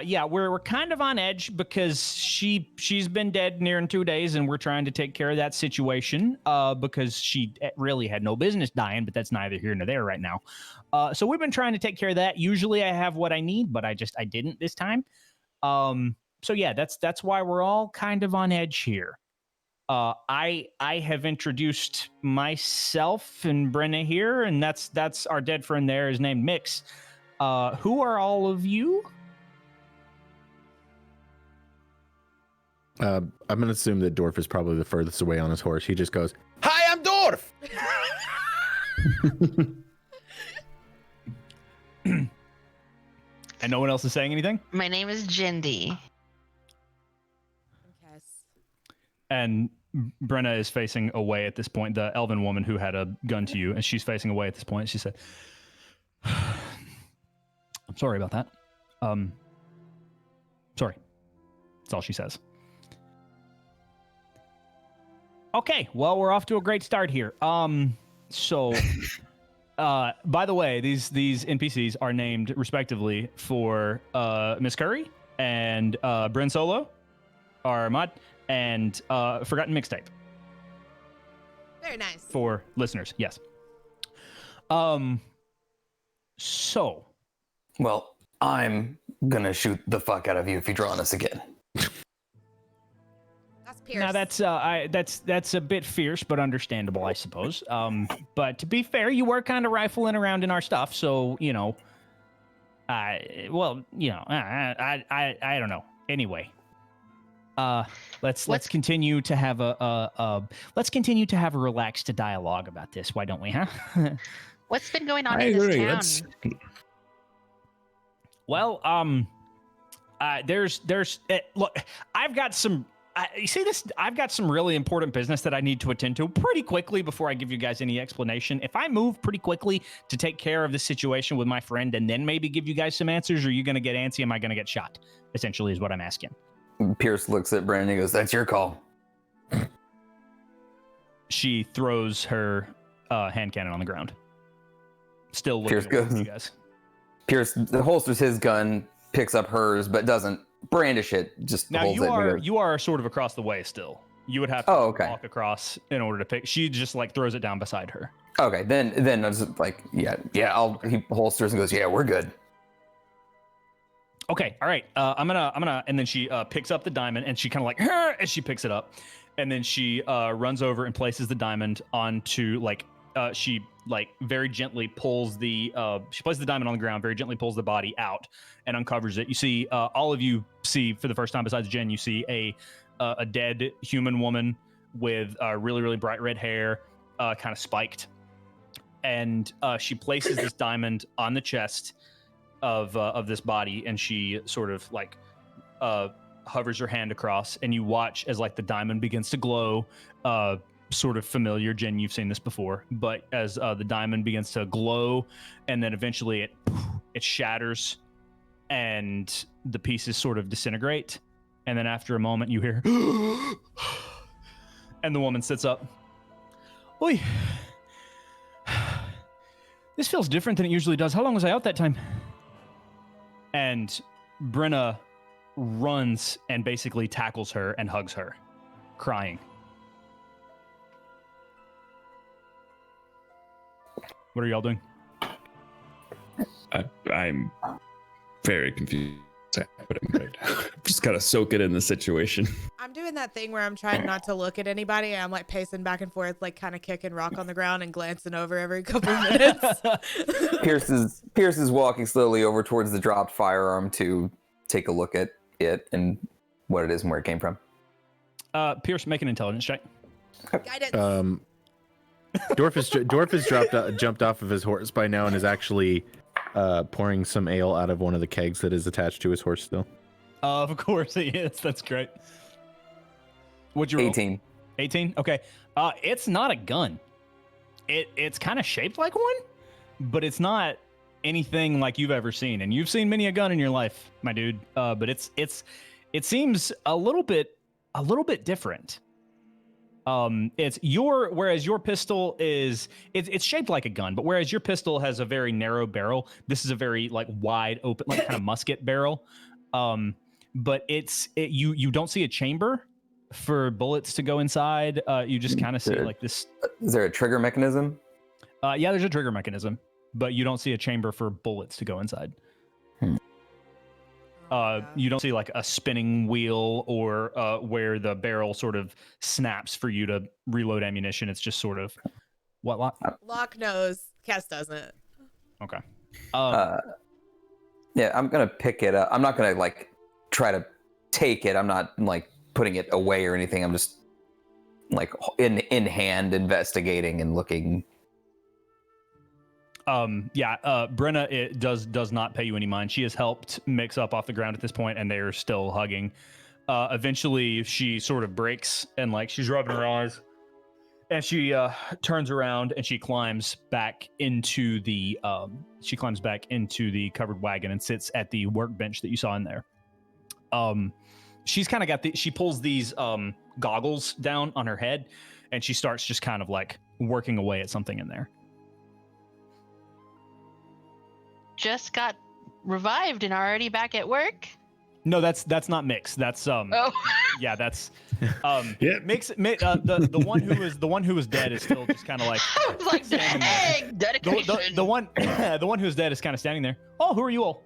yeah, we're kind of on edge because she's been dead nearing 2 days, and we're trying to take care of that situation because she really had no business dying, but that's neither here nor there right now. So we've been trying to take care of that. Usually I have what I need, but I didn't this time. So yeah, that's why we're all kind of on edge here. I have introduced myself and Brenna here, and that's our dead friend there is named Mix. Who are all of you? I'm going to assume that Dorf is probably the furthest away on his horse. He just goes, "Hi, I'm Dorf!" And no one else is saying anything? My name is Jindy. Yes. And Brenna is facing away at this point, the elven woman who had a gun to you, and she's facing away at this point. She said, "I'm sorry about that. Sorry." That's all she says. Okay, well, we're off to a great start here. So, by the way, these NPCs are named respectively for Miss Curry and Bryn Solo, our mod, and Forgotten Mixtape. Very nice. For listeners, yes. So Well, I'm gonna shoot the fuck out of you if you draw on us again. That's Pierce. now that's a bit fierce, but understandable, I suppose. But to be fair, you were kind of rifling around in our stuff, so you know. I don't know. Anyway, let's continue to have a relaxed dialogue about this. Why don't we, huh? What's been going on I in this agree. town? Let's Well, look, I've got some. You see this? I've got some really important business that I need to attend to pretty quickly before I give you guys any explanation. If I move pretty quickly to take care of this situation with my friend and then maybe give you guys some answers, are you going to get antsy? Am I going to get shot? Essentially, is what I'm asking. Pierce looks at Brandon and goes, "That's your call." She throws her hand cannon on the ground. Still looking Pierce away from goes- you guys. Pierce holsters his gun, picks up hers, but doesn't brandish it. Just Now holds it. and goes, you are sort of across the way still. You would have to Oh, okay. walk across in order to pick. She just like throws it down beside her. Okay, then I was like, yeah. He holsters and goes, "Yeah, we're good." Okay, all right. I'm gonna, and then she picks up the diamond, and she kind of like, as she picks it up, and then she runs over and places the diamond onto like, she like very gently pulls the, she places the diamond on the ground, very gently pulls the body out and uncovers it. You see, all of you see for the first time besides Jen, you see a dead human woman with really really bright red hair, kind of spiked, and she places this diamond on the chest of this body, and she sort of like hovers her hand across, and you watch as like the diamond begins to glow. Sort of familiar, Jen, you've seen this before, but as the diamond begins to glow, and then eventually it shatters, and the pieces sort of disintegrate, and then after a moment you hear, and the woman sits up. Oi, this feels different than it usually does. How long was I out that time? And Brenna runs and basically tackles her and hugs her, crying. What are y'all doing? I'm very confused. But I'm right now. Just gotta soak it in the situation. I'm doing that thing where I'm trying not to look at anybody. I'm like pacing back and forth, like kind of kicking rock on the ground and glancing over every couple of minutes. Pierce is walking slowly over towards the dropped firearm to take a look at it and what it is and where it came from. Pierce, make an intelligence check. Guidance. Dorf has jumped off of his horse by now and is actually pouring some ale out of one of the kegs that is attached to his horse still. Of course he is. That's great. What'd you roll? 18. 18? Okay. It's not a gun. It's kind of shaped like one, but it's not anything like you've ever seen. And you've seen many a gun in your life, my dude. But it seems a little bit different. Whereas your pistol is it's shaped like a gun, but whereas your pistol has a very narrow barrel, this is a very like wide open, like kind of musket barrel. But you don't see a chamber for bullets to go inside. You just kind of see like this. Is there a trigger mechanism? Yeah, there's a trigger mechanism, but you don't see a chamber for bullets to go inside. You don't see like a spinning wheel or where the barrel sort of snaps for you to reload ammunition. It's just sort of what lock? Locke knows. Cass doesn't. Okay. Yeah, I'm gonna pick it up. I'm not gonna like try to take it. I'm not like putting it away or anything. I'm just like in hand investigating and looking. Brenna it does not pay you any mind. She has helped mix up off the ground at this point, and they are still hugging. Eventually, she sort of breaks and like she's rubbing her eyes, and she turns around and she climbs back into the covered wagon and sits at the workbench that you saw in there. She's kind of got she pulls these goggles down on her head, and she starts just kind of like working away at something in there. Just got revived and already back at work. No, that's not Mix. That's Oh, yeah, that's Yeah. the one who was dead is still just kind of like I was like, dang, dedication. the one the one who's dead is kind of standing there. Oh, who are you all?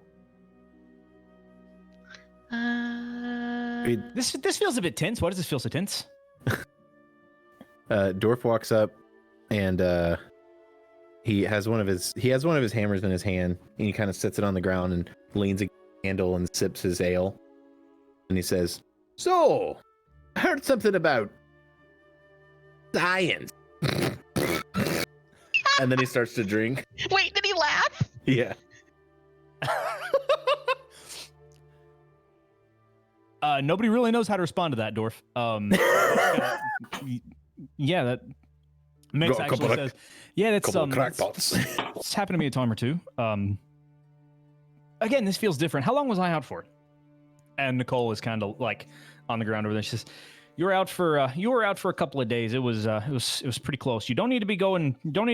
This feels a bit tense. Why does this feel so tense? Dorf walks up and he has one of his hammers in his hand and he kind of sits it on the ground and leans against the handle and sips his ale. And he says, "So, I heard something about science." And then he starts to drink. Wait, did he laugh? Yeah. Nobody really knows how to respond to that, Dorf. Yeah, that Mix Got a couple actually of- says, yeah, that's Couple of crackpots. it's happened to me a time or two. Again, this feels different. How long was I out for? And Nicole is kind of like on the ground over there. She says, "You were out for a couple of days. It was pretty close. You don't need to be going doing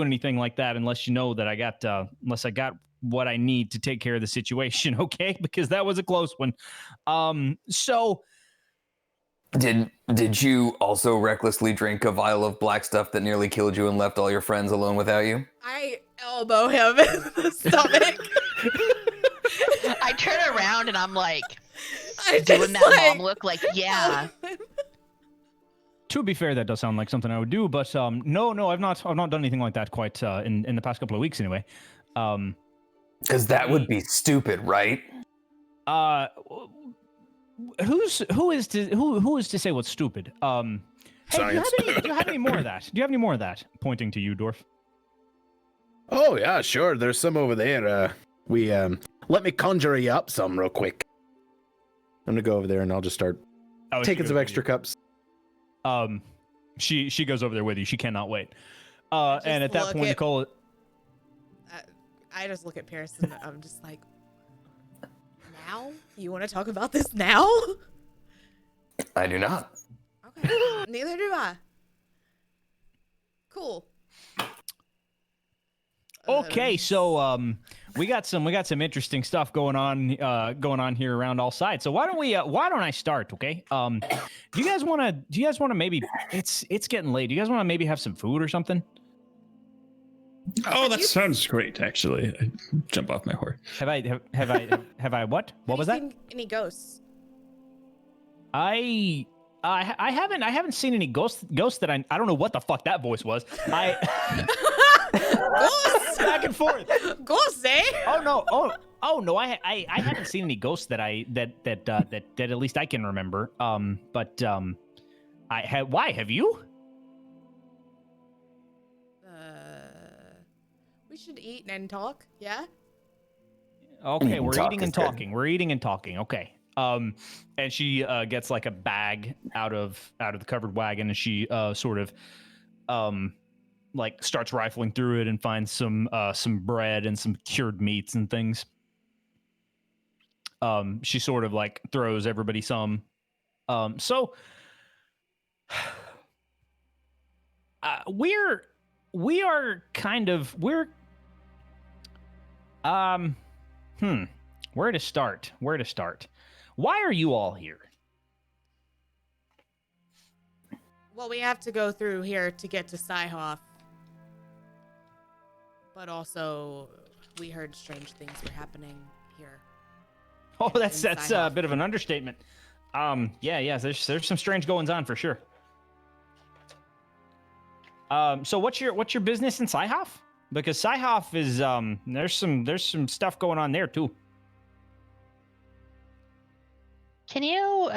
anything like that unless you know that I got what I need to take care of the situation, okay? Because that was a close one. So Did you also recklessly drink a vial of black stuff that nearly killed you and left all your friends alone without you? I elbow him in the stomach. I turn around and I'm like I doing just, that mom look, like, yeah. to be fair, that does sound like something I would do, but no, I've not done anything like that quite in the past couple of weeks anyway. Because that would be stupid, right? Who is to say what's stupid? Hey, Science. do you have any more of that? Do you have any more of that? Pointing to you, Dorf. Oh yeah, sure. There's some over there. Let me conjure you up some real quick. I'm gonna go over there and I'll just start Oh, taking she some goes extra cups. with you. She goes over there with you. She cannot wait. And at that look point, at- Nicole. I just look at Paris and I'm just like, now? You want to talk about this now? I do not. Okay. Neither do I. Cool. Okay, so we got some interesting stuff going on here around all sides. So why don't I start? Okay. Do you guys want to maybe it's getting late. Do you guys want to maybe have some food or something? Oh, that sounds great, actually. I jump off my horse. Have I what? What was that? Seen any ghosts? I haven't seen any ghosts that I don't know what the fuck that voice was. Ghosts? Back and forth. Ghosts, eh? Oh no, I haven't seen any ghosts that at least I can remember. Why have you? We should eat and talk, yeah? Okay, we're Talk eating is and good. talking. We're eating and talking. Okay. And she gets like a bag out of the covered wagon, and she sort of like starts rifling through it and finds some bread and some cured meats and things. She sort of like throws everybody some. So we are kind of where to start? Why are you all here? Well, we have to go through here to get to Sci-Hoff. But also, we heard strange things were happening here. Oh, that's in a Sci-Hoff. bit of an understatement. Yeah, there's some strange goings on for sure. So what's your business in Sci-Hoff? Because Sci-Hoff is there's some stuff going on there too. Can you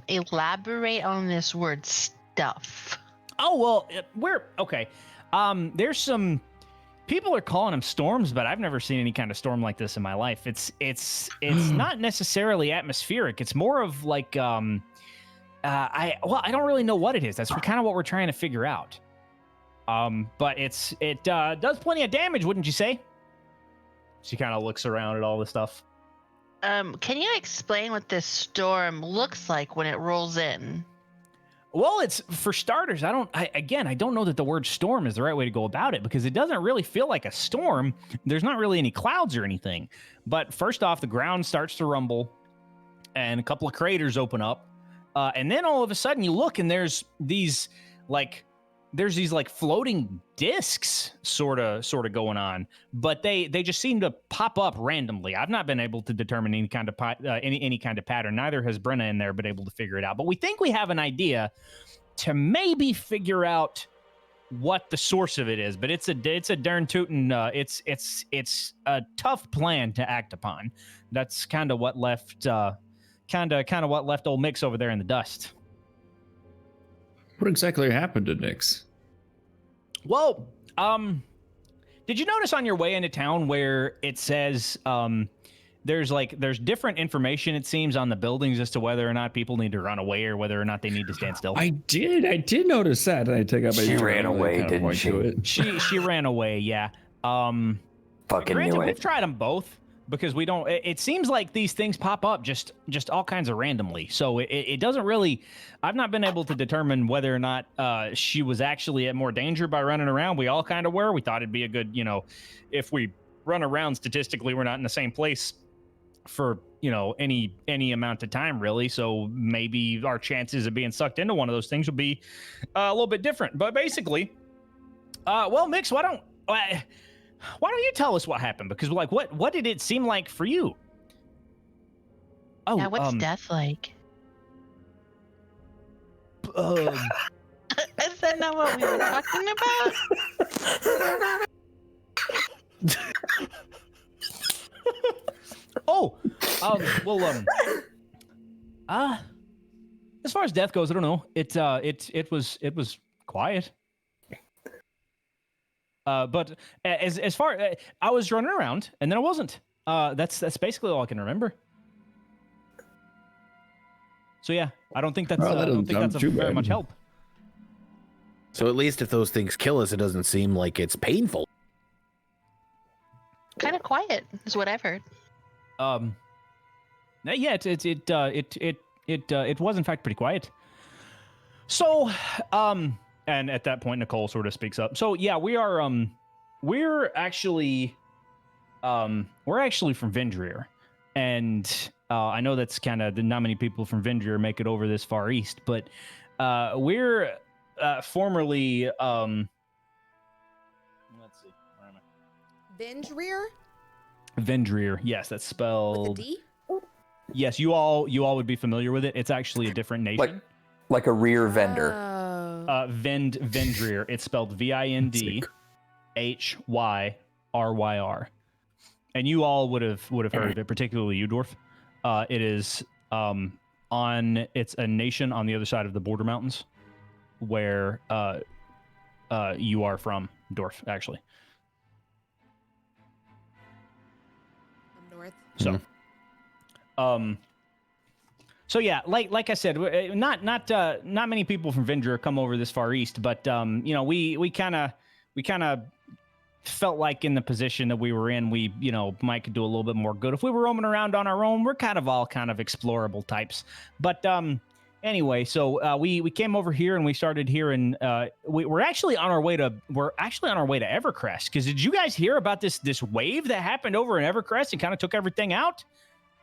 elaborate on this word stuff? Oh well, we're okay. There's some people are calling them storms, but I've never seen any kind of storm like this in my life. It's not necessarily atmospheric. It's more of like I don't really know what it is. That's kind of what we're trying to figure out. But it does plenty of damage, wouldn't you say? She kind of looks around at all the stuff. Can you explain what this storm looks like when it rolls in? Well, it's for starters. I don't know that the word storm is the right way to go about it because it doesn't really feel like a storm. There's not really any clouds or anything. But first off, the ground starts to rumble. and a couple of craters open up, and then all of a sudden you look and there's these like floating discs sort of going on, but they just seem to pop up randomly. I've not been able to determine any kind of any kind of pattern. Neither has Brenna in there been able to figure it out. But we think we have an idea to maybe figure out what the source of it is. But it's a darn tootin' it's a tough plan to act upon. That's kind of what left what left old Mix over there in the dust. What exactly happened to Nyx? Well, did you notice on your way into town where it says there's different information, it seems, on the buildings as to whether or not people need to run away or whether or not they need to stand still? I did notice that. And I take out my She ran away, didn't she? She ran away, yeah. Fucking Granted, knew it. we've tried them both because we don't. It seems like these things pop up just all kinds of randomly. So it doesn't really. I've not been able to determine whether or not she was actually at more danger by running around. We all kind of were. We thought it'd be a good, if we run around statistically, we're not in the same place for any amount of time really. So maybe our chances of being sucked into one of those things will be a little bit different. But basically, well, Mix, why don't you tell us what happened? Because what did it seem like for you? Oh, Yeah, what's death like? Is that not what we were talking about? As far as death goes, I don't know. It was quiet. But as far I was running around and then I wasn't. That's basically all I can remember. So yeah, I don't think that's very much help. So at least if those things kill us, it doesn't seem like it's painful. Kind of quiet is what I've heard. Yeah, it was in fact pretty quiet. So, and at that point, Nicole sort of speaks up. So yeah, we're actually from Vendrier, and I know that's kind of not many people from Vendrier make it over this far east, but we're formerly let's see, where am I? Vendrier? Vendrier, yes, that's spelled With a D? Yes, you all would be familiar with it. It's actually a different nation. Like a rear vendor. Vendrier. It's spelled VINDHYRYR. And you all would have heard of it, particularly you, Dwarf. It is it's a nation on the other side of the border mountains where you are from, Dwarf, actually. Up north. So yeah, like I said, not many people from Vendrier come over this far east, but we kind of felt like in the position that we were in, we might could do a little bit more good if we were roaming around on our own. We're kind of explorable types, but anyway, so we came over here and we started hearing. We're actually on our way to Evercrest. Because did you guys hear about this wave that happened over in Evercrest and kind of took everything out?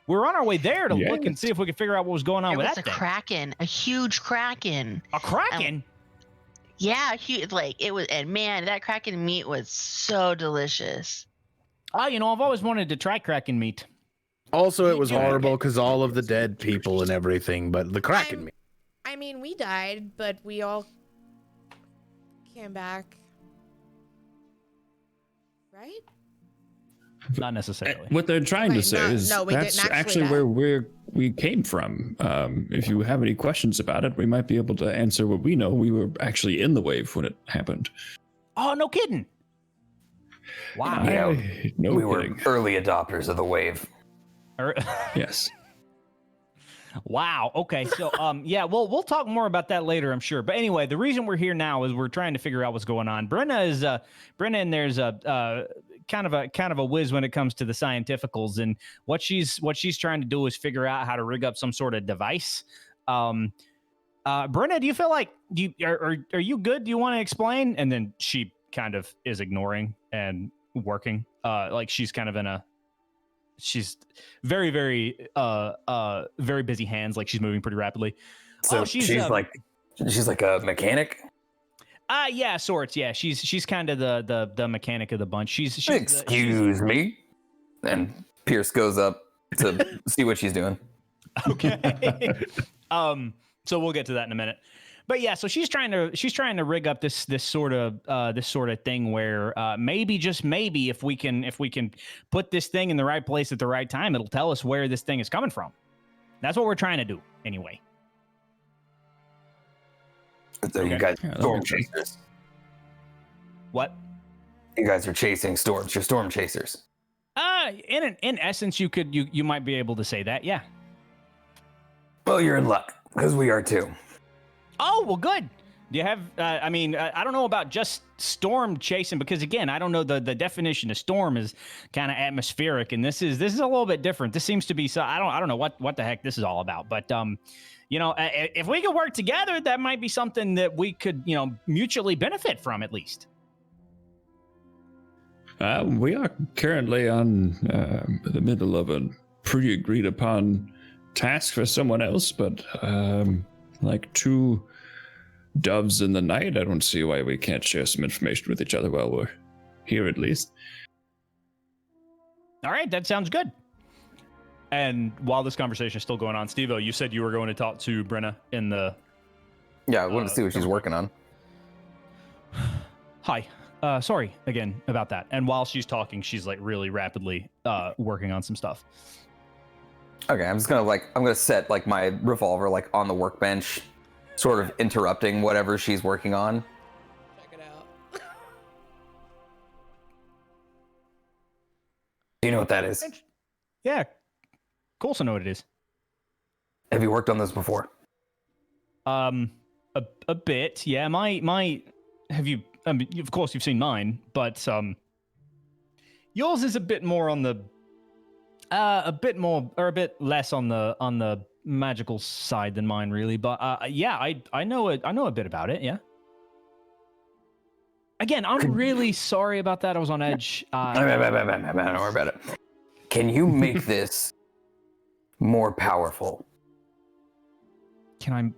We're on our way there to look and see if we can figure out what was going on with that thing. There was a kraken, a huge kraken. A kraken? Yeah, huge. Like it was, and man, that kraken meat was so delicious. Oh, I've always wanted to try kraken meat. Also, it was horrible because all of the dead people and everything, but the kraken meat. I mean, we died, but we all came back. Right? Not necessarily. What they're trying to Right, say is no, we that's didn't actually actually die. where we came from. If you have any questions about it, we might be able to answer what we know. We were actually in the wave when it happened. Oh, no kidding. Wow. Yeah, No we were kidding. early adopters of the wave. Yes. Wow. Okay. So, yeah, we'll talk more about that later, I'm sure. But anyway, the reason we're here now is we're trying to figure out what's going on. Brenna in there's a kind of a whiz when it comes to the scientificals, and what she's trying to do is figure out how to rig up some sort of device. Brenna, do you feel like are you good? Do you want to explain? And then she kind of is ignoring and working, like she's kind of in she's very very busy hands, like she's moving pretty rapidly. So Oh, she's like a mechanic. Yeah, sorts. Yeah, she's kind of the mechanic of the bunch. She's Excuse me. And Pierce goes up to see what she's doing. okay. So we'll get to that in a minute. But yeah, so she's trying to rig up this sort of thing where maybe, just maybe, if we can put this thing in the right place at the right time, it'll tell us where this thing is coming from. That's what we're trying to do anyway. So you guys are storm chasers. What? You guys are chasing storms. You're storm chasers. In essence, you might be able to say that. Yeah. Well, you're in luck because we are too. Oh, well, good. Do you have, I mean, I don't know about just storm chasing, because again, I don't know, the definition of storm is kind of atmospheric, and this is a little bit different. This seems to be, so I don't know what the heck this is all about, but you know, if we could work together, that might be something that we could, you know, mutually benefit from at least. We are currently on the middle of a pretty agreed upon task for someone else, but like two doves in the night, I don't see why we can't share some information with each other while we're here, at least. All right, that sounds good. And while this conversation is still going on, Steve-O, you said you were going to talk to Brenna in the... Yeah, I want to see what she's working on. Hi. Sorry again about that. And while she's talking, she's like really rapidly working on some stuff. Okay, I'm gonna set like my revolver like on the workbench, sort of interrupting whatever she's working on. Check it out. Do you know what that is? Yeah. Of course I know what it is. Have you worked on this before? A bit, yeah. My have you, I mean, of course you've seen mine, but yours is a bit more on the a bit more, or a bit less on the magical side than mine, really. But yeah, I know a bit about it. Yeah. Again, I'm really sorry about that. I was on edge. Don't worry about it. Can you make this more powerful? Can I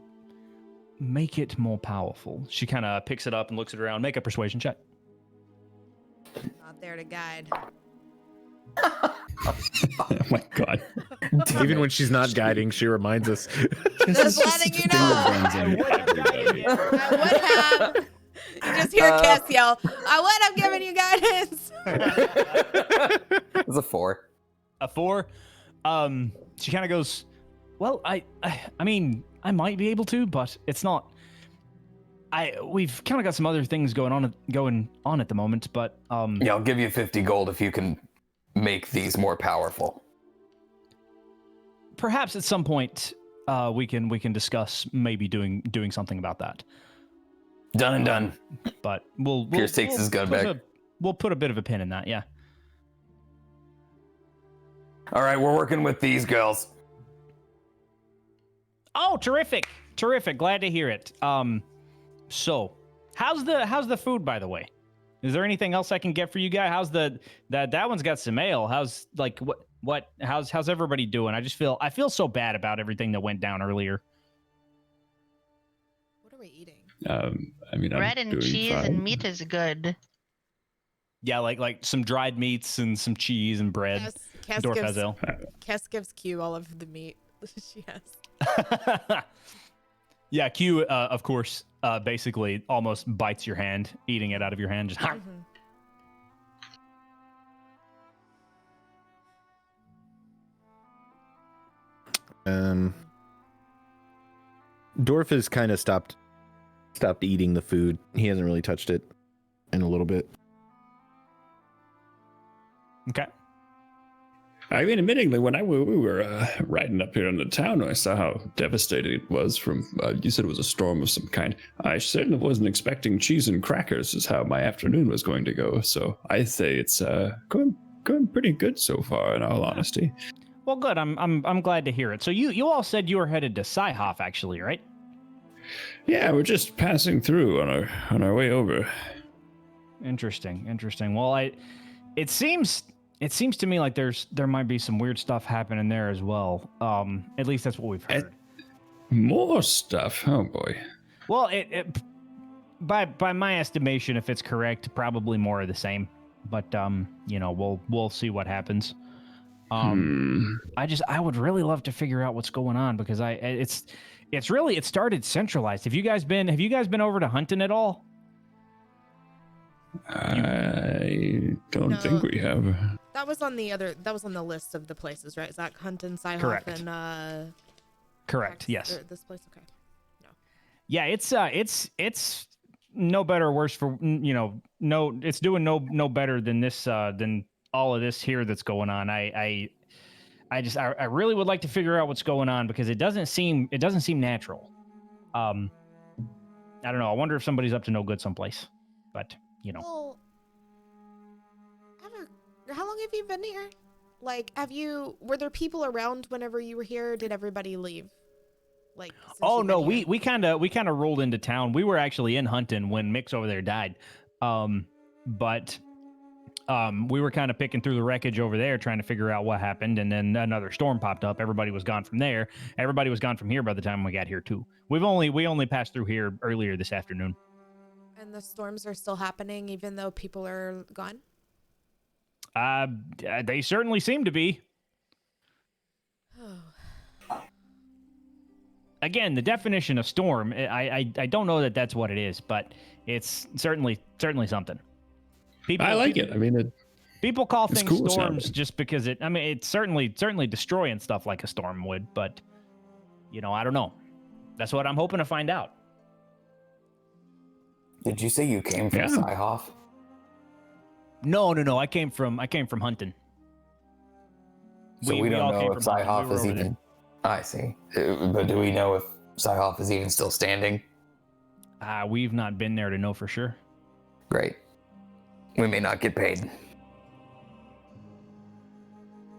make it more powerful? She kind of picks it up and looks it around. Make a persuasion check. Not there to guide. Oh my god. Even when she's not guiding, she reminds us. Just letting you know. I would have. You just hear Cass yell, I would have given you guidance. It's a 4. A 4. She kind of goes, well, I mean, I might be able to, but it's not. We've kind of got some other things going on at the moment, but yeah, I'll give you 50 gold if you can make these more powerful. Perhaps at some point we can discuss maybe doing something about that. Done and done. But we'll Pierce takes his gun back. We'll put a bit of a pin in that, yeah. All right, we're working with these girls. Oh, terrific. Glad to hear it. So, how's the food, by the way? Is there anything else I can get for you guys? How's that one's got some ale. How's like how's everybody doing? I feel so bad about everything that went down earlier. What are we eating? I mean, Bread I'm and doing cheese fine. and meat is good. Yeah, like some dried meats and some cheese and bread. Cass gives Q all of the meat she has. Yeah, Q, of course, basically almost bites your hand, eating it out of your hand. Just Dorf has kind of stopped eating the food. He hasn't really touched it in a little bit. Okay. I mean, admittingly, when we were riding up here in the town, I saw how devastating it was from, you said it was a storm of some kind. I certainly wasn't expecting cheese and crackers is how my afternoon was going to go. So I say it's going pretty good so far, in all honesty. Well, good. I'm glad to hear it. So you all said you were headed to Sci-Hof, actually, right? Yeah, we're just passing through on our way over. Interesting. Well, it seems it seems to me like there might be some weird stuff happening there as well. At least that's what we've heard. More stuff. Oh boy. Well, by my estimation, if it's correct, probably more of the same. But we'll see what happens. I would really love to figure out what's going on because it started centralized. Have you guys been over to Hunton at all? I don't think we have. That was on the list of the places, right? Zach, Hunton, Sci-Hawk, Correct. and Correct. Yes. This place, okay. Yeah, it's no better or worse for it's doing no better than this than all of this here that's going on. I really would like to figure out what's going on because it doesn't seem natural. I don't know. I wonder if somebody's up to no good someplace. But Well, how long have you been here? Like, were there people around whenever you were here? Or did everybody leave? Like, oh no, we kind of rolled into town. We were actually in Hunton when Mick's over there died. But we were kind of picking through the wreckage over there trying to figure out what happened, and then another storm popped up. Everybody was gone from there. Everybody was gone from here by the time we got here too. We only passed through here earlier this afternoon. And the storms are still happening even though people are gone? They certainly seem to be. Again, the definition of storm, I don't know that that's what it is, but it's certainly something. I like it. I mean, people call it's things cool storms just because it's certainly destroying stuff like a storm would, but I don't know. That's what I'm hoping to find out. Did you say you came from Sci-Hawk? No. I came from Hunton. So we don't know if Sci-Hawk is even. I see. But do we know if Sci-Hawk is even still standing? We've not been there to know for sure. Great. We may not get paid.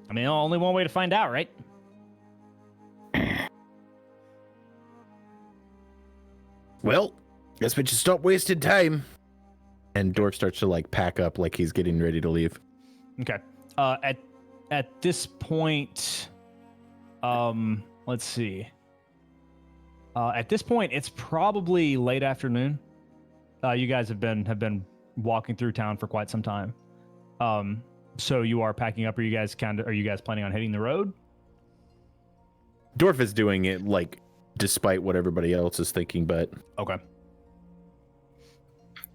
I mean, only one way to find out, right? Well, guess we should stop wasting time. And Dork starts to pack up like he's getting ready to leave. Okay. At this point, let's see. At this point, it's probably late afternoon. You guys have been walking through town for quite some time. So you are packing up. Are you guys planning on hitting the road? Dorf is doing it despite what everybody else is thinking, but okay.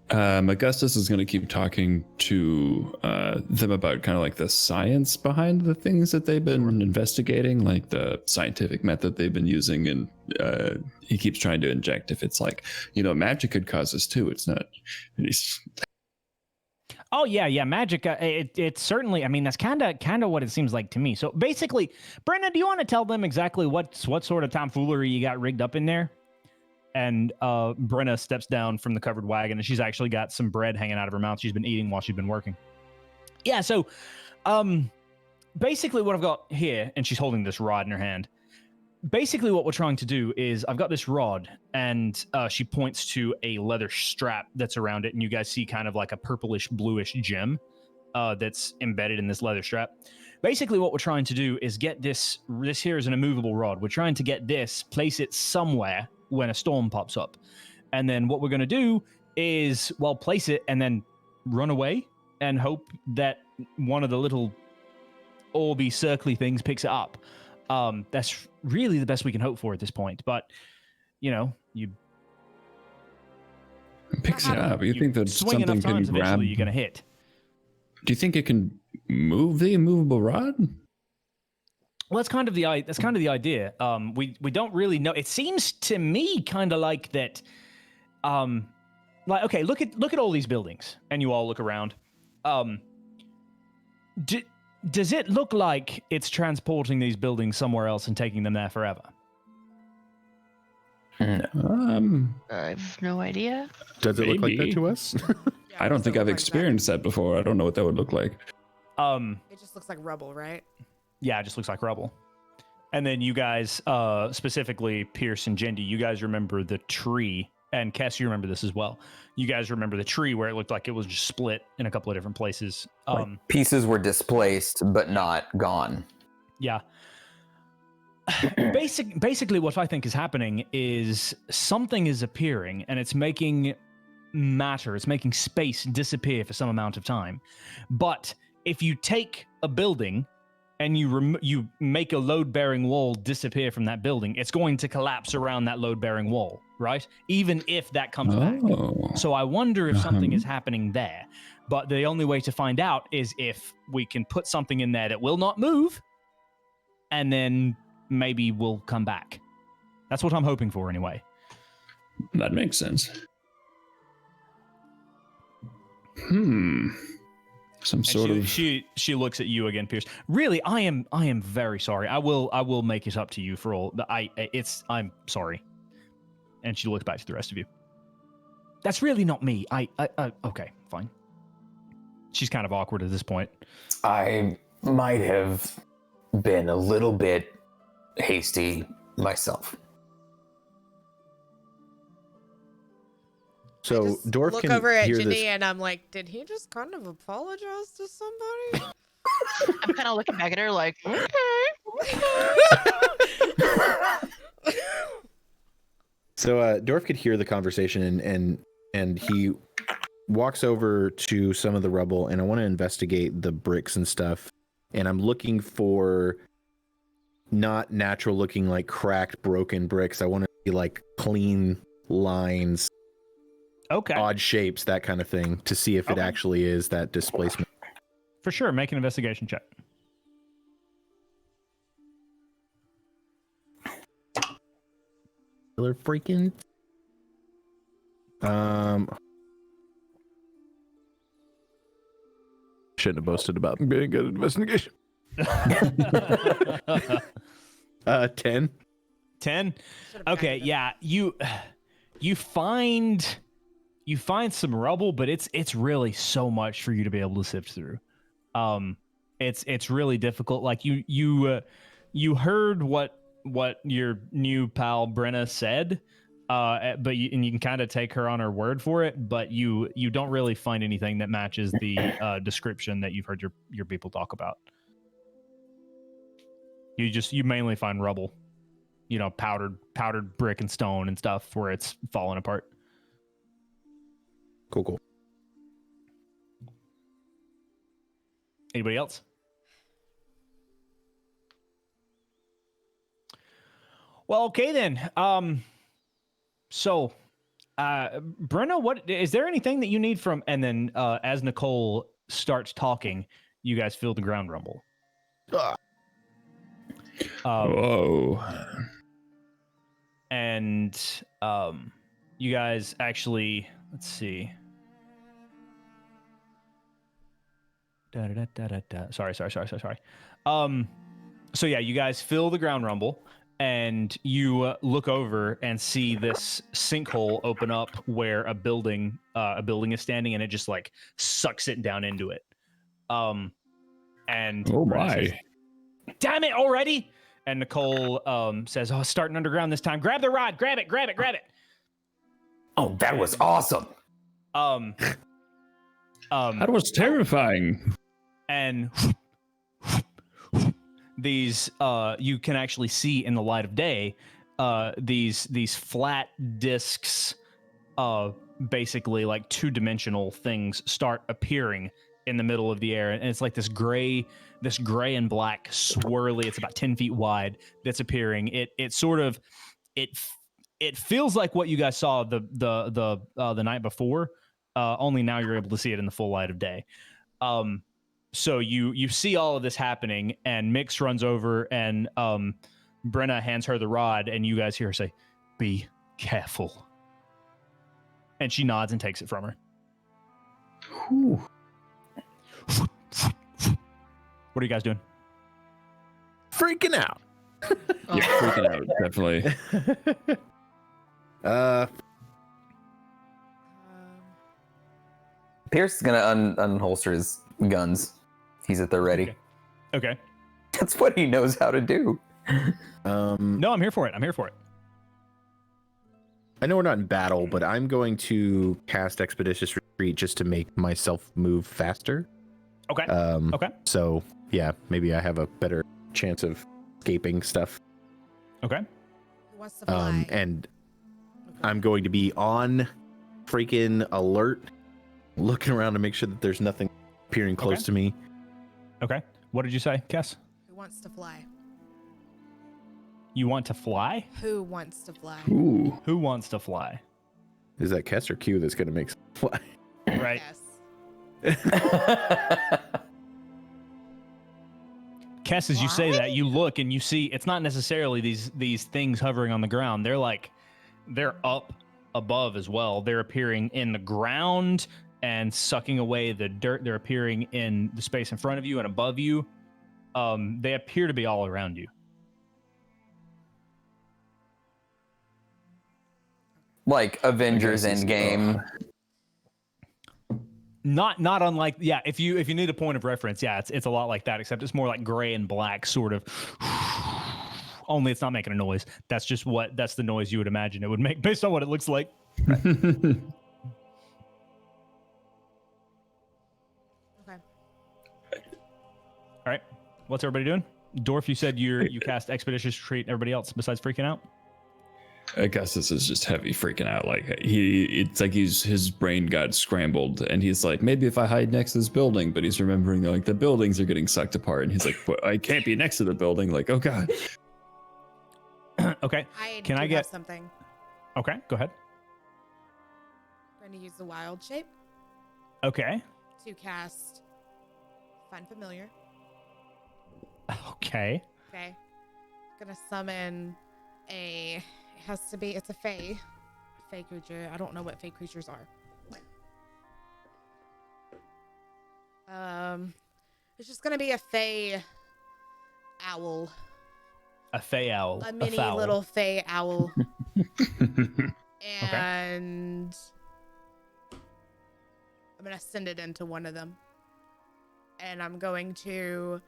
Augustus is going to keep talking to them about kind of the science behind the things that they've been investigating, like the scientific method they've been using. And he keeps trying to inject if it's magic could cause this too. It's not. Oh yeah, magic. It's certainly. I mean, that's kind of what it seems like to me. So basically, Brenda, do you want to tell them exactly what sort of tomfoolery you got rigged up in there? And Brenna steps down from the covered wagon, and she's actually got some bread hanging out of her mouth. She's been eating while she's been working. Yeah, so basically what I've got here, and she's holding this rod in her hand. Basically what we're trying to do is I've got this rod, and she points to a leather strap that's around it, and you guys see kind of like a purplish, bluish gem that's embedded in this leather strap. Basically what we're trying to do is get this here is an immovable rod. We're trying to get this, place it somewhere when a storm pops up. And then what we're going to do is, place it and then run away and hope that one of the little orby, circly things picks it up. That's really the best we can hope for at this point. But, you picks it up. You think that swing something enough can times, grab? eventually you're going to hit. Do you think it can move the immovable rod? Well, that's kind of the idea. We don't really know. It seems to me kind of like that. Okay, look at all these buildings, and you all look around. Does it look like it's transporting these buildings somewhere else and taking them there forever? I have no idea. does it look like that Maybe. to us? Yeah, I don't it think doesn't I've look like experienced that before. I don't know what that would look like. It just looks like rubble, right? Yeah, it just looks like rubble. And then you guys, specifically Pierce and Jendi, you guys remember the tree and Cass, you remember this as well. You guys remember the tree where it looked like it was just split in a couple of different places. Pieces were displaced, but not gone. Yeah. Basically, what I think is happening is something is appearing, and it's making matter, it's making space disappear for some amount of time. But if you take a building and you make a load-bearing wall disappear from that building, it's going to collapse around that load-bearing wall, right? Even if that comes back. So I wonder if something is happening there. But the only way to find out is if we can put something in there that will not move, and then maybe we'll come back. That's what I'm hoping for anyway. That makes sense. Some sort of. She looks at you again, Pierce. Really, I am very sorry. I will make it up to you for all. I'm sorry. And she looks back to the rest of you. That's really not me. Okay, fine. She's kind of awkward at this point. I might have been a little bit hasty myself. So Dorf look can over at hear Ginny this. and I'm like, did he just kind of apologize to somebody? I'm kind of looking back at her like, okay. So Dorf could hear the conversation and he walks over to some of the rubble, and I want to investigate the bricks and stuff. And I'm looking for not natural looking, like cracked, broken bricks. I want to see like clean lines, Okay. odd shapes, that kind of thing, to see if it actually is that displacement. For sure, make an investigation check. Killer freaking. Shouldn't have boasted about being good at investigation. 10. 10. Okay, yeah, you find some rubble, but it's really so much for you to be able to sift through. It's really difficult. Like you heard what your new pal Brenna said, but you can kind of take her on her word for it, but you don't really find anything that matches the description that you've heard your people talk about. You mainly find rubble, powdered brick and stone and stuff where it's falling apart. Cool. Anybody else? Well, okay then. So, Brenna, what is there anything that you need from? And then, as Nicole starts talking, you guys feel the ground rumble. Whoa. And you guys actually, let's see. Sorry. So yeah, you guys feel the ground rumble, and you look over and see this sinkhole open up where a building is standing, and it just like sucks it down into it. And Oh Brenna my. says, damn it already! And Nicole says, "Oh, it's starting underground this time. Grab the rod. Grab it. Oh, that was awesome. That was terrifying. And these you can actually see in the light of day these flat discs, basically like two-dimensional things start appearing in the middle of the air, and it's like this gray and black swirly, it's about 10 feet wide, that's appearing. It feels like what you guys saw the night before, only now you're able to see it in the full light of day. So you see all of this happening, and Mix runs over, and Brenna hands her the rod, and you guys hear her say, "Be careful." And she nods and takes it from her. Whew. What are you guys doing? Freaking out. Yeah, freaking out, definitely. Pierce is gonna unholster his guns. He's at the ready. Okay. That's what he knows how to do. No, I'm here for it. I know we're not in battle, but I'm going to cast Expeditious Retreat just to make myself move faster. Okay. Okay. So yeah, maybe I have a better chance of escaping stuff. Okay. Who wants to fly? And Okay. I'm going to be on freaking alert, looking around to make sure that there's nothing appearing close Okay. to me. Okay. What did you say, Cass? Who wants to fly? You want to fly? Who wants to fly? Ooh. Who wants to fly? Is that Kess or Q that's going to make fly? Right. Yes. Cass, as you say Why? that, you look and you see it's not necessarily these things hovering on the ground. They're up above as well. They're appearing in the ground and sucking away the dirt. They're appearing in the space in front of you and above you. They appear to be all around you. Like Avengers I guess it's- Endgame. Not unlike, yeah, if you need a point of reference, yeah, it's a lot like that, except it's more like gray and black sort of. Only it's not making a noise. That's the noise you would imagine it would make based on what it looks like. Okay. All right. What's everybody doing? Dorf, you said you cast Expeditious Retreat. Everybody else besides freaking out? I guess this is just heavy freaking out. Like it's like his brain got scrambled, and he's like, maybe if I hide next to this building, but he's remembering like the buildings are getting sucked apart, and he's like, but I can't be next to the building. Like, oh god. Okay. I Can do I have get- something? Okay. Go ahead. I'm going to use the wild shape Okay. to cast Find Familiar. Okay. Okay. Gonna summon a. It has to be. It's a Fey. Fey creature. I don't know what Fey creatures are. It's just gonna be a Fey owl. A Fey owl. A mini fowl. little Fey owl. And I'm gonna send it into one of them. And I'm going to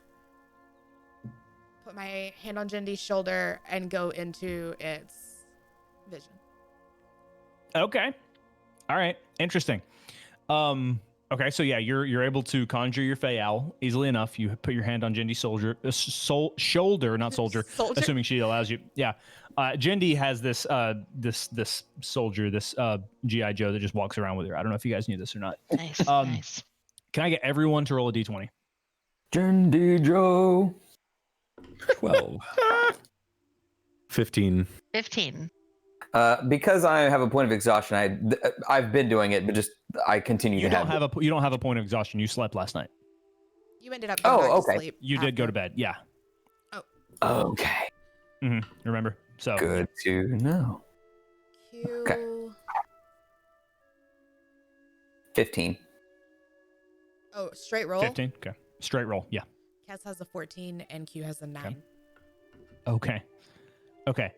put my hand on Jindy's shoulder and go into its vision. Okay. All right. Interesting. Okay, so yeah, you're able to conjure your Fey owl easily enough. You put your hand on Jindy's shoulder, not soldier, Soldier. assuming she allows you. Yeah. Jindy has this this soldier, this GI Joe that just walks around with her. I don't know if you guys knew this or not. Nice. Um, Nice. Can I get everyone to roll a d20? Jindy Joe. 12. 15. 15. Because I have a point of exhaustion, I've been doing it, but just I continue You to don't have a you don't have a point of exhaustion. You slept last night. You ended up going back okay. to sleep. You did go to after. bed. Yeah. Okay, Remember? So good to know. Q. Okay. 15. Oh, straight roll. 15. Okay. Straight roll. Yeah. Cass has a 14 and Q has a 9. Okay. Okay.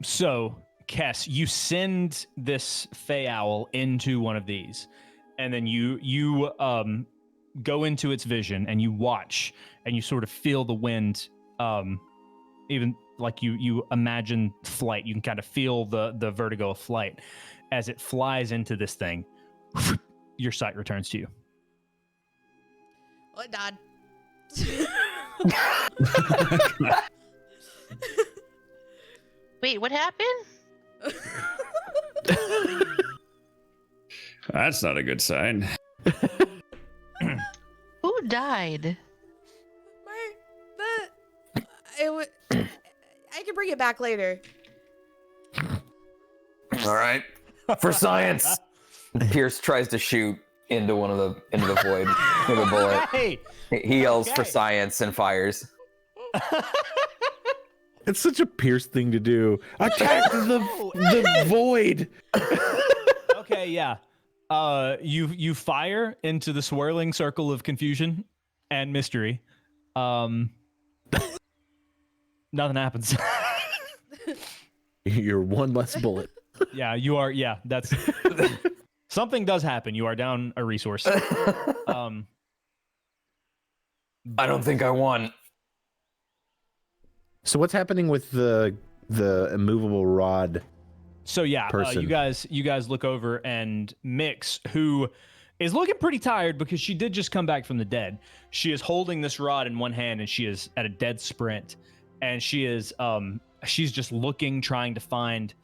So, Kess, you send this Fey owl into one of these, and then you go into its vision and you watch and you sort of feel the wind, even like you imagine flight. You can kind of feel the vertigo of flight as it flies into this thing. Your sight returns to you. Well, it died. Wait, what happened? That's not a good sign. Who died? I can bring it back later. All right, for science. Pierce tries to shoot into the void with a bullet. Hey! He yells for Okay. science and fires. It's such a Pierce thing to do. Attack the void. Okay, yeah. You fire into the swirling circle of confusion and mystery. Nothing happens. You're one less bullet. Yeah, you are. Yeah, that's something does happen. You are down a resource. I don't think I won. So what's happening with the immovable rod So yeah, person. you guys look over, and Mix, who is looking pretty tired because she did just come back from the dead. She is holding this rod in one hand, and she is at a dead sprint, and she is she's just looking, trying to find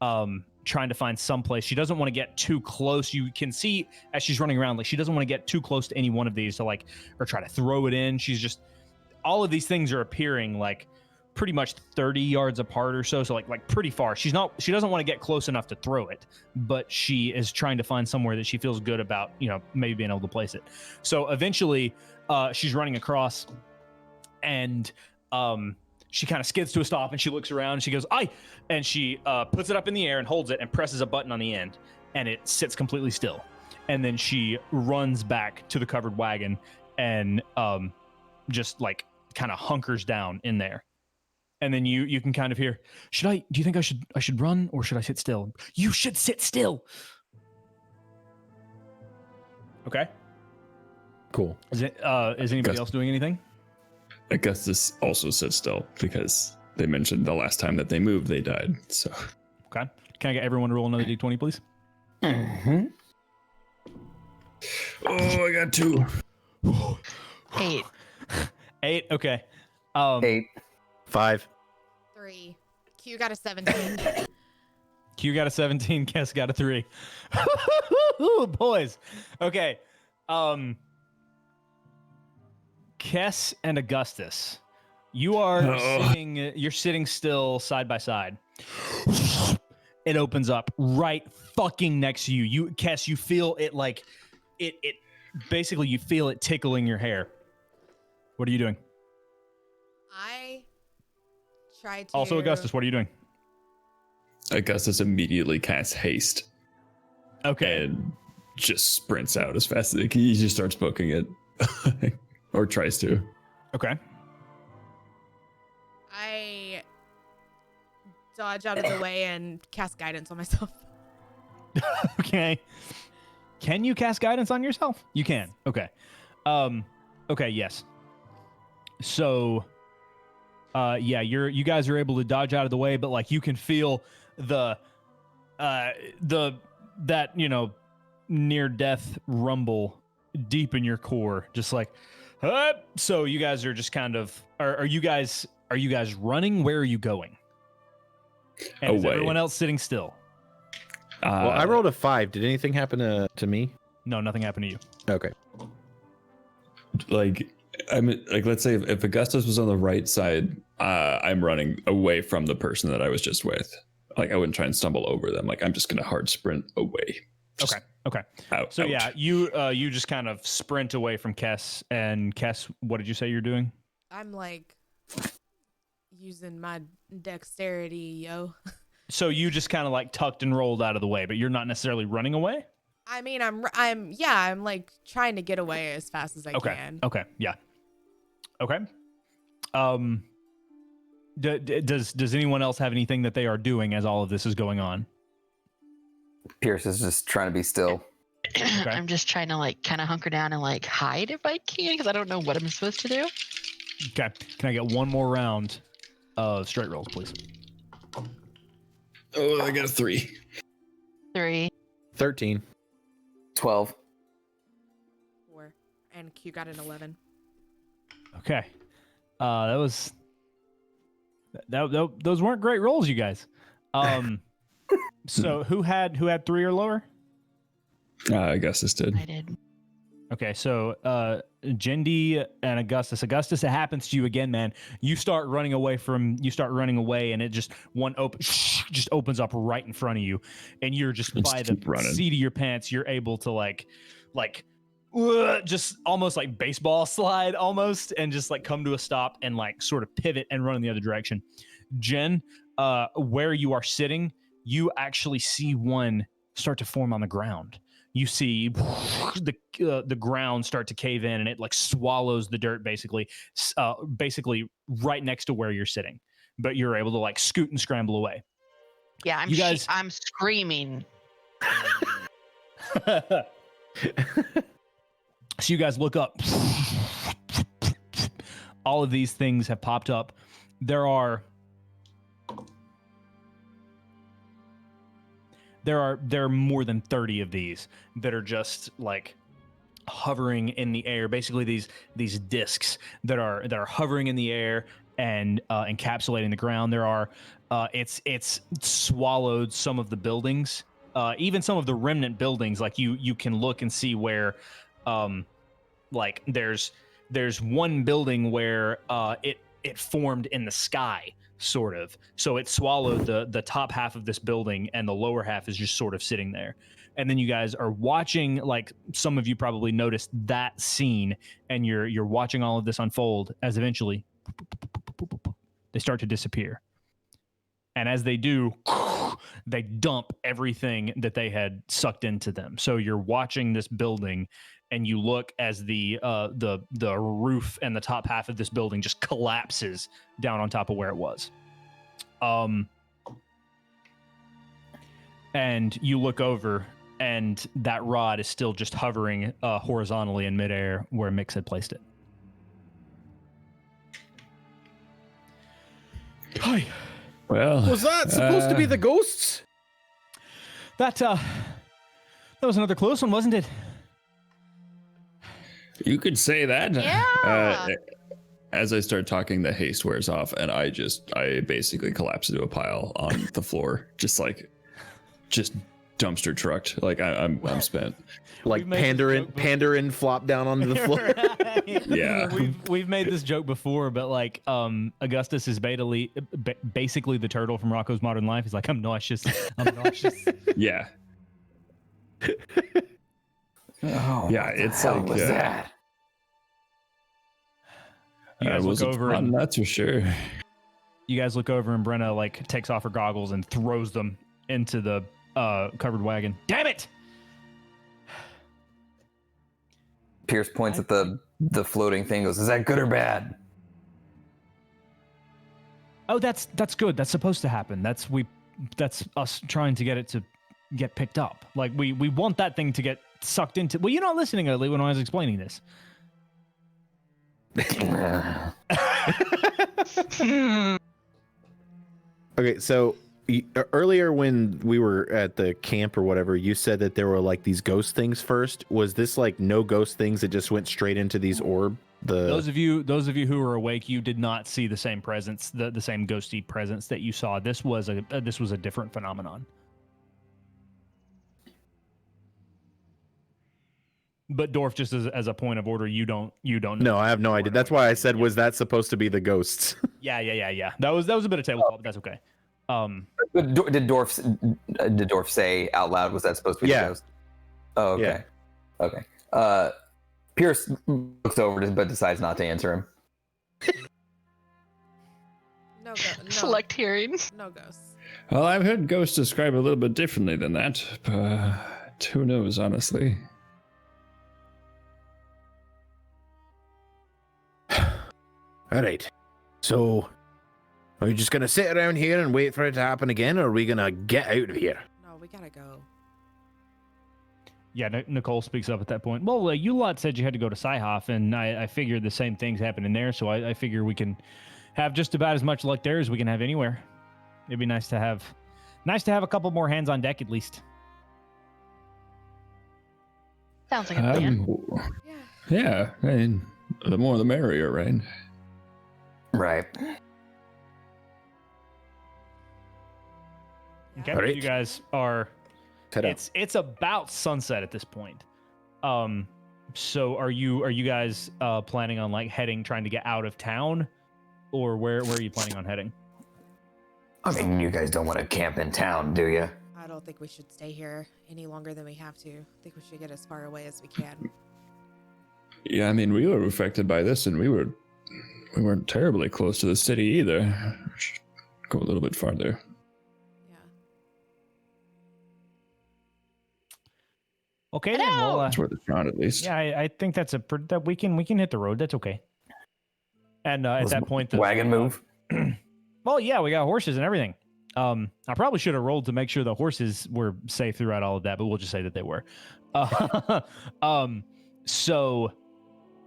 some place. She doesn't want to get too close. You can see as she's running around, like she doesn't want to get too close to any one of these to like or try to throw it in. She's just all of these things are appearing like pretty much 30 yards apart or so like pretty far. She doesn't want to get close enough to throw it, but she is trying to find somewhere that she feels good about, maybe being able to place it. So eventually she's running across, and she kind of skids to a stop, and she looks around, and she goes, "Aye!" And she puts it up in the air and holds it and presses a button on the end, and it sits completely still. And then she runs back to the covered wagon and just like kind of hunkers down in there. And then you can kind of hear, do you think I should run, or should I sit still? You should sit still. Okay. Cool. Is anybody else doing anything? I guess this also sits still because they mentioned the last time that they moved, they died. So. Okay. Can I get everyone to roll another d20, please? Mm-hmm. Oh, I got 2. 8. 8. Okay. 8. 5. 3. Q got a 17. Q got a 17. Kess got a 3. Boys. Okay. Kess and Augustus, you are sitting still side by side. It opens up right fucking next to you. Kess, you feel it like it basically you feel it tickling your hair. What are you doing? I try to. Also, Augustus, what are you doing? Augustus immediately casts haste. Okay. And just sprints out as fast as he just starts poking it. Or tries to. Okay. I dodge out of the way and cast guidance on myself. Okay. Can you cast guidance on yourself? You can. Okay. Okay, yes. So yeah, you guys are able to dodge out of the way, but like you can feel that near death rumble deep in your core, just like so you guys are just kind of are you guys running? Where are you going? And is everyone else sitting still? Well, I rolled a 5. Did anything happen to me? No, nothing happened to you. Okay. Like let's say if Augustus was on the right side, I'm running away from the person that I was just with. Like I wouldn't try and stumble over them. Like I'm just gonna hard sprint away. Just Okay. Out, so out. yeah, you just kind of sprint away from Kess. And Kess, what did you say you're doing? I'm like using my dexterity, yo. So you just kind of like tucked and rolled out of the way, but you're not necessarily running away? I mean, I'm like trying to get away as fast as I can. Okay. Yeah. Okay. Does anyone else have anything that they are doing as all of this is going on? Pierce is just trying to be still. Okay. I'm just trying to like kind of hunker down and like hide if I can because I don't know what I'm supposed to do. Okay. Can I get one more round of straight rolls, please? Oh, I got a 3. 3. 13. 12. 4. And Q got an 11. Okay. Those weren't great rolls, you guys. So who had 3 or lower? Augustus did. I did. Okay, so Jindy and Augustus. Augustus, it happens to you again, man. You start running away, and it just just opens up right in front of you, and you're just by the seat of your pants. You're able to like just almost like baseball slide almost, and just like come to a stop and like sort of pivot and run in the other direction. Jen, where you are sitting, you actually see one start to form on the ground. You see the ground start to cave in, and it like swallows the dirt basically right next to where you're sitting. But you're able to like scoot and scramble away. Yeah, I'm screaming. So you guys look up. All of these things have popped up. There are there are more than 30 of these that are just like hovering in the air. Basically, these discs that are hovering in the air and encapsulating the ground. There are it's swallowed some of the buildings, even some of the remnant buildings. Like you can look and see where, like there's one building where it formed in the sky, sort of. So it swallowed the top half of this building, and the lower half is just sort of sitting there. And then you guys are watching, like some of you probably noticed that scene, and you're watching all of this unfold as eventually they start to disappear. And as they do, they dump everything that they had sucked into them. So you're watching this building, and you look as the roof and the top half of this building just collapses down on top of where it was. And you look over, and that rod is still just hovering horizontally in midair where Mix had placed it. Hi. Well, Was that supposed to be the ghosts? That was another close one, wasn't it? you could say that. Yeah. As I start talking, the haste wears off, and I basically collapse into a pile on the floor, just dumpster trucked. Like I'm spent. Like made this joke Pandarin flop down onto the floor. Yeah. We've made this joke before, but like Augustus is basically the turtle from Rocko's Modern Life. He's like, I'm nauseous. Yeah. Oh, Yeah, what the it's hell like, was that? You guys look wasn't over fun, and that's for sure. you guys look over, and Brenna like takes off her goggles and throws them into the covered wagon. Damn it! Pierce points at the floating thing. Goes, is that good or bad? Oh, that's good. That's supposed to happen. That's us trying to get it to get picked up. Like we want that thing to get sucked into. Well, you're not listening early when I was explaining this. Okay, so earlier when we were at the camp or whatever, you said that there were like these ghost things first. Was this like no ghost things that just went straight into these orb? Those of you who were awake, you did not see the same presence, the same ghosty presence that you saw. This was a different phenomenon. But Dorf, just as a point of order, you don't know. No, I have no idea. That's why I said, was that supposed to be the ghosts? Yeah. That was a bit of table talk, but that's okay. Did Dorf say out loud? Was that supposed to be the ghost? Oh, okay. Yeah. Okay. Pierce looks over but decides not to answer him. No. Select hearing. No ghosts. Well, I've heard ghosts described a little bit differently than that, but who knows, honestly. All right. So, are you just going to sit around here and wait for it to happen again, or are we going to get out of here? No, we gotta go. Yeah, Nicole speaks up at that point. Well, you lot said you had to go to Sci-Hoff, and I figured the same things happening there, so I figure we can have just about as much luck there as we can have anywhere. It'd be nice to have a couple more hands on deck at least. Sounds like a plan. Yeah, I mean, the more the merrier, right? Right. Okay, All right. you guys are. It's about sunset at this point. So are you guys planning on like trying to get out of town, or where are you planning on heading? I mean, you guys don't want to camp in town, do you? I don't think we should stay here any longer than we have to. I think we should get as far away as we can. Yeah, I mean, we were affected by this, and we weren't terribly close to the city either. We should go a little bit farther. Yeah. Okay, then. Well, That's where it's not, at least. yeah, I think that we can hit the road. That's okay. And at that point, the Wagon move. Well, yeah, we got horses and everything. I probably should have rolled to make sure the horses were safe throughout all of that, but we'll just say that they were. So,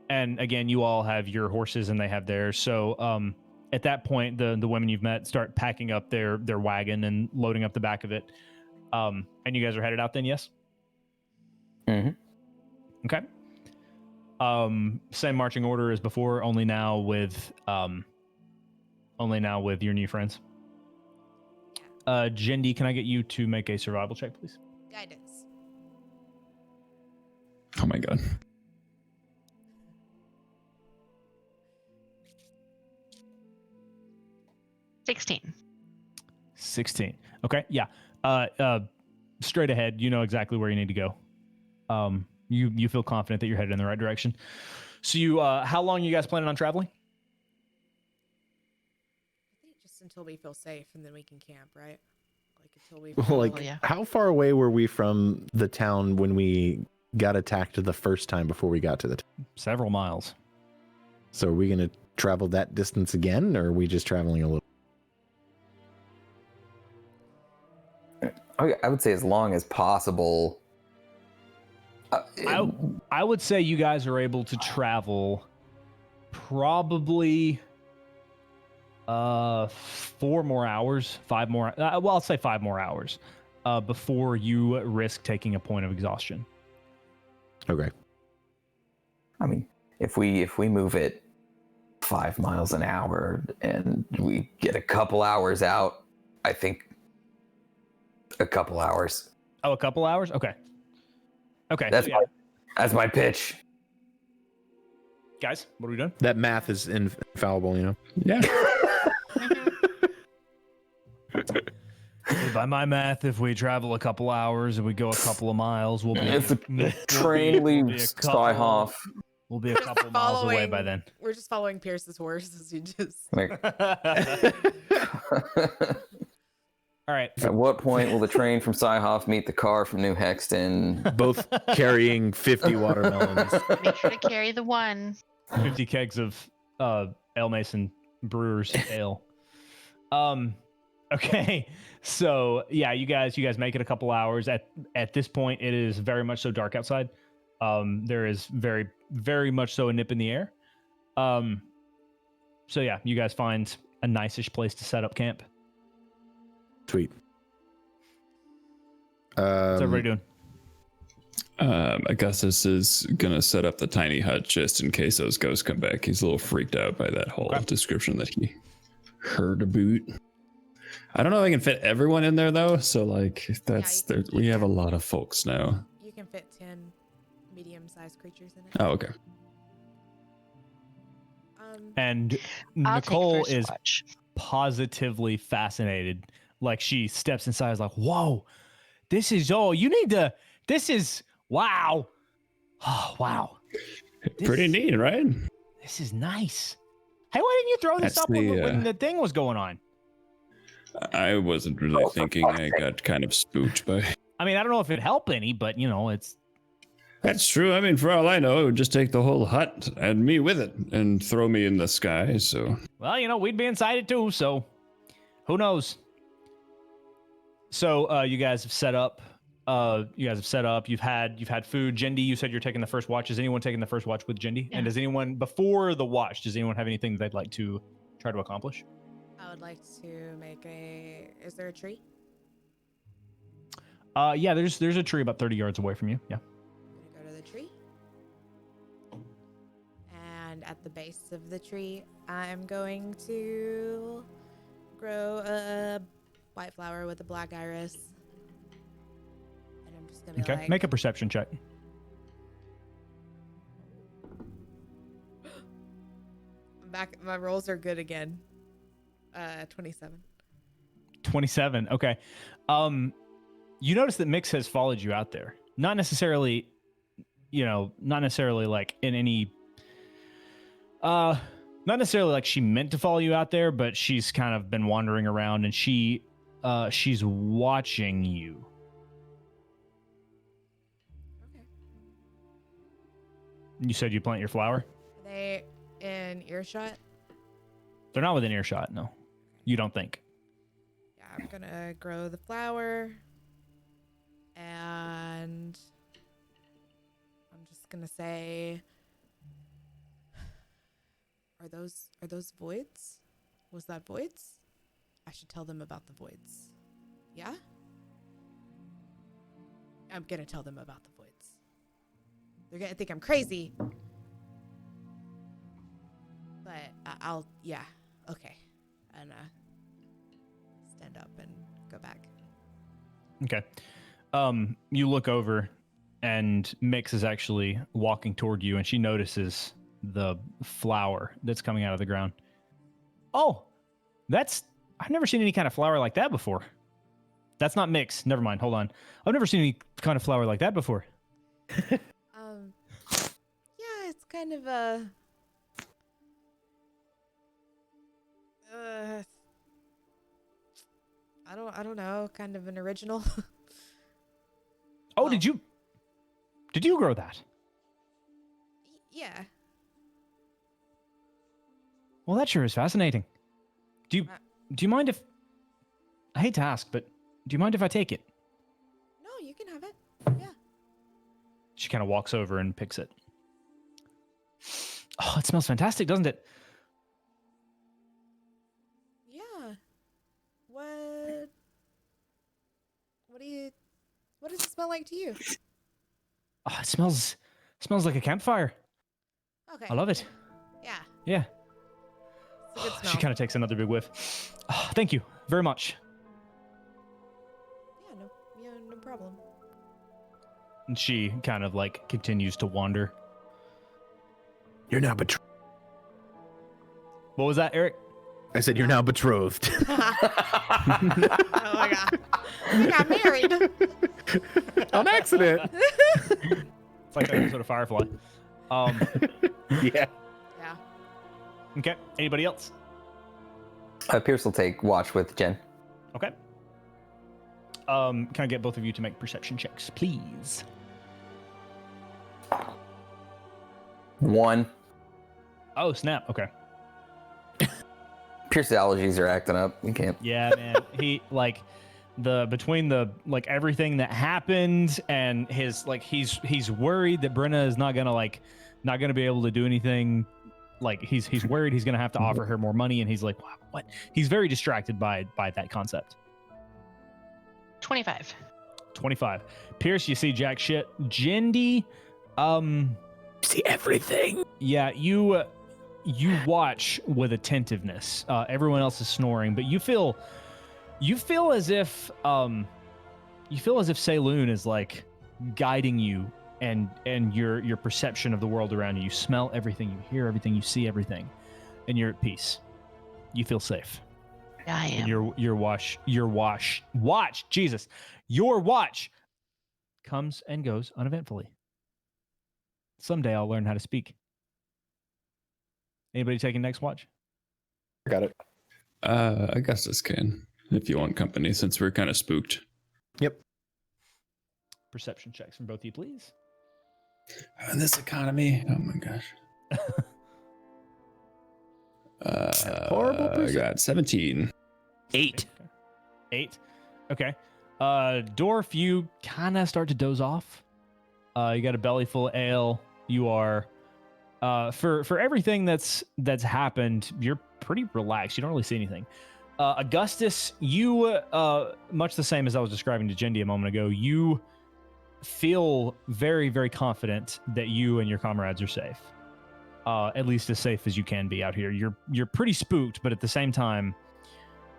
and again, you all have your horses and they have theirs. So, at that point, the women you've met start packing up their wagon and loading up the back of it. And you guys are headed out then, yes? Mm-hmm. Okay. Same marching order as before, only now with your new friends. Jindy, can I get you to make a survival check, please? Guidance. Oh my god. $16. 16. Okay, yeah. Straight ahead, you know exactly where you need to go. You feel confident that you're headed in the right direction. So you, how long you guys planning on traveling? I think just until we feel safe, and then we can camp, right? Like until we. Well, like, Oh, yeah. how far away were we from the town when we got attacked the first time before we got to the town? Several miles. So are we going to travel that distance again, or are we just traveling a little? I would say as long as possible. I would say you guys are able to travel probably 4 more hours, 5 more. Well, I'll say 5 more hours before you risk taking a point of exhaustion. Okay. I mean, if we move it 5 miles an hour and we get a couple hours out, I think a couple hours. Oh, a couple hours? Okay. Okay. That's so yeah. that's my pitch. Guys, what are we doing? That math is infallible, you know? Yeah. By my math, if we travel a couple hours and we go a couple of miles, we'll be. If the train leaves Skyhoff, We'll be a couple miles away by then. We're just following Pierce's horse as he just. like, All right. at what point will the train from Skyhoff meet the car from New Hexton? Both carrying 50 watermelons. Make sure to carry the one. 50 kegs of Ale Mason Brewers Ale. Okay. So yeah, you guys make it a couple hours. At this point, it is very much so dark outside. There is very, very much so a nip in the air. So yeah, you guys find a nice-ish place to set up camp. Sweet. What's everybody doing? Augustus is gonna set up the tiny hut just in case those ghosts come back. He's a little freaked out by that whole description that he heard about. I don't know if I can fit everyone in there though, so like that's you there. can- We have a lot of folks now. You can fit 10 medium-sized creatures in it. Oh, okay. And I'll Nicole take is first watch. positively fascinated. Like she steps inside, is like, "Whoa, this is this is wow, oh wow, Pretty neat, right? this is nice." Hey, why didn't you throw this That's up when the, the thing was going on? I wasn't really thinking. I got kind of spooked by. I mean, I don't know if it helped any, but you know, it's That's true. I mean, for all I know, it would just take the whole hut and me with it and throw me in the sky. So well, you know, we'd be inside it too, so who knows? So you guys have set up. You've had food. Jindy, you said you're taking the first watch. Is anyone taking the first watch with Jindy? Yeah. And does anyone before the watch? Does anyone have anything that they'd like to try to accomplish? I would like to make a. Is there a tree? Yeah, there's a tree about 30 yards away from you. Yeah. I'm gonna go to the tree. And at the base of the tree, I'm going to grow a white flower with a black iris. And I'm just gonna Okay. like, Make a perception check. I'm back. My rolls are good again. 27. 27. Okay. You notice that Mix has followed you out there. Not necessarily like in any not necessarily like she meant to follow you out there, but she's kind of been wandering around and she's watching you. Okay. You said you plant your flower? Are they in earshot? They're not within earshot, no. You don't think. Yeah, I'm gonna grow the flower. And I'm just gonna say, are those voids? Was that voids? I should tell them about the voids. Yeah? I'm gonna tell them about the voids. They're gonna think I'm crazy. But I'll, yeah, okay. And stand up and go back. Okay. You look over, and Mix is actually walking toward you, and she notices the flower that's coming out of the ground. Oh, I've never seen any kind of flower like that before. That's not Mix. Never mind. Hold on. I've never seen any kind of flower like that before. Yeah, it's kind of a. I don't know. Kind of an original. Oh, Well- did you grow that? Yeah. Well, that sure is fascinating. Do you mind if I hate to ask, but do you mind if I take it? No, you can have it. Yeah. She kind of walks over and picks it. Oh, it smells fantastic, doesn't it? Yeah. What does it smell like to you? Oh, it smells like a campfire. Okay. I love it. Yeah. Yeah. It's a good smell. She kind of takes another big whiff. Oh, thank you very much. Yeah, no problem. And she kind of like continues to wander. You're now betrothed. What was that, Eric? I said you're now betrothed. Oh my god. We got married. On accident. It's like an episode of Firefly. Yeah. Yeah. Okay. Anybody else? Pierce will take watch with Jen. Okay. Can I get both of you to make perception checks, please? 1. Oh, snap. Okay. Pierce's allergies are acting up. We can't. Yeah, man. He like between the like everything that happened and his like he's worried that Brenna is not gonna be able to do anything. Like he's worried he's gonna have to offer her more money, and he's like, what? He's very distracted by that concept. 25. 25. Pierce, you see jack shit. Jindy, See everything. yeah, you watch with attentiveness. Everyone else is snoring, but you feel as if Saloon is like guiding you and your perception of the world around you. You smell everything, you hear everything, you see everything, and you're at peace. You feel safe. I And am. your watch, Jesus, your watch comes and goes uneventfully. Someday I'll learn how to speak. Anybody taking next watch? I got it. I guess this can, if you want company, since we're kind of spooked. Yep. Perception checks from both of you, please. In this economy, oh my gosh. Horrible I person. got 17. 8. 8. Okay. Dorf, you kind of start to doze off. You got a belly full of ale. You are, for everything that's happened, you're pretty relaxed. You don't really see anything. Augustus, you, much the same as I was describing to Jindy a moment ago, you feel very, very confident that you and your comrades are safe. At least as safe as you can be out here. You're pretty spooked, but at the same time,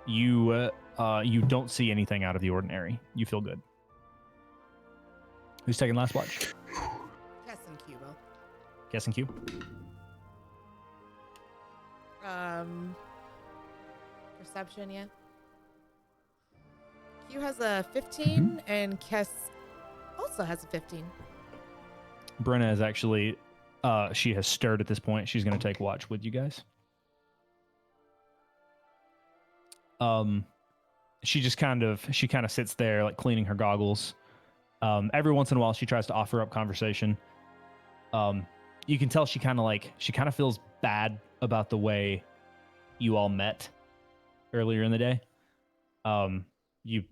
you don't see anything out of the ordinary. You feel good. Who's taking last watch? Guess and Cubo. Guessing Q. Perception, yeah. Q has a 15 and Kess also has a 15. Brenna is actually, she has stirred at this point. She's going to take watch with you guys. She kind of sits there like cleaning her goggles. Every once in a while she tries to offer up conversation. You can tell she kind of feels bad about the way you all met earlier in the day. You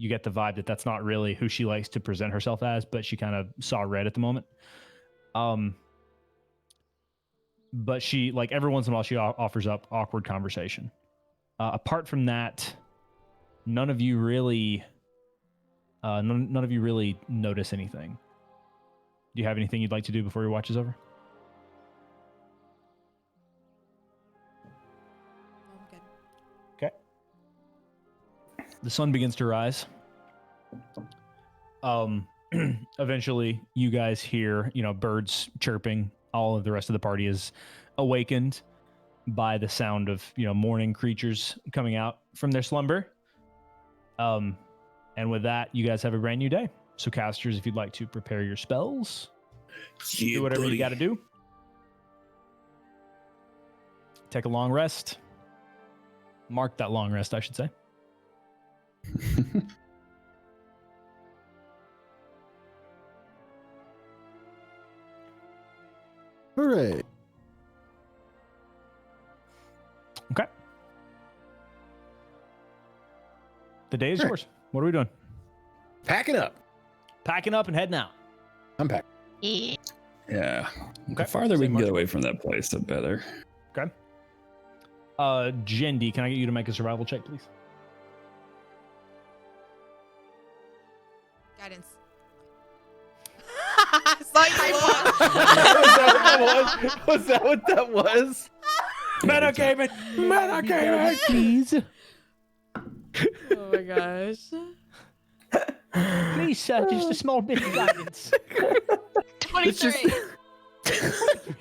get the vibe that that's not really who she likes to present herself as, but she kind of saw red at the moment. But she, like, every once in a while she offers up awkward conversation. Apart from that, none of you really None of you really notice anything. Do you have anything you'd like to do before your watch is over? I'm good. Okay. The sun begins to rise. Eventually, you guys hear, birds chirping. All of the rest of the party is awakened by the sound of, morning creatures coming out from their slumber. And with that, you guys have a brand new day. So casters, if you'd like to prepare your spells, do whatever you got to do. Take a long rest. Mark that long rest, I should say. Hooray. Okay. The day is Sure. yours. What are we doing? Packing up. Packing up and heading out. I'm packed. Yeah. Yeah. Okay. The farther we Same can get march. away from that place, the better. Okay. Jendi, can I get you to make a survival check, please? Guidance. Saw you look. Was that what that was? Metagaming! Metagaming! Please. Oh my gosh. Please, sir, just a small bit of guidance. 23.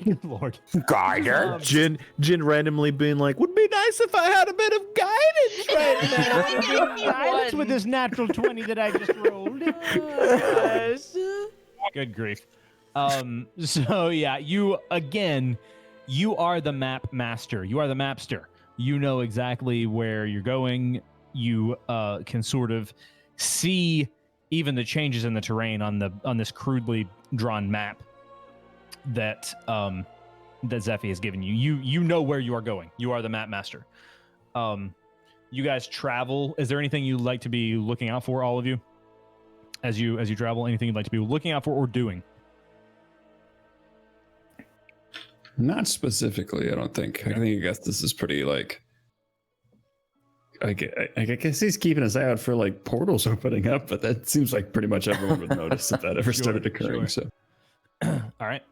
Good Lord. Guider. Jin randomly being like, would be nice if I had a bit of guidance right now. Guidance with this natural 20 that I just rolled. Oh gosh. Good grief. So yeah, you are the map master. You are the mapster. You know exactly where you're going. You can sort of see even the changes in the terrain on this crudely drawn map that Zephy has given you. You know where you are going. You are the map master. You guys travel. Is there anything you'd like to be looking out for, all of you? As you travel, anything you'd like to be looking out for or doing? Not specifically, I don't think. I guess this is pretty like. I guess he's keeping his eye out for like portals opening up, but that seems like pretty much everyone would notice if that ever started occurring. Sure. So, All right.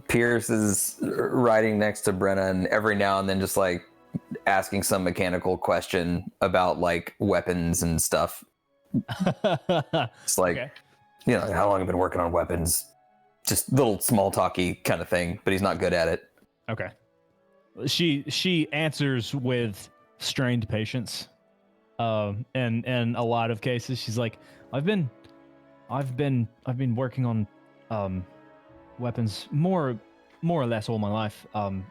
Pierce is riding next to Brenna, and every now and then just like asking some mechanical question about like weapons and stuff. It's like, Okay. How long have you been working on weapons? Just little small talky kind of thing, but he's not good at it. Okay. She answers with strained patience. And in a lot of cases, she's like, I've been working on weapons more or less all my life. I'm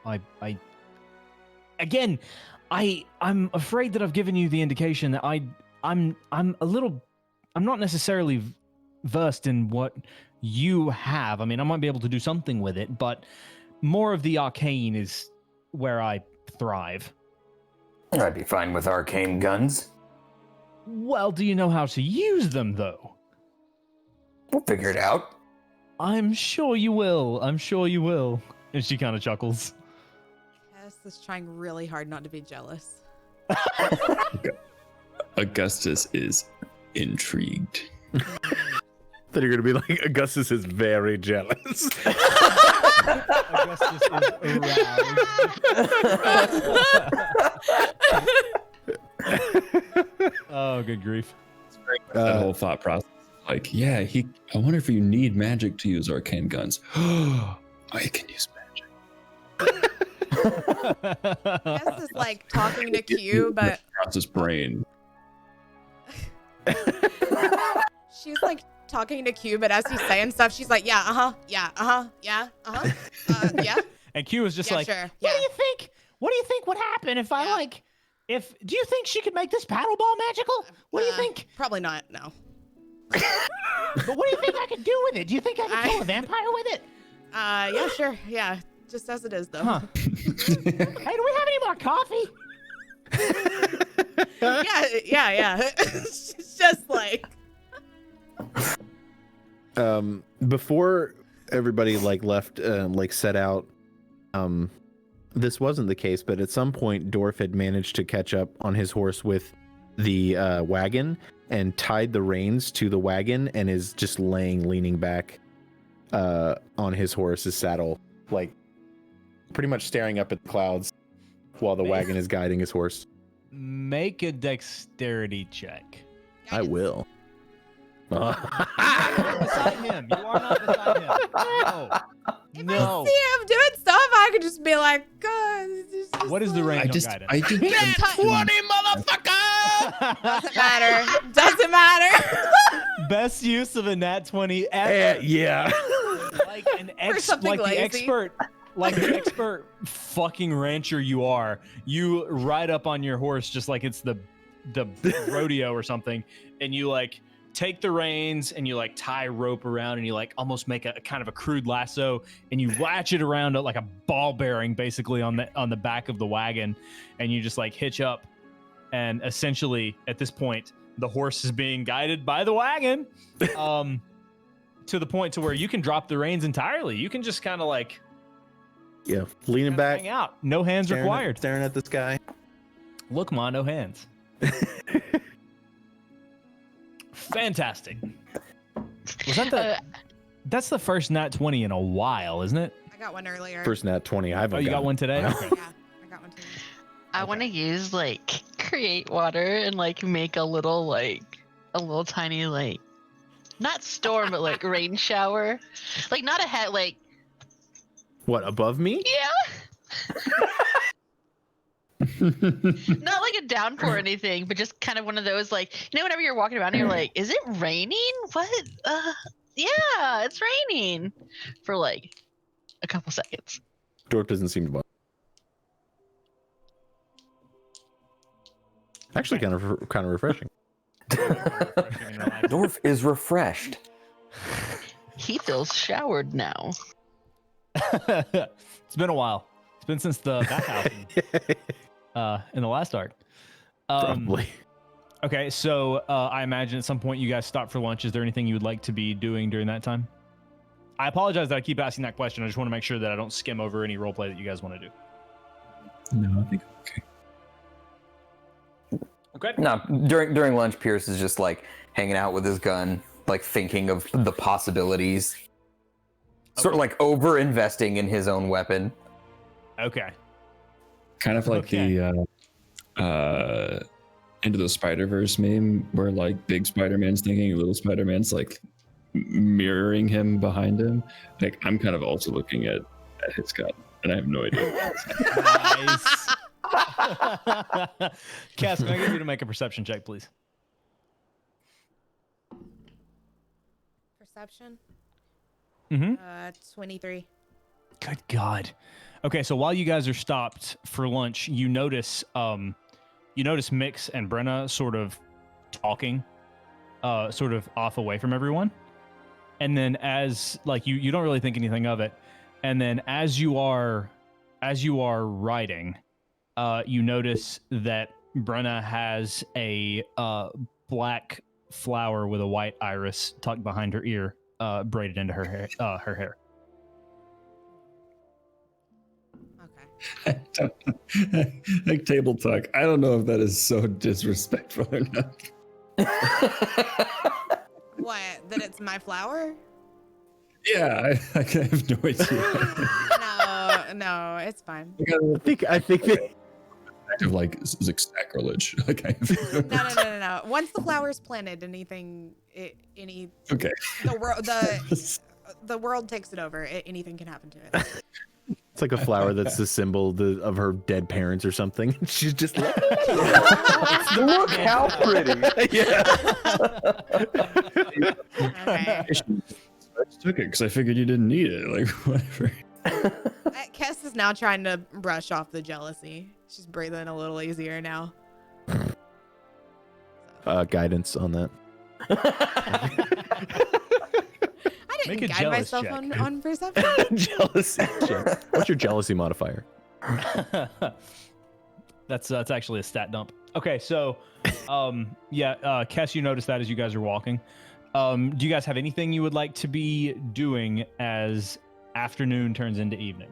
afraid that I've given you the indication that I'm not necessarily versed in what you have. I mean, I might be able to do something with it, but more of the arcane is where I thrive. I'd be fine with arcane guns. Well, do you know how to use them, though? We'll figure it out. I'm sure you will. And she kind of chuckles. Cass is trying really hard not to be jealous. Augustus is intrigued. Then you're gonna be like, Augustus is very jealous. Augustus is aroused. Oh, good grief. That whole thought process. Like, yeah, I wonder if you need magic to use arcane guns. I can use magic. Cass is like talking to Q, but Across his brain. she's like talking to Q, but as he's saying stuff, she's like, yeah, yeah, yeah, yeah. And Q is just Yeah, like, sure, What yeah. do you think would happen if I Yeah. do you think she could make this paddle ball magical? What do you think? Probably not, no. But what do you think I could do with it? Do you think I could kill a vampire with it? Yeah, sure, yeah. Just as it is, though. Huh. Hey, do we have any more coffee? Yeah. She's just like, Before everybody left, set out, this wasn't the case, but at some point Dorf had managed to catch up on his horse with the wagon, and tied the reins to the wagon and is just leaning back on his horse's saddle, like pretty much staring up at the clouds while the wagon is guiding his horse. Make a dexterity check. I will. You're not beside him. You are not beside him. No. If No. I see him doing stuff, I could just be like, God, it's just What is the range I on just, guidance? I just, motherfucker! Doesn't matter. Doesn't matter. Best use of a nat 20 ever. Yeah. Like an For something like lazy. the expert fucking rancher you are. You ride up on your horse just like it's the rodeo or something, and you like take the reins and you like tie rope around and you like almost make a kind of a crude lasso and you latch it around like a ball bearing basically on the back of the wagon, and you just like hitch up, and essentially at this point the horse is being guided by the wagon to the point to where you can drop the reins entirely. You can just kind of like Yeah, leaning back, hang out. No hands required. staring at the sky. Look, ma, no hands. Fantastic. Was that that's the first nat 20 in a while, isn't it? I got one earlier. First nat 20. I haven't Oh, you got one today? Wow. Okay. Yeah, I got one too. I want to use like create water and like make a little tiny like not storm but like rain shower, like not a hat like What, above me? yeah. Not like a downpour or anything, but just kind of one of those like, you know, whenever you're walking around and you're like, is it raining? What? Yeah, it's raining for like a couple seconds. Dorp doesn't seem to bother. Actually, kind of refreshing. Dorf is refreshed. He feels showered now. It's been a while. It's been since the bathhouse in the last arc. Probably. Okay, so I imagine at some point you guys stop for lunch. Is there anything you would like to be doing during that time? I apologize that I keep asking that question. I just want to make sure that I don't skim over any roleplay that you guys want to do. no, I think okay. Okay. No, during lunch, Pierce is just like hanging out with his gun, like thinking of the possibilities. Sort of like over investing in his own weapon. Okay. Kind of like Okay. the Into the Spider-Verse meme where like big Spider-Man's thinking, little Spider-Man's like mirroring him behind him. Like I'm kind of also looking at his gun and I have no idea. Nice. Cass, can I get you to make a perception check, please? Perception. Mm-hmm. 23. Good God. Okay, so while you guys are stopped for lunch, you notice Mix and Brenna sort of talking, sort of off away from everyone. And then as like you don't really think anything of it. And then as you are riding, you notice that Brenna has a black flower with a white iris tucked behind her ear, braided into her hair. Okay. Like table talk. I don't know if that is so disrespectful or not. What? That it's my flower? Yeah, I have no idea. No, it's fine. I think that Of like sacrilege. Like I have No. Once the flower's planted, okay, Okay. the world takes it over. Anything can happen to it. it's like a flower that's the symbol of her dead parents or something. She's just like, Look how pretty. yeah. Okay. I just took it because I figured you didn't need it. Like whatever. Kess is now trying to brush off the jealousy. She's breathing a little easier now. Guidance on that. I Make didn't a guide jealous myself check. on perception. Jealousy. What's your jealousy modifier? That's actually a stat dump. Okay, so Kess, you noticed that as you guys are walking. Do you guys have anything you would like to be doing as afternoon turns into evening?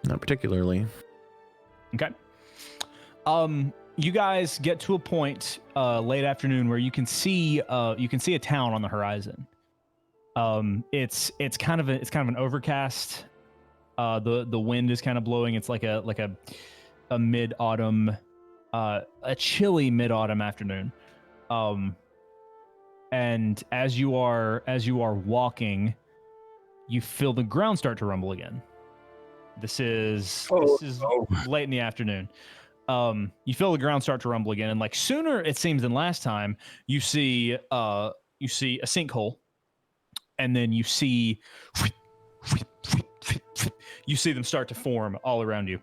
Not particularly. Okay. you guys get to a point late afternoon where you can see a town on the horizon. It's kind of an overcast. The wind is kind of blowing. It's like a mid-autumn, a chilly mid-autumn afternoon. And as you are walking, you feel the ground start to rumble again. This is late in the afternoon. You feel the ground start to rumble again, and like sooner it seems than last time, you see a sinkhole, and then you see them start to form all around you.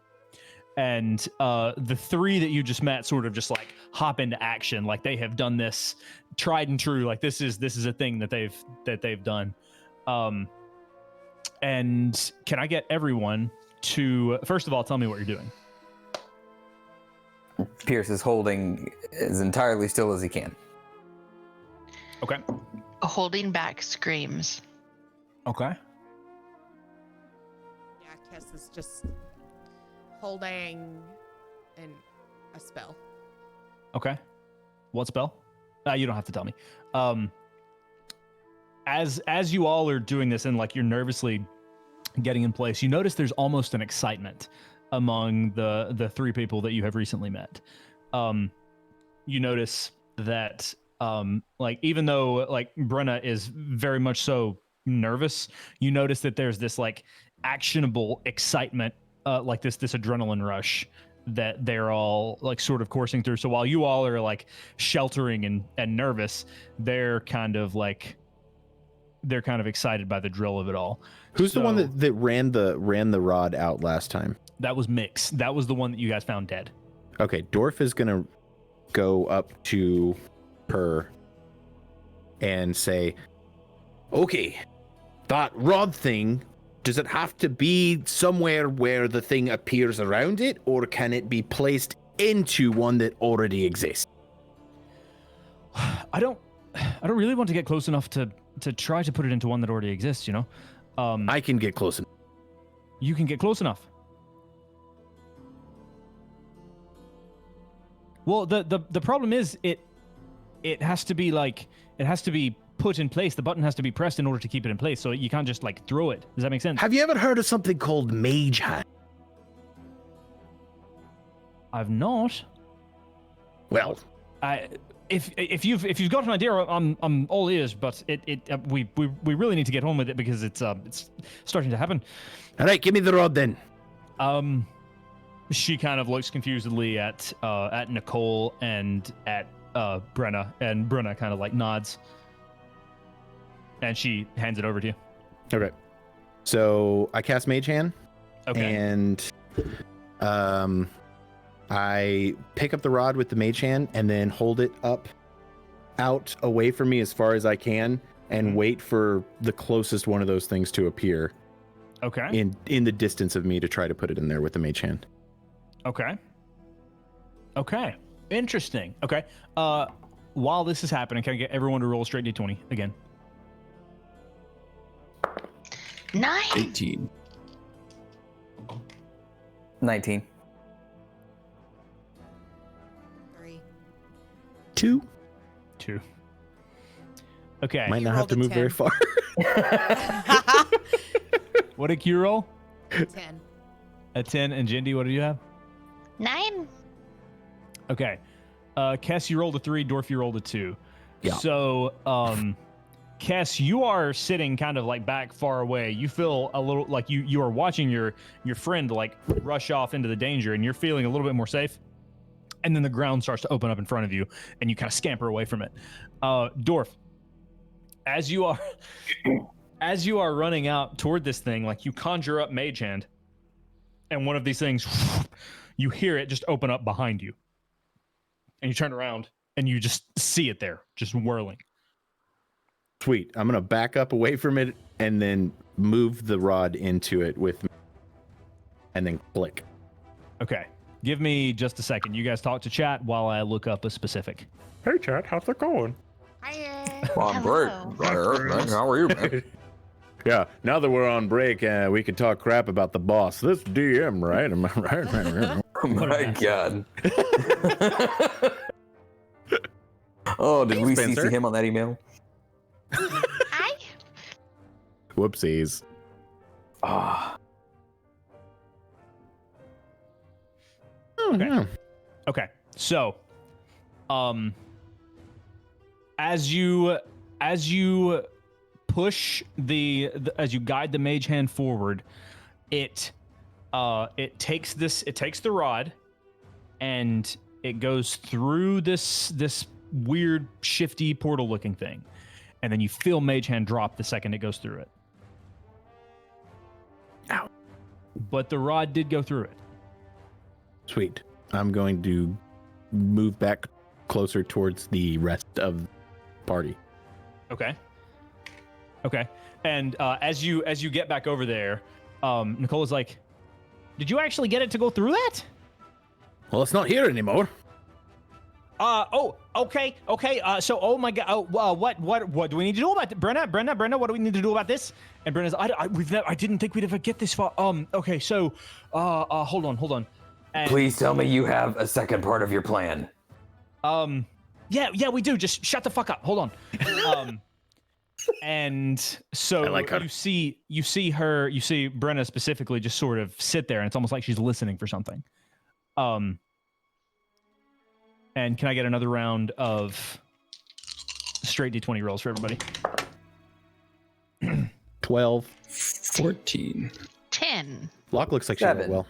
And the three that you just met sort of just like hop into action, like they have done this tried and true. Like this is a thing that they've done. And can I get everyone to first of all tell me what you're doing? Pierce is holding as entirely still as he can. Okay. Holding back screams. Okay. Yeah, Kess is just holding a spell. Okay. What spell? You don't have to tell me. As you all are doing this and like you're nervously getting in place, you notice there's almost an excitement among the three people that you have recently met. You notice that like even though like Brenna is very much so nervous, you notice that there's this like actionable excitement, like this adrenaline rush that they're all like sort of coursing through. So while you all are like sheltering and nervous, they're kind of excited by the drill of it all. Who's the one that ran the rod out last time? That was Mix. That was the one that you guys found dead. Okay, Dorf is gonna go up to her and say, okay, that rod thing, does it have to be somewhere where the thing appears around it, or can it be placed into one that already exists? I don't really want to get close enough to try to put it into one that already exists, you know? I can get close enough. You can get close enough. Well, the problem is it has to be put in place. The button has to be pressed in order to keep it in place. So you can't just like throw it. Does that make sense? Have you ever heard of something called Mage Hand? I've not. Well, if you've got an idea, I'm all ears. But we really need to get on with it because it's starting to happen. All right, give me the rod then. She kind of looks confusedly at Nicole and at Brenna, and Brenna kind of like nods, and she hands it over to you. Okay, so I cast Mage Hand. Okay. And I pick up the rod with the Mage Hand and then hold it out away from me as far as I can, and wait for the closest one of those things to appear. Okay. In the distance of me to try to put it in there with the Mage Hand. Okay. Interesting. Okay. While this is happening, can I get everyone to roll a straight D20 again? 9. 18. 19. 3. 2. 2. Okay. Might You not have rolled to a move very 10. far. What did Q roll? 10. A 10. And Jindy, what do you have? 9. Okay. Kess, you rolled a 3. Dorf, you rolled a 2. Yeah. So, Kess, you are sitting kind of like back far away. You feel a little like you are watching your friend like rush off into the danger, and you're feeling a little bit more safe. And then the ground starts to open up in front of you, and you kind of scamper away from it. Dorf, as you are running out toward this thing, like you conjure up Mage Hand, and one of these things, you hear it just open up behind you. And you turn around, and you just see it there, just whirling. Sweet. I'm gonna back up away from it and then move the rod into it with me, and then click. Okay. Give me just a second. You guys talk to chat while I look up a specific. Hey chat, how's it going? Hi. Well, I'm Hello. great. How are you, man? Yeah, now that we're on break, we can talk crap about the boss. This DM, right? Am I right? Oh What a my mess. god. Oh, did we Spencer. CC him on that email? Hi. Whoopsies. Ah, Oh, Okay. no. Okay, so, as you push as you guide the mage hand forward, it takes the rod, and it goes through this weird shifty portal looking thing, and then you feel mage hand drop the second it goes through it. Ow. But the rod did go through it. Sweet. I'm going to move back closer towards the rest of the party. Okay. Okay. And as you get back over there, Nicola's like, "Did you actually get it to go through that?" Well, it's not here anymore. Oh, okay. So, oh my god. Oh, what do we need to do about it? Brenna, what do we need to do about this? And Brenna's, I didn't think we'd ever get this far. Okay. So, hold on. And, please tell me you have a second part of your plan. yeah, we do. Just shut the fuck up. Hold on. And so I like her. you see Brenna specifically just sort of sit there, and it's almost like she's listening for something. And can I get another round of straight D20 rolls for everybody? 12. 14. 10. Locke looks like she rolled 7. well.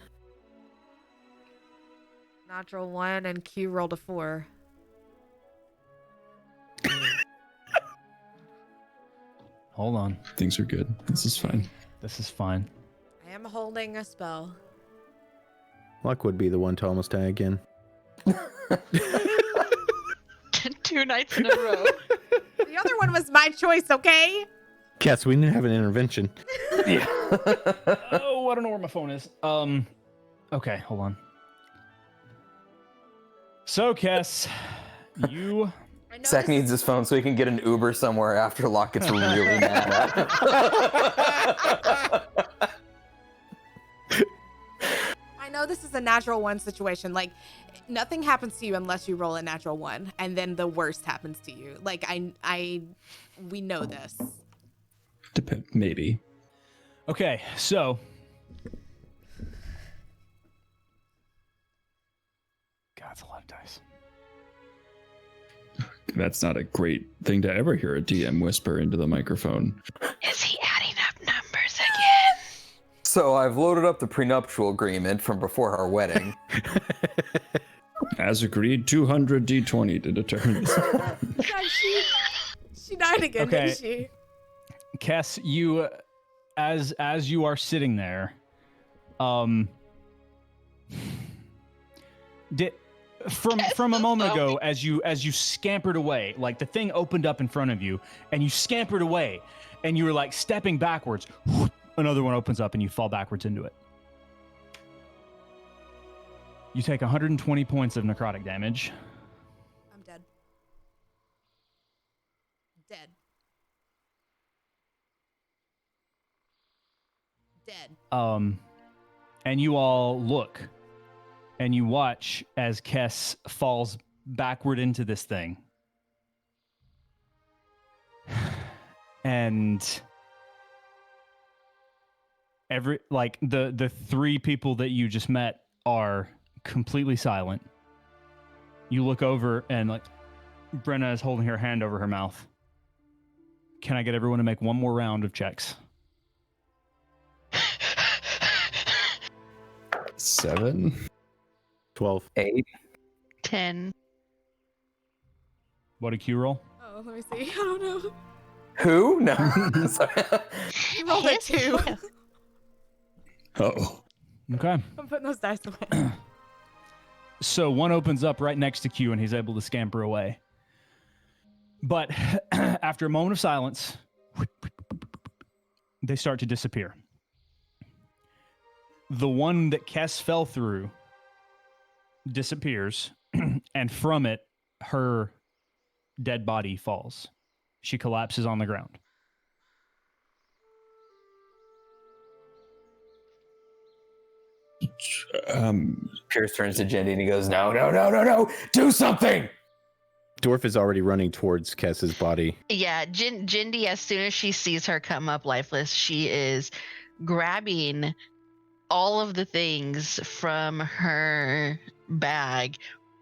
Natural 1 and Q rolled a 4. Hold on. Things are good. This is fine. This is fine. I am holding a spell. Locke would be the one to almost die again. 2 nights in a row. The other one was my choice, okay? Yes, we need to have an intervention. Yeah. Oh, I don't know where my phone is. Okay, hold on. So, Kess, you... I know Zach this- needs his phone so he can get an Uber somewhere after Locke gets really mad. I know this is a natural 1 situation. Like, nothing happens to you unless you roll a natural 1, and then the worst happens to you. Like, we know this. Maybe. Okay, so... God, it's a lot of dice. That's not a great thing to ever hear a DM whisper into the microphone. Is he adding up numbers again? So I've loaded up the prenuptial agreement from before our wedding. As agreed, 200 d20 to determine this. God, she died again, Okay. didn't she? Kess, you, as you are sitting there, from a moment ago, as you scampered away, like the thing opened up in front of you, and you scampered away, and you were like stepping backwards. Another one opens up, and you fall backwards into it. You take 120 points of necrotic damage. I'm dead. Dead. And you all look, and you watch as Kess falls backward into this thing. And the 3 people that you just met are completely silent. You look over, and like Brenna is holding her hand over her mouth. Can I get everyone to make one more round of checks? 7. 12. 8. 10. What did Q roll? Oh, let me see. I don't know. Who? No. Sorry. You rolled a His 2. Oh. Okay. I'm putting those dice away. So one opens up right next to Q, and he's able to scamper away. But after a moment of silence, they start to disappear. The one that Kess fell through disappears, and from it, her dead body falls. She collapses on the ground. Pierce turns to Jindy and he goes, no, no, no, no, no, do something. Dwarf is already running towards Kess's body. Yeah, Jindy, as soon as she sees her come up lifeless, she is grabbing all of the things from her bag,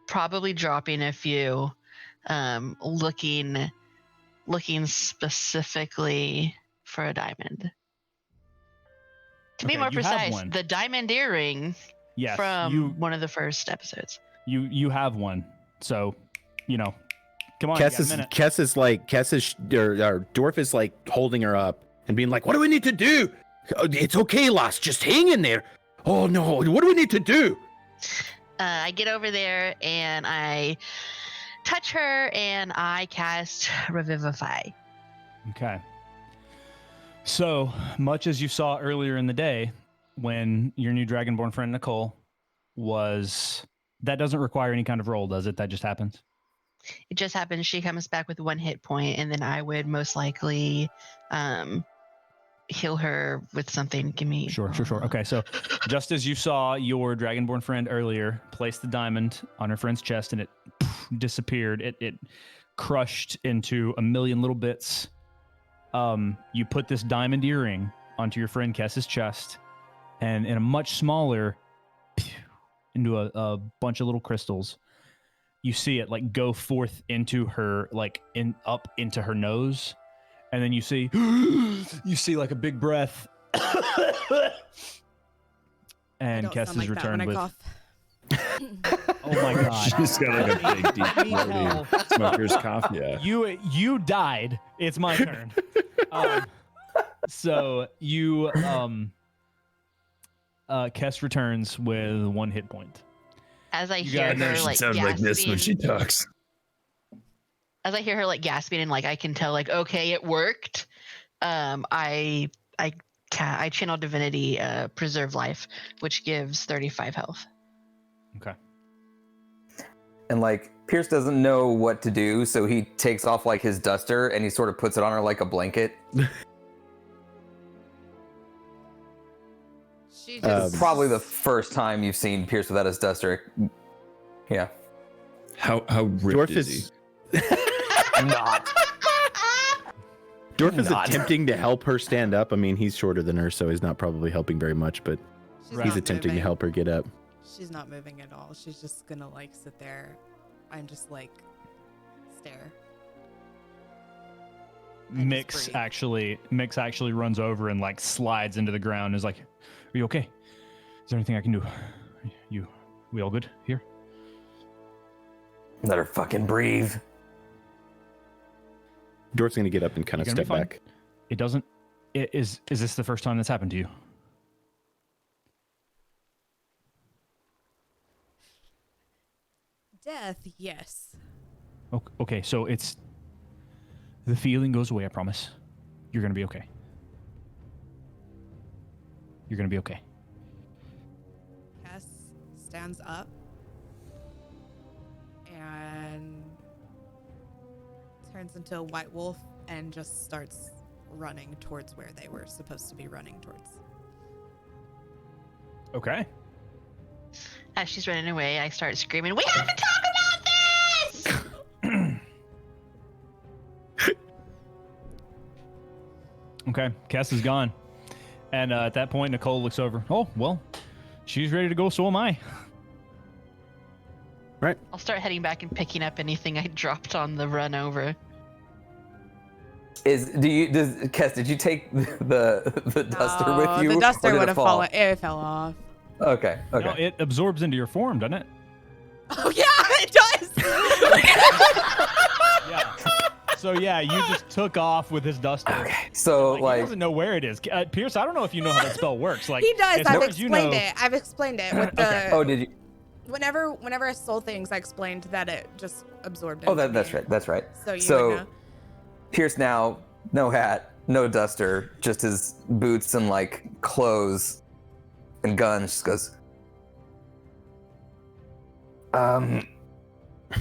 probably dropping a few, looking specifically for a diamond. To be Okay, more you have precise, one. the diamond earring Yes, from one of the first episodes. you have one. So, come on. you got a minute. Dwarf is like holding her up and being like, what do we need to do? It's okay, lass. Just hang in there. Oh no, what do we need to do? I get over there and I touch her and I cast Revivify. Okay. So much as you saw earlier in the day when your new Dragonborn friend Nicole that doesn't require any kind of roll, does it? That just happens? It just happens she comes back with 1 hit point, and then I would most likely heal her with something. Give me. Sure. Okay, so just as you saw your Dragonborn friend earlier place the diamond on her friend's chest and it disappeared, it crushed into a million little bits. You put this diamond earring onto your friend Kess's chest, and in a much smaller, into a bunch of little crystals, you see it like go forth into her, like up into her nose, and then you see like a big breath, and Kess is returned with. Cough. Oh my god! She's got like a big, deep, floaty smoker's cough. Yeah. You died. It's my turn. So you Kess returns with 1 hit point. As I hear her like sounds like this when she talks. As I hear her like gasping and like I can tell like okay it worked. I channel divinity, preserve life, which gives 35 health. Okay. And like Pierce doesn't know what to do, so he takes off like his duster and he sort of puts it on her like a blanket. She It's just probably the first time you've seen Pierce without his duster. Yeah. How ripped is he? Not. Dwarf is Not. attempting to help her stand up. I mean, he's shorter than her, so he's not probably helping very much, but she's he's not attempting to moving. help her get up. She's not moving at all. She's just gonna like sit there and just like stare. And just Mix breathe. actually runs over and like slides into the ground and is like, "Are you okay? Is there anything I can do? We all good here?" Let her fucking breathe. Dwarf's gonna get up and kind of You're gonna be step fine. back. It doesn't. Is this the first time that's happened to you? Death, yes. Okay, so it's the feeling goes away. I promise. You're gonna be okay. You're gonna be okay. Cass stands up and turns into a white wolf and just starts running towards where they were supposed to be running towards. Okay. As she's running away, I start screaming, "We have to talk about this!" Okay. Cass is gone, and at that point, Nicole looks over. Oh well, she's ready to go. So am I. Right. I'll start heading back and picking up anything I dropped on the run over. Kess, did you take the duster with you? The or duster did would it have fall? fallen. It fell off. Okay. No, Okay. it absorbs into your form, doesn't it? Oh yeah, it does. Yeah. So yeah, you just took off with his duster. Okay. So He like, doesn't know where it is. Pierce, I don't know if you know how that spell works. Like He does. as I've far as you explained know- it. I've explained it with the. oh, did you? Whenever I stole things, I explained that it just absorbed. Oh, into that's me. right. That's right. So you would know. Pierce now, no hat, no duster, just his boots and like clothes and guns. Just goes.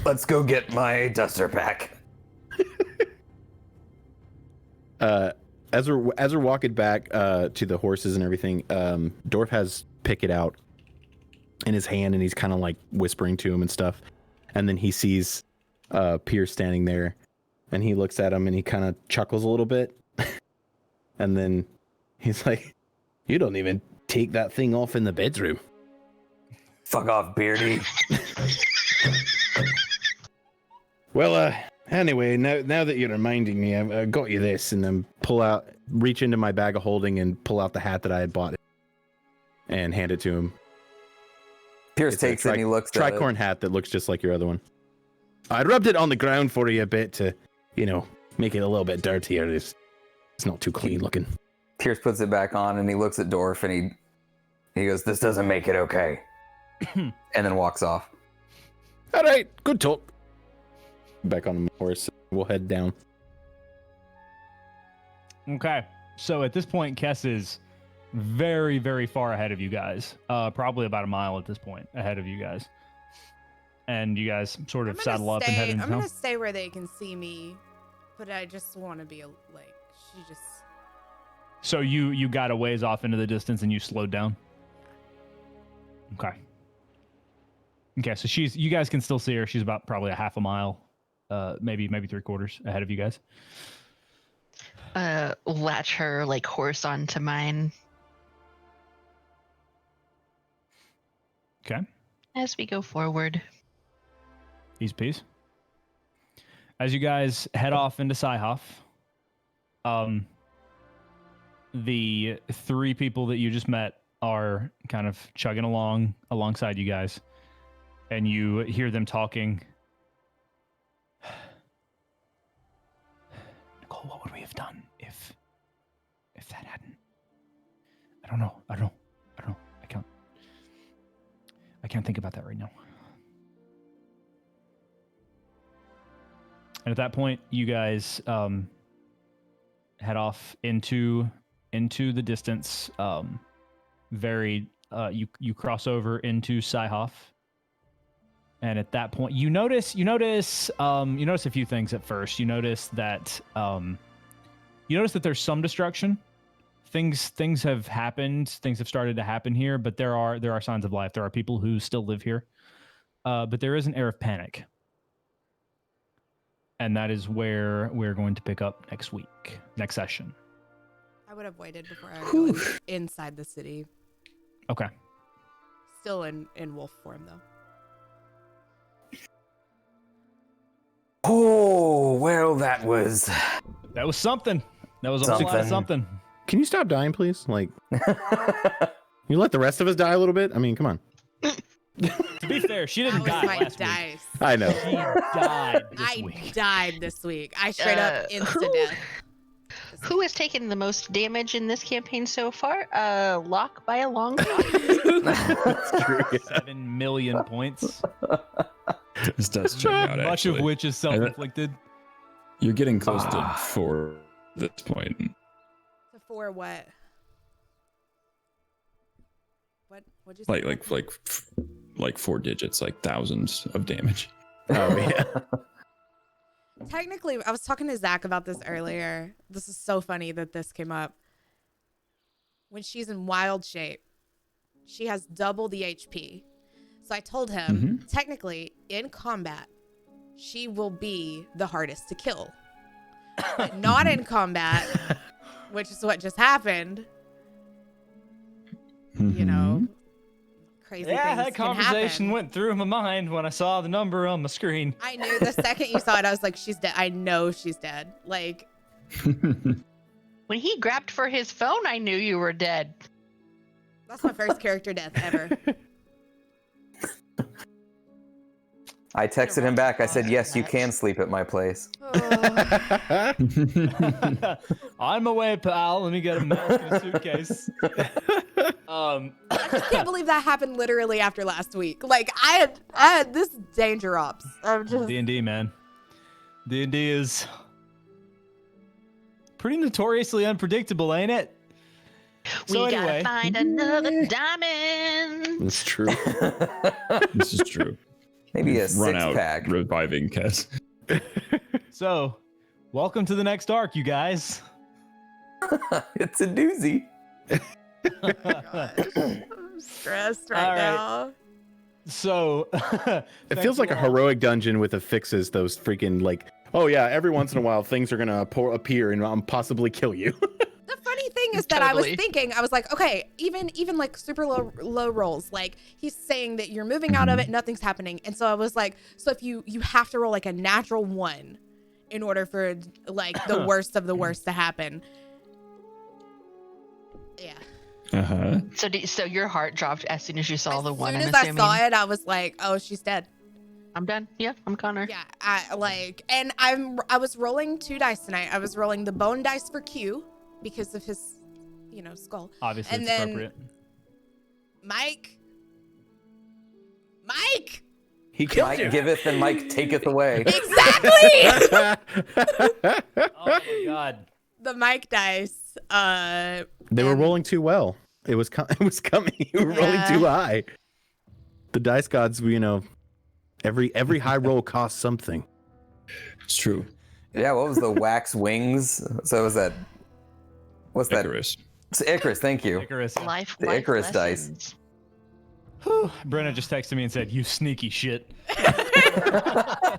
Let's go get my duster back. As we're walking back to the horses and everything, Dorf has Pick It out in his hand, and he's kind of like whispering to him and stuff. And then he sees Pierce standing there, and he looks at him and he kind of chuckles a little bit. And then he's like, "You don't even take that thing off in the bedroom." Fuck off, Beardy. Well, anyway, now that you're reminding me, I've got you this, and then reach into my bag of holding and pull out the hat that I had bought and hand it to him. Pierce It's a takes it and he looks at it. tricorn hat that looks just like your other one. I rubbed it on the ground for you a bit to, make it a little bit dirtier. It's not too clean looking. Pierce puts it back on and he looks at Dorf and he goes, "This doesn't make it okay." And then walks off. All right, good talk. Back on the horse. We'll head down. Okay. So at this point, Kess is very, very far ahead of you guys. Probably about a mile at this point ahead of you guys. And you guys sort of saddle up and head into I'm town. gonna stay where they can see me, but I just want to be she just. So you got a ways off into the distance and you slowed down. Okay. Okay, so you guys can still see her. She's about probably a half a mile, maybe 3/4 ahead of you guys. Latch her like horse onto mine Okay. as we go forward. Easy peasy. As you guys head off into Sci-Hoff, the 3 people that you just met are kind of chugging alongside you guys, and you hear them talking. Nicole, what would we have done if that hadn't? I don't know. I can't think about that right now. And at that point, you guys head off into the distance. You cross over into Sci-Hoff, and at that point, you notice a few things at first. You notice that there's some destruction. Things have happened. Things have started to happen here, but there are signs of life. There are people who still live here, but there is an air of panic. And that is where we're going to pick up next session. I would have waited before I go inside the city. Okay. Still in wolf form, though. Oh, well, that was something. That was a whole lot of something. Can you stop dying, please? You let the rest of us die a little bit? I mean, come on. To be fair, she didn't That die was my last week. dice. I know. She died this I week. died this week. I straight up insta-death. Who has taken the most damage in this campaign so far? Locke by a long shot. That's true. 7 million points, This does check out, much actually. of which is self-inflicted. You're getting close to 4 at this point. So for what? What'd you say? Like 4 digits, like thousands of damage. Oh, yeah. Technically, I was talking to Zach about this earlier. This is so funny that this came up. When she's in wild shape, she has double the HP. So I told him, technically, in combat, she will be the hardest to kill. But not in combat, which is what just happened. You know, crazy things Yeah, that can conversation happen. went through my mind when I saw the number on my screen. I knew the second you saw it, I was like, she's dead. I know she's dead. Like, When he grabbed for his phone, I knew you were dead. that's my first character death ever. I texted him back. I said, "Yes, you can sleep at my place." Oh. On my way, pal. Let me get a mask and a suitcase. I just can't believe that happened literally after last week. Like I had this danger ops. I'm just D&D, man. D&D is pretty notoriously unpredictable, ain't it? We So gotta anyway, find another diamond. That's true. This is true. Maybe a Run out six-pack. reviving Kess. so welcome to the next arc, you guys. It's a doozy. I'm stressed right All right. now. So It feels like a heroic dungeon with affixes. Those freaking like, oh yeah, every once in a while things are gonna appear and possibly kill you. The funny thing is that I was Totally. thinking, I was like, okay, even like super low rolls, like he's saying that you're moving out of it, nothing's happening, and so I was like, so if you have to roll like a natural 1 in order for like the worst of the worst to happen. Yeah. Uh-huh. So your heart dropped as soon as you saw the one. As I'm soon as assuming. I saw it, I was like, oh, she's dead. I'm done. Yeah, I'm Connor. Yeah, I was rolling 2 dice tonight. I was rolling the bone dice for Q because of his, skull. Obviously, And it's then- appropriate. Mike. He killed Mike you. giveth and Mike taketh away. Exactly. Oh my god. The Mike dice. They were And- rolling too well. It was coming. You were rolling Yeah. too high. The dice gods, every high roll costs something. It's true. Yeah, what was the wax wings? So was that? What's that? Icarus. It's Icarus, thank you. Icarus. Life. The life Icarus dice. lessons. Brenna just texted me and said, "You sneaky shit." I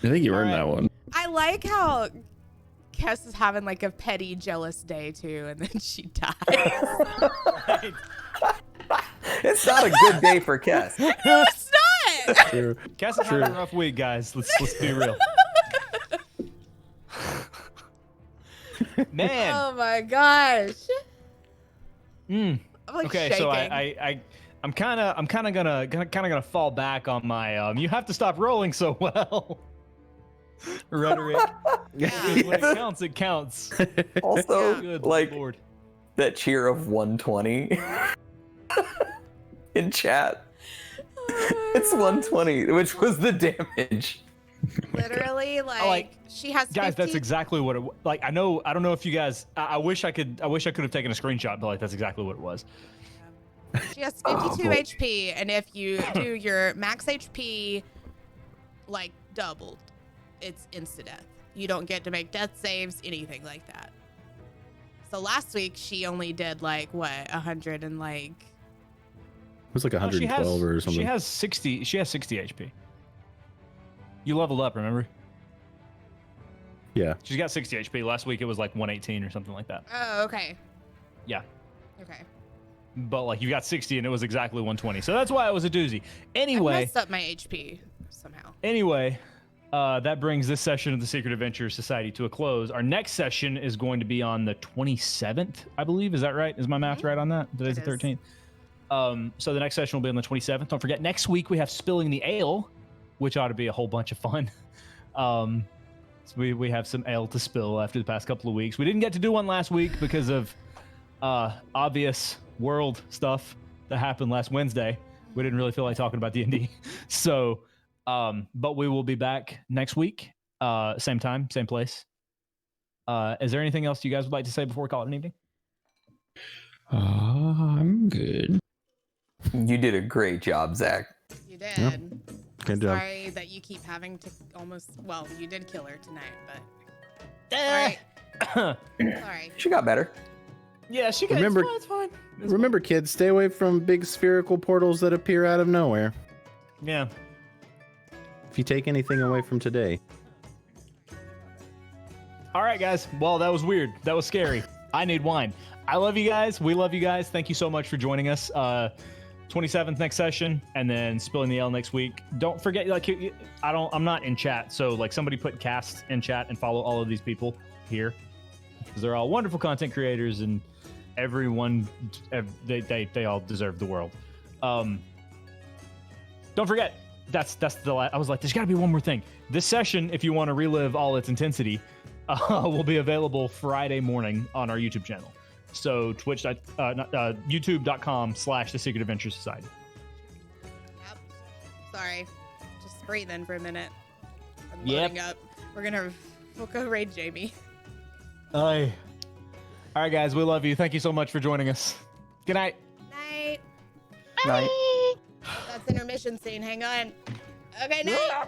think you earned that one. I like how Kess is having like a petty jealous day too, and then she dies. It's not a good day for Kess. No, it's not. True. Cass is having a rough week, guys. Let's be real. Man. Oh my gosh. Mm. I'm like Okay, shaking. so I'm kind of gonna fall back on my you have to stop rolling so well rhetoric. Because when it counts, it counts. Also, Good like lord. that cheer of 120 in chat. It's 120, which was the damage. Literally, like she has Guys, 50 that's exactly what it like. I don't know if you guys. I wish I could have taken a screenshot, but like that's exactly what it was. She has Oh, 52 boy. HP, and if you do your max HP like doubled, it's insta death. You don't get to make death saves, anything like that. So last week she only did like what 100 and like It was like No, she 112 or something. She has 60 HP. You leveled up, remember? Yeah. She's got 60 HP. Last week it was like 118 or something like that. oh okay Yeah. okay. But like you got 60 and it was exactly 120. So that's why it was a doozy. I Anyway, messed up my HP somehow. that brings this session of the Secret Adventure Society to a close. Our next session is going to be on the 27th, I believe. Is that right? Is my math right on that? Today's It the is. 13th. So the next session will be on the 27th. Don't forget, next week we have Spilling the Ale, which ought to be a whole bunch of fun. So we have some ale to spill after the past couple of weeks. We didn't get to do one last week because of obvious world stuff that happened last Wednesday. We didn't really feel like talking about D&D. So, but we will be back next week, same time, same place. Is there anything else you guys would like to say before we call it an evening? I'm good. You did a great job, Zach. You did. Good job. Sorry that you keep having to well, you did kill her tonight, but sorry. She got better. Yeah, she got Remember- it's fine. It's Remember, kids, stay away from big spherical portals that appear out of nowhere. fine. Yeah. If you take anything away from today. All right, guys. Well, that was weird. That was scary. I need wine. I love you guys. We love you guys. Thank you so much for joining us. 27th next session, and then Spilling the Ale next week. Don't forget, like, I'm not in chat, so like somebody put cast in chat and follow all of these people here because they're all wonderful content creators and everyone, they all deserve the world. Don't forget. That's the I was like, there's got to be one more thing. This session, if you want to relive all its intensity, will be available Friday morning on our YouTube channel. So youtube.com/The Secret Adventure Society. Yep. Sorry. Just breathing for a minute. I'm Yep. loading up. We'll go raid Jamie. Aye. All right, guys, we love you. Thank you so much for joining us. Good night. Night. Night. That's intermission scene. Hang on. Okay, night.